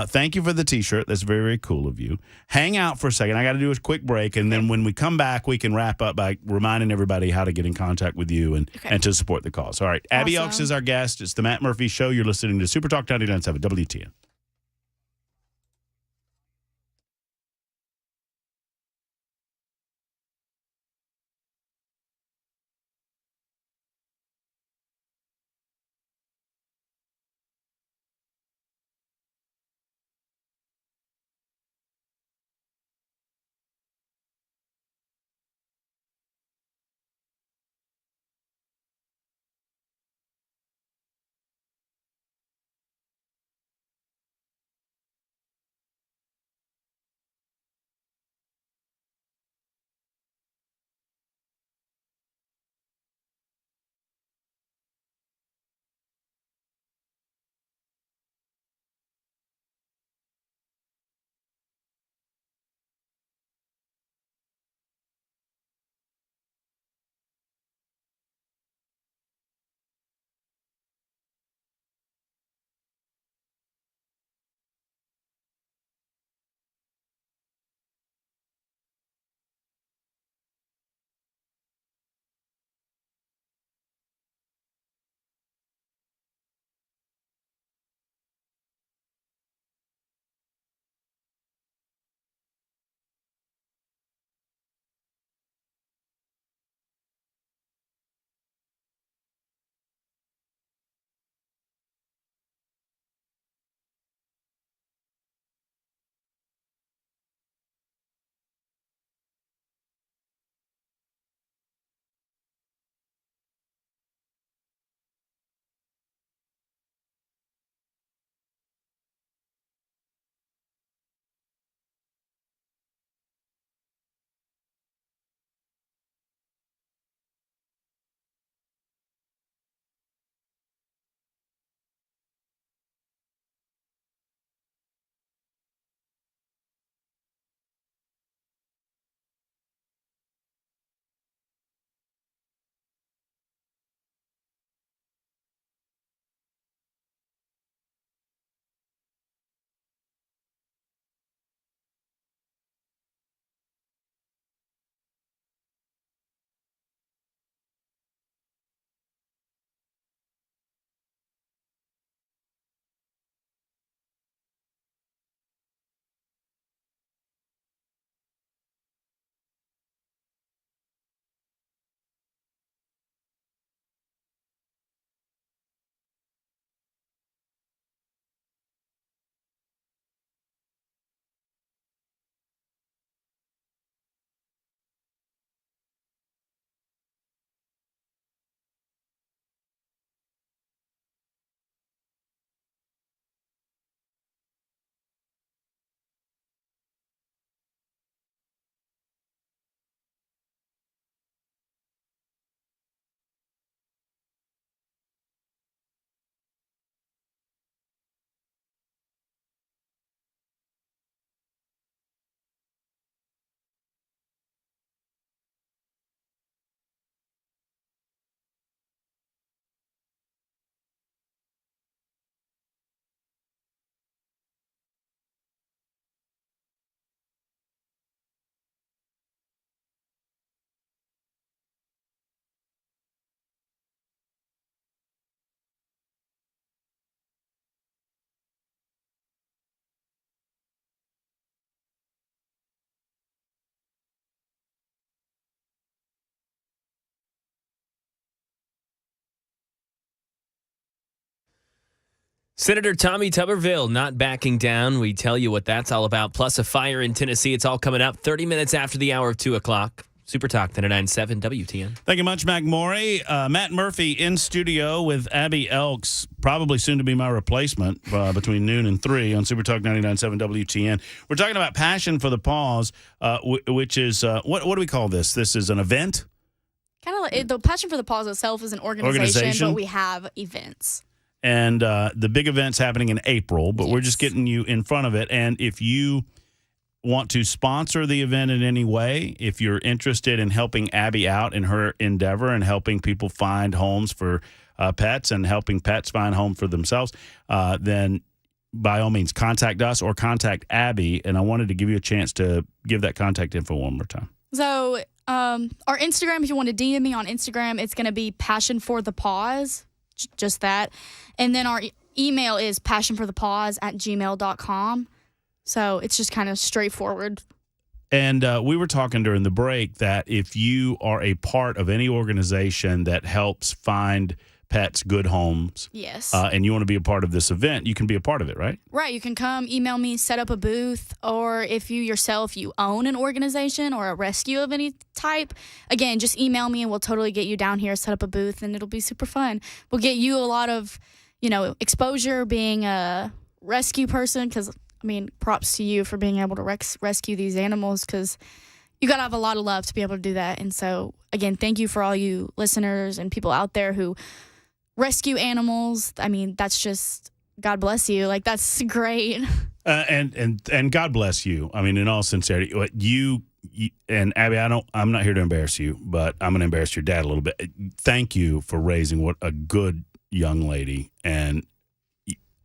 Thank you for the T-shirt. That's very, very cool of you. Hang out for a second. I got to do a quick break, and then when we come back, we can wrap up by reminding everybody how to get in contact with you and to support the cause. All right. Abby Elks is our guest. It's the Matt Murphy Show. You're listening to Super Talk 99.7 WTN. Senator Tommy Tuberville not backing down. We tell you what that's all about. Plus a fire in Tennessee. It's all coming up 30 minutes after the hour of 2 o'clock. Super Talk 99.7 WTN. Thank you much, Mac Morey. Matt Murphy in studio with Abby Elks, probably soon to be my replacement between noon and 3 on Super Talk 99.7 WTN. We're talking about Passion for the Pause, which is, what do we call this? This is an event? Kind of like the Passion for the Pause itself is an organization, but we have events. And the big event's happening in April, but we're just getting you in front of it. And if you want to sponsor the event in any way, if you're interested in helping Abby out in her endeavor and helping people find homes for pets and helping pets find home for themselves, then by all means contact us or contact Abby. And I wanted to give you a chance to give that contact info one more time. So our Instagram, if you want to DM me on Instagram, it's going to be Passion for the Pause, just that. And then our email is passionforthepause@gmail.com. So it's just kind of straightforward. And we were talking during the break that if you are a part of any organization that helps find pets good homes, yes, and you want to be a part of this event, you can be a part of it, right? Right. You can come, email me, set up a booth, or if you yourself, you own an organization or a rescue of any type, again, just email me and we'll totally get you down here, set up a booth, and it'll be super fun. We'll get you a lot of, exposure being a rescue person, because props to you for being able to rescue these animals, because you got to have a lot of love to be able to do that. And so, again, thank you for all you listeners and people out there who rescue animals. That's just, God bless you. That's great. And God bless you. In all sincerity, you and Abby, I'm not here to embarrass you, but I'm going to embarrass your dad a little bit. Thank you for raising what a good young lady, and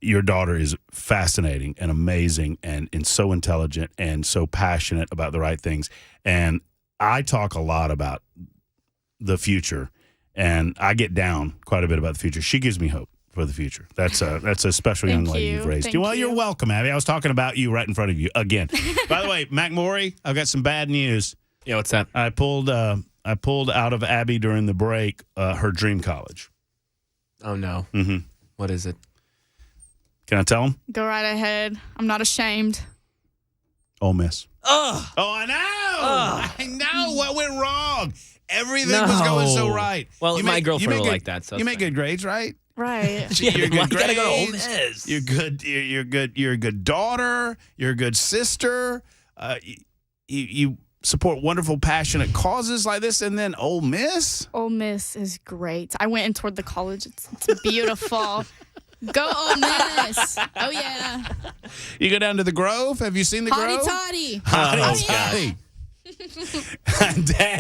your daughter is fascinating and amazing and so intelligent and so passionate about the right things. And I talk a lot about the future, and I get down quite a bit about the future. She gives me hope for the future. That's a special young lady you've raised. Well, you're welcome, Abby. I was talking about you right in front of you again. By the way, Mac Morey, I've got some bad news. Yeah, what's that? I pulled out of Abby during the break her dream college. Oh, no. Mm-hmm. What is it? Can I tell him? Go right ahead. I'm not ashamed. Ole Miss. Ugh. Oh, I know. I know. What went wrong? Everything was going so right. Well, my girlfriend will like that. So you make good grades, right? Right. You're good grades. Gotta go to Ole Miss. You're good. You're good. You're a good daughter. You're a good sister. You support wonderful, passionate causes like this, and then Ole Miss. Ole Miss is great. I went and toured the college. It's beautiful. Go Ole Miss. Oh, yeah. You go down to the Grove? Have you seen the Grove? Hotty toddy. Hotty toddy.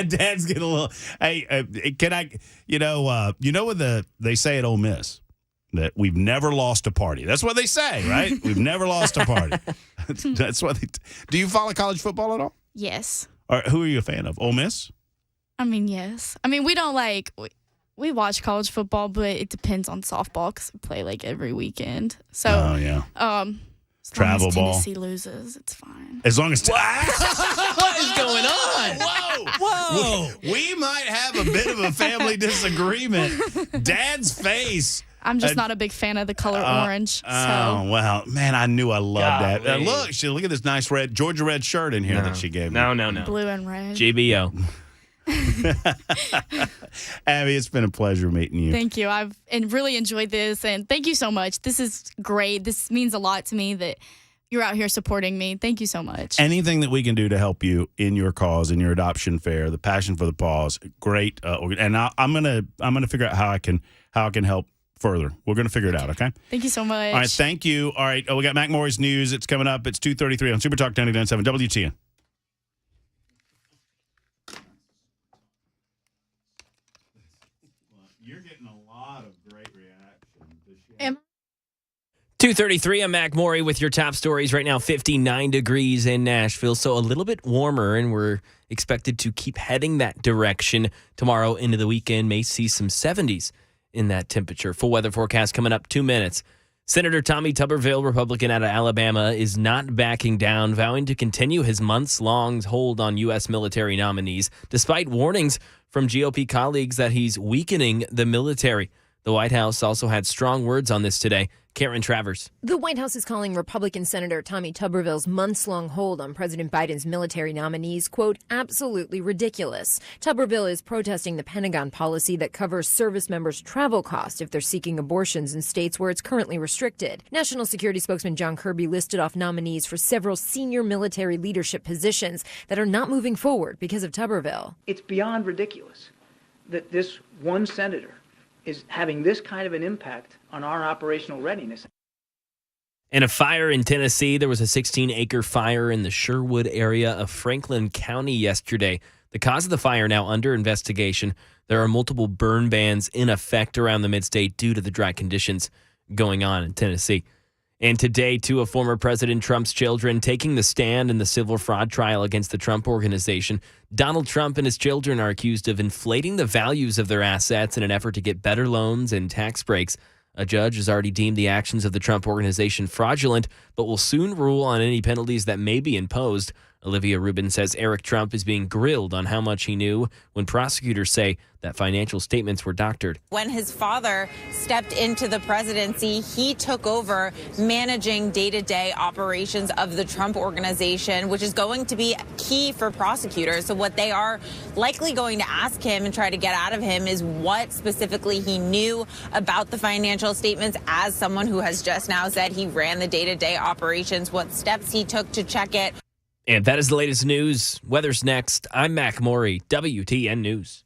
Dad's getting a little. Hey, can I? What they say at Ole Miss, that we've never lost a party. That's what they say, right? We've never lost a party. That's what they. Do you follow college football at all? Yes. Or who are you a fan of? Ole Miss? Yes. We don't we watch college football, but it depends on softball because we play every weekend. So, oh yeah. Travel as ball. Tennessee loses, it's fine. As long as what is going on? Whoa! We might have a bit of a family disagreement. Dad's face. I'm just not a big fan of the color orange. Oh, well, man, I knew I loved that. Look at this nice Georgia red shirt in here that she gave me. No. Blue and red. GBO. Abby, it's been a pleasure meeting you. Thank you. I've really enjoyed this, and thank you so much. This is great. This means a lot to me that you're out here supporting me. Thank you so much. Anything that we can do to help you in your cause, in your adoption fair, the Passion for the Pause, great. And I'm gonna figure out how I can help further. We're gonna figure it out. Okay. Thank you so much. All right. Thank you. All right. We got Mac Morey's news. It's coming up. It's 2:33 on Super Talk 99.7 WTN. You're getting a lot of great reactions. 2:33, I'm Mac Morey with your top stories. Right now, 59 degrees in Nashville, so a little bit warmer, and we're expected to keep heading that direction tomorrow into the weekend. May see some 70s in that temperature. Full weather forecast coming up 2 minutes. Senator Tommy Tuberville, Republican out of Alabama, is not backing down, vowing to continue his months-long hold on U.S. military nominees, despite warnings from GOP colleagues that he's weakening the military. The White House also had strong words on this today. Karen Travers. The White House is calling Republican Senator Tommy Tuberville's months-long hold on President Biden's military nominees, quote, absolutely ridiculous. Tuberville is protesting the Pentagon policy that covers service members' travel costs if they're seeking abortions in states where it's currently restricted. National Security spokesman John Kirby listed off nominees for several senior military leadership positions that are not moving forward because of Tuberville. It's beyond ridiculous that this one senator is having this kind of an impact on our operational readiness. In a fire in Tennessee, there was a 16-acre fire in the Sherwood area of Franklin County yesterday. The cause of the fire now under investigation. There are multiple burn bans in effect around the mid-state due to the dry conditions going on in Tennessee. And today, two of former President Trump's children taking the stand in the civil fraud trial against the Trump Organization. Donald Trump and his children are accused of inflating the values of their assets in an effort to get better loans and tax breaks. A judge has already deemed the actions of the Trump Organization fraudulent, but will soon rule on any penalties that may be imposed. Olivia Rubin says Eric Trump is being grilled on how much he knew when prosecutors say that financial statements were doctored. When his father stepped into the presidency, he took over managing day-to-day operations of the Trump Organization, which is going to be key for prosecutors. So what they are likely going to ask him and try to get out of him is what specifically he knew about the financial statements as someone who has just now said he ran the day-to-day operations, what steps he took to check it. And that is the latest news. Weather's next. I'm Mac Maury, WTN News.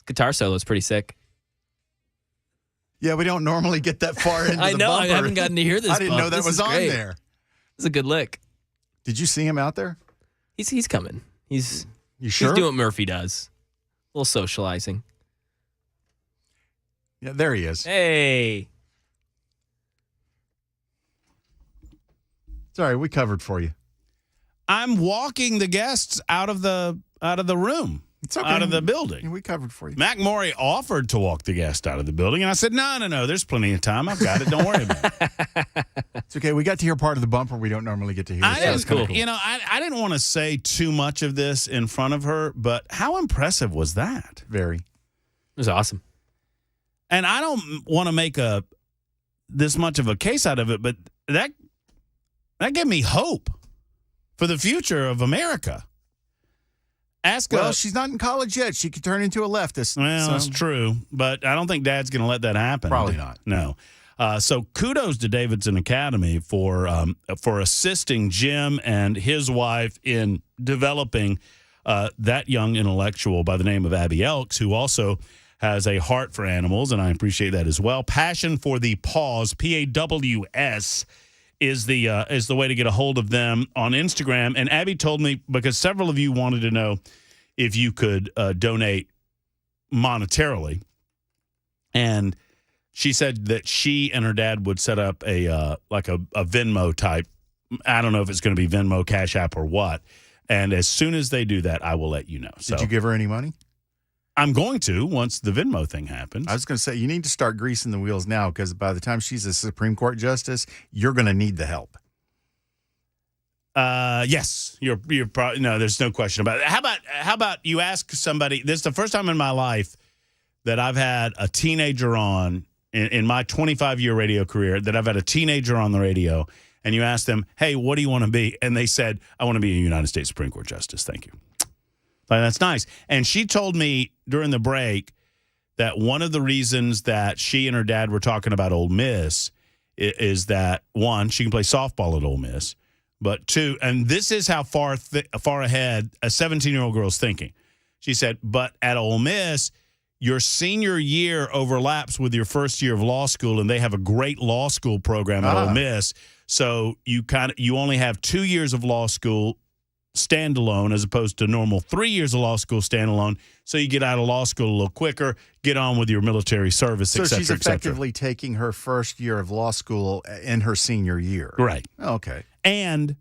Guitar solo is pretty sick. Yeah, we don't normally get that far into I the know. bumper. I haven't gotten to hear this. I didn't know that This was is on great. there. It's a good lick. Did you see him out there? He's coming. You sure? He's doing what Murphy does. A little socializing. Yeah, there he is. Hey. Sorry, we covered for you. I'm walking the guests out of the room. It's okay. Out of the building. We covered for you. Mac Maury offered to walk the guest out of the building, and I said, no, there's plenty of time. I've got it. Don't worry about it. It's okay. We got to hear part of the bumper we don't normally get to hear. I didn't, cool. You know, I didn't want to say too much of this in front of her, but how impressive was that? Very. It was awesome. And I don't want to make this much of a case out of it, but that gave me hope for the future of America. She's not in college yet. She could turn into a leftist. Well, that's true, but I don't think Dad's going to let that happen. Probably not. No. So kudos to Davidson Academy for assisting Jim and his wife in developing that young intellectual by the name of Abby Elks, who also has a heart for animals, and I appreciate that as well. Passion for the Paws, PAWS, is the way to get a hold of them on Instagram. And Abby told me, because several of you wanted to know if you could donate monetarily, and she said that she and her dad would set up a Venmo type. I don't know if it's going to be Venmo, Cash App, or what. And as soon as they do that, I will let you know. Did you give her any money? I'm going to once the Venmo thing happens. I was going to say, you need to start greasing the wheels now, because by the time she's a Supreme Court justice, you're going to need the help. Yes, you're probably no. There's no question about it. How about you ask somebody? This is the first time in my life that I've had a teenager on in my 25-year radio career that I've had a teenager on the radio, and you ask them, "Hey, what do you want to be?" And they said, "I want to be a United States Supreme Court justice." Thank you. Like, that's nice. And she told me during the break that one of the reasons that she and her dad were talking about Ole Miss is that, one, she can play softball at Ole Miss, but two, and this is how far ahead a 17-year-old girl's thinking. She said, but at Ole Miss, your senior year overlaps with your first year of law school, and they have a great law school program at Ole Miss. So you only have 2 years of law school standalone as opposed to normal 3 years of law school standalone. So you get out of law school a little quicker, get on with your military service, so et cetera, she's effectively taking her first year of law school in her senior year. Right. Oh, okay. And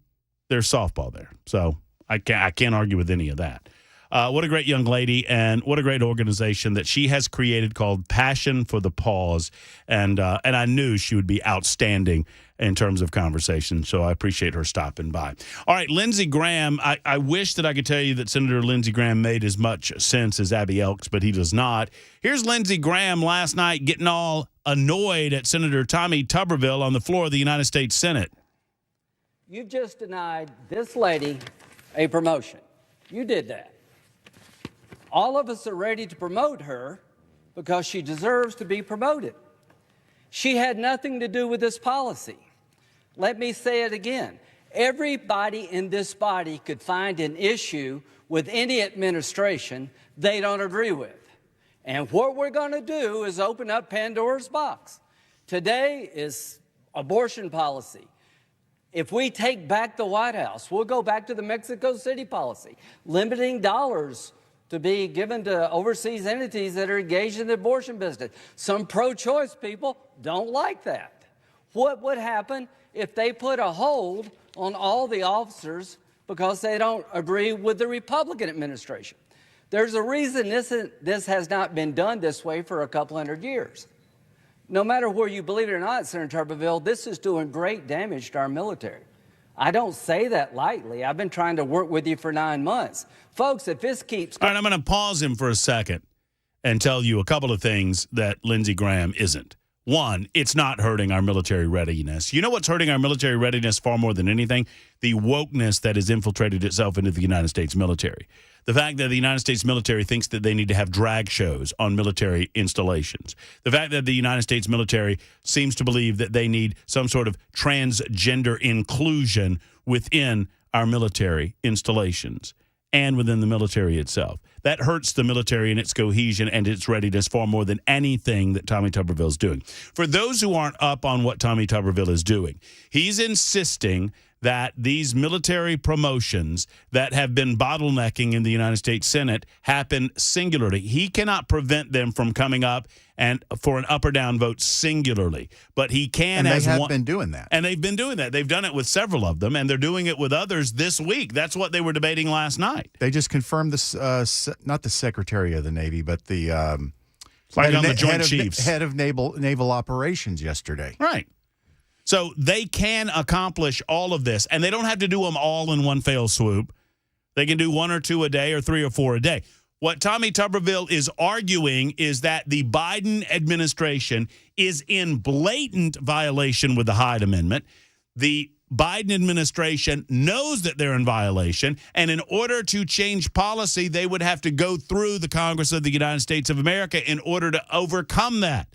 there's softball there. So I can't argue with any of that. What a great young lady, and what a great organization that she has created called Passion for the Paws. And I knew she would be outstanding in terms of conversation, so I appreciate her stopping by. All right, Lindsey Graham, I wish that I could tell you that Senator Lindsey Graham made as much sense as Abby Elks, but he does not. Here's Lindsey Graham last night getting all annoyed at Senator Tommy Tuberville on the floor of the United States Senate. You've just denied this lady a promotion. You did that. All of us are ready to promote her because she deserves to be promoted. She had nothing to do with this policy. Let me say it again. Everybody in this body could find an issue with any administration they don't agree with. And what we're going to do is open up Pandora's box. Today is abortion policy. If we take back the White House, we'll go back to the Mexico City policy, limiting dollars to be given to overseas entities that are engaged in the abortion business. Some pro-choice people don't like that. What would happen if they put a hold on all the officers because they don't agree with the Republican administration? There's a reason this has not been done this way for a couple hundred years. No matter where you believe it or not, Senator Tuberville, this is doing great damage to our military. I don't say that lightly. I've been trying to work with you for 9 months. Folks, if this keeps... All right, I'm going to pause him for a second and tell you a couple of things that Lindsey Graham isn't. One, it's not hurting our military readiness. You know what's hurting our military readiness far more than anything? The wokeness that has infiltrated itself into the United States military. The fact that the United States military thinks that they need to have drag shows on military installations. The fact that the United States military seems to believe that they need some sort of transgender inclusion within our military installations. and within the military itself. That hurts the military and its cohesion and its readiness far more than anything that Tommy Tuberville is doing. For those who aren't up on what Tommy Tuberville is doing, he's insisting that these military promotions that have been bottlenecking in the United States Senate happen singularly. He cannot prevent them from coming up and for an up or down vote singularly, but he can. And they have been doing that. And they've been doing that. They've done it with several of them, and they're doing it with others this week. That's what they were debating last night. They just confirmed this, not the Secretary of the Navy, but the head of naval operations yesterday. Right. So they can accomplish all of this, and they don't have to do them all in one fell swoop. They can do 1 or 2 a day or 3 or 4 a day. What Tommy Tuberville is arguing is that the Biden administration is in blatant violation with the Hyde Amendment. The Biden administration knows that they're in violation, and in order to change policy, they would have to go through the Congress of the United States of America in order to overcome that.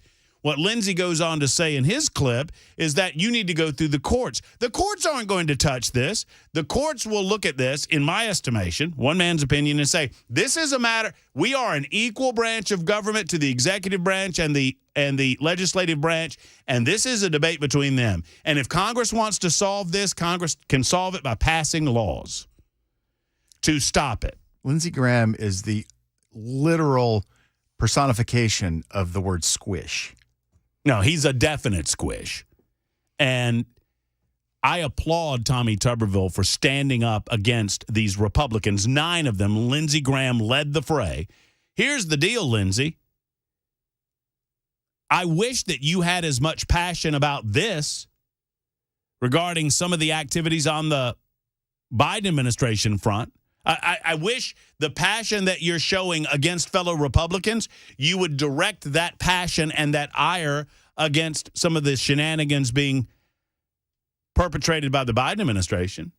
What Lindsey goes on to say in his clip is that you need to go through the courts. The courts aren't going to touch this. The courts will look at this, in my estimation, one man's opinion, and say, this is a matter, we are an equal branch of government to the executive branch and the legislative branch, and this is a debate between them. And if Congress wants to solve this, Congress can solve it by passing laws to stop it. Lindsey Graham is the literal personification of the word squish. No, he's a definite squish. And I applaud Tommy Tuberville for standing up against these Republicans, 9 of them. Lindsey Graham led the fray. Here's the deal, Lindsey. I wish that you had as much passion about this regarding some of the activities on the Biden administration front. I wish the passion that you're showing against fellow Republicans, you would direct that passion and that ire against some of the shenanigans being perpetrated by the Biden administration.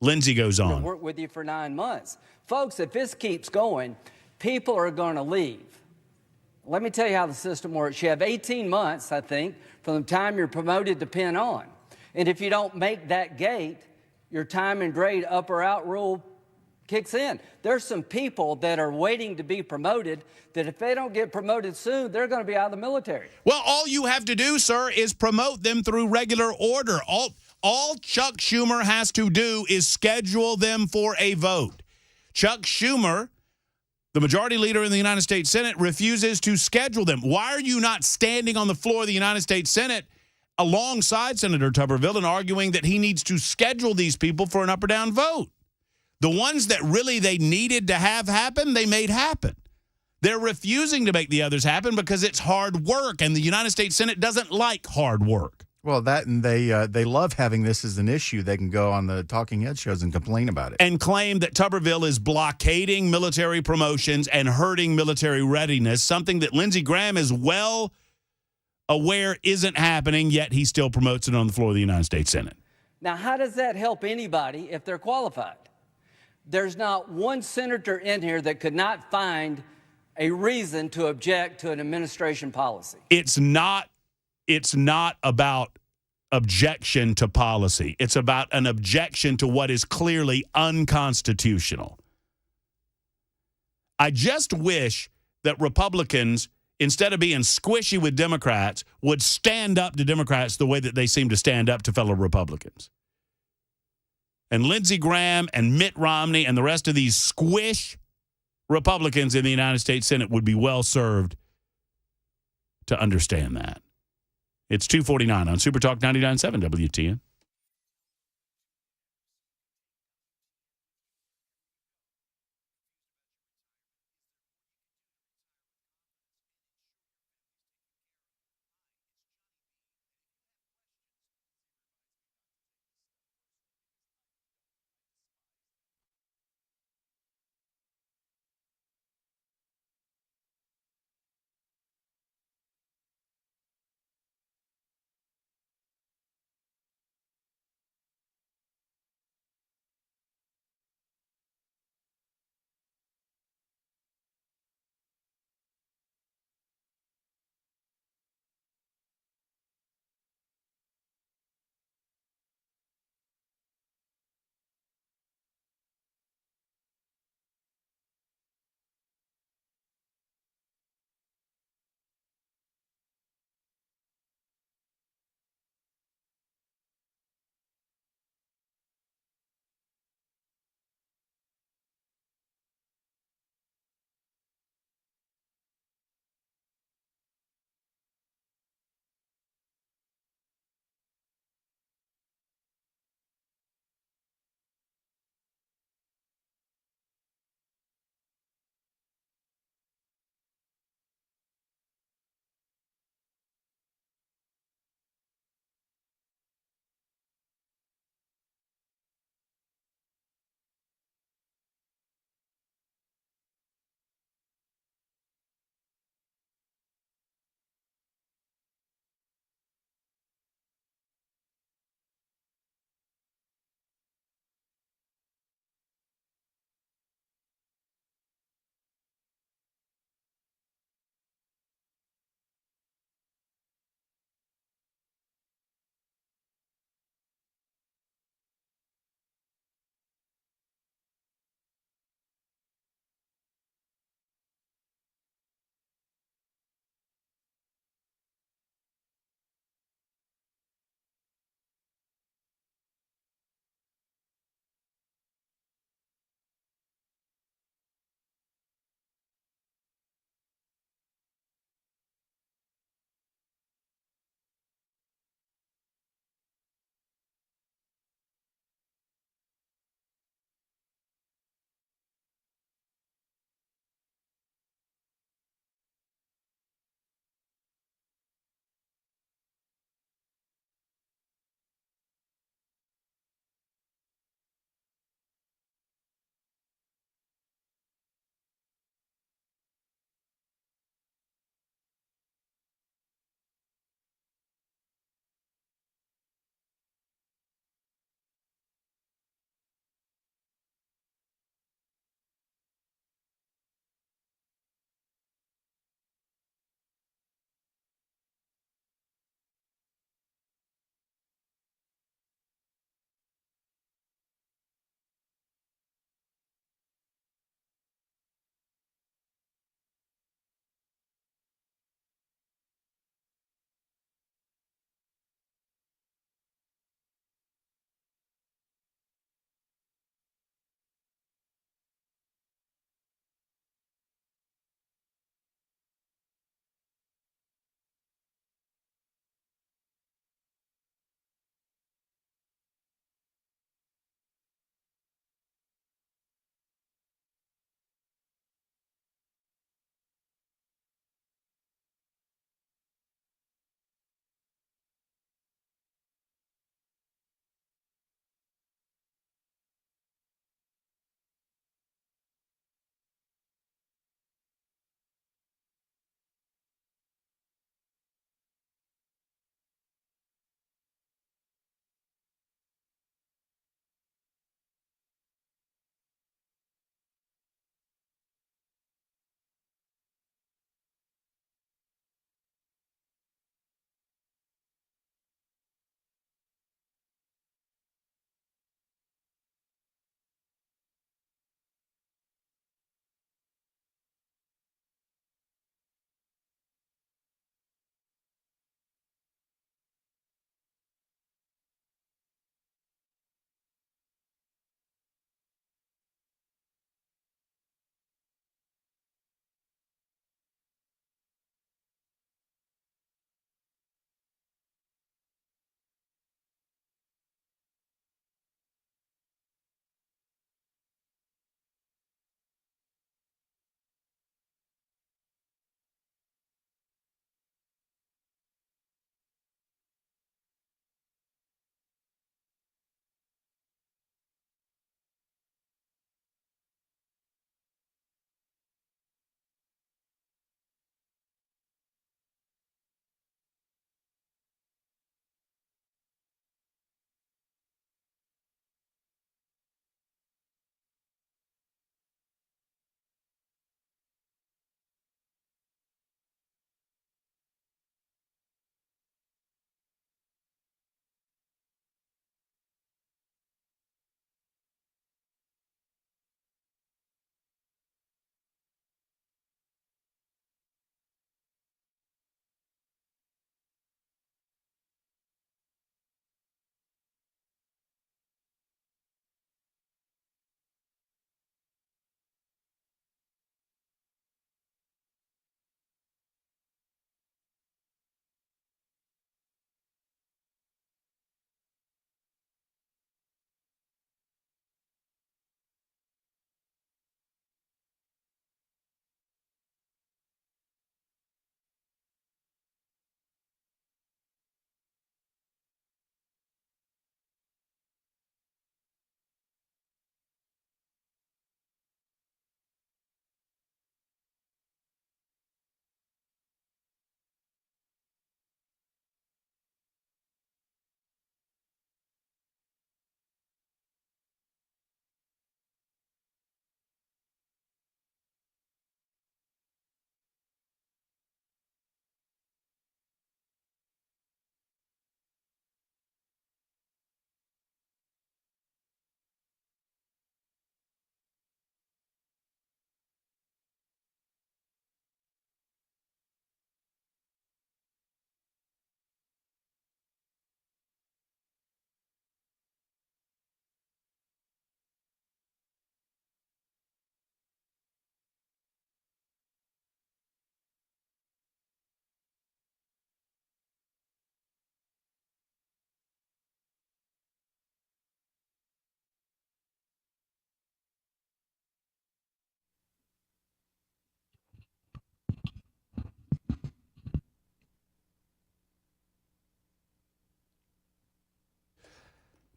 Lindsey goes on. Work with you for 9 months. Folks, if this keeps going, people are going to leave. Let me tell you how the system works. You have 18 months, I think, from the time you're promoted to pin on. And if you don't make that gate, your time and grade up or out rule kicks in. There's some people that are waiting to be promoted that if they don't get promoted soon, they're going to be out of the military. Well, all you have to do, sir, is promote them through regular order. All Chuck Schumer has to do is schedule them for a vote. Chuck Schumer, the majority leader in the United States Senate, refuses to schedule them. Why are you not standing on the floor of the United States Senate alongside Senator Tuberville and arguing that he needs to schedule these people for an up or down vote? The ones that really they needed to have happen, they made happen. They're refusing to make the others happen because it's hard work, and the United States Senate doesn't like hard work. Well, that and they love having this as an issue. They can go on the talking head shows and complain about it. And claim that Tuberville is blockading military promotions and hurting military readiness, something that Lindsey Graham is well aware isn't happening, yet he still promotes it on the floor of the United States Senate. Now, how does that help anybody if they're qualified? There's not one senator in here that could not find a reason to object to an administration policy. It's not about objection to policy. It's about an objection to what is clearly unconstitutional. I just wish that Republicans, instead of being squishy with Democrats, would stand up to Democrats the way that they seem to stand up to fellow Republicans. And Lindsey Graham and Mitt Romney and the rest of these squish Republicans in the United States Senate would be well served to understand that. It's 2:49 on Super Talk 99.7 WTN.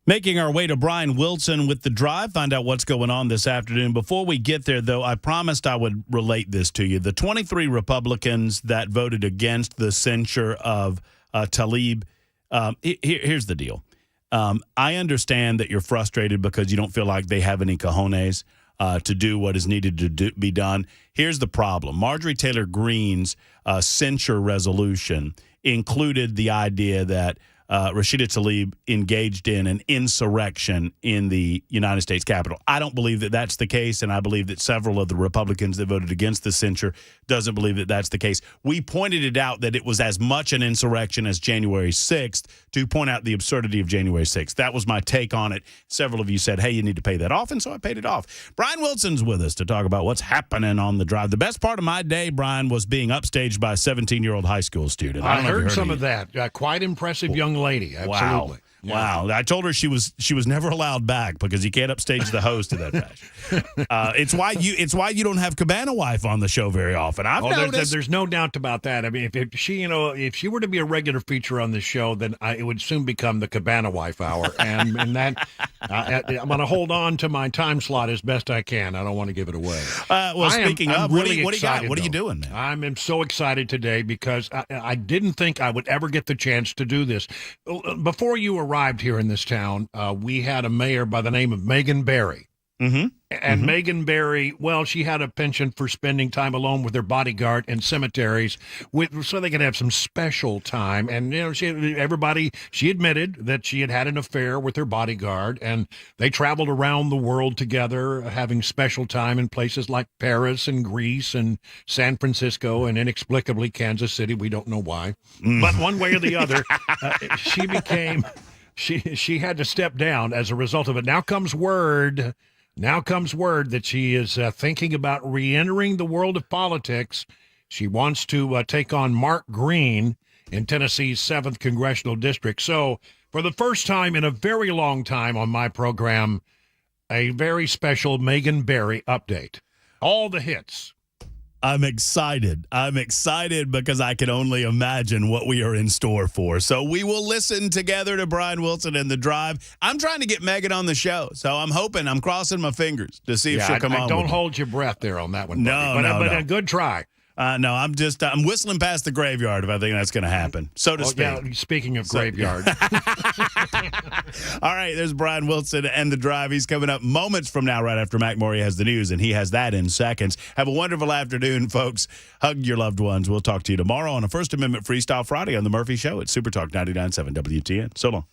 Making our way to Brian Wilson with the drive, find out what's going on this afternoon. Before we get there, though, I promised I would relate this to you. The 23 Republicans that voted against the censure of Tlaib, here's the deal. I understand that you're frustrated because you don't feel like they have any cojones to do what is needed to be done. Here's the problem. Marjorie Taylor Greene's censure resolution included the idea that Rashida Tlaib engaged in an insurrection in the United States Capitol. I don't believe that that's the case, and I believe that several of the Republicans that voted against the censure doesn't believe that that's the case. We pointed it out that it was as much an insurrection as January 6th to point out the absurdity of January 6th. That was my take on it. Several of you said, hey, you need to pay that off, and so I paid it off. Brian Wilson's with us to talk about what's happening on the drive. The best part of my day, Brian, was being upstaged by a 17-year-old high school student. I heard some of that. Quite impressive young lady. Absolutely. Wow. Yeah. Wow. I told her she was never allowed back because you can't upstage the host in that fashion. It's why you don't have Cabana Wife on the show very often. I've noticed. There's no doubt about that. I mean, if she were to be a regular feature on this show, then it would soon become the Cabana Wife Hour. And that I'm going to hold on to my time slot as best I can. I don't want to give it away. Speaking of, what do you got? What are you doing, man? I'm so excited today because I didn't think I would ever get the chance to do this. Before you arrived here in this town, we had a mayor by the name of Megan Barry. Mm-hmm. And Megan Barry, well, she had a penchant for spending time alone with her bodyguard in cemeteries so they could have some special time. And, she admitted that she had an affair with her bodyguard, and they traveled around the world together, having special time in places like Paris and Greece and San Francisco and inexplicably Kansas City. We don't know why. But one way or the other, she had to step down as a result of it. Now comes word that she is thinking about re-entering the world of politics. She wants to take on Mark Green in Tennessee's 7th Congressional District. So for the first time in a very long time on my program, a very special Megan Barry update. All the hits. I'm excited. I'm excited because I can only imagine what we are in store for. So we will listen together to Brian Wilson and the drive. I'm trying to get Megan on the show, so I'm crossing my fingers to see if she'll come on. Don't hold your breath there on that one. No, but a good try. No, I'm whistling past the graveyard if I think that's going to happen, so to speak. Yeah, speaking of graveyard. All right, there's Brian Wilson and the drive. He's coming up moments from now, right after Mac Maury has the news, and he has that in seconds. Have a wonderful afternoon, folks. Hug your loved ones. We'll talk to you tomorrow on a First Amendment Freestyle Friday on The Murphy Show at Super Talk 99.7 WTN. So long.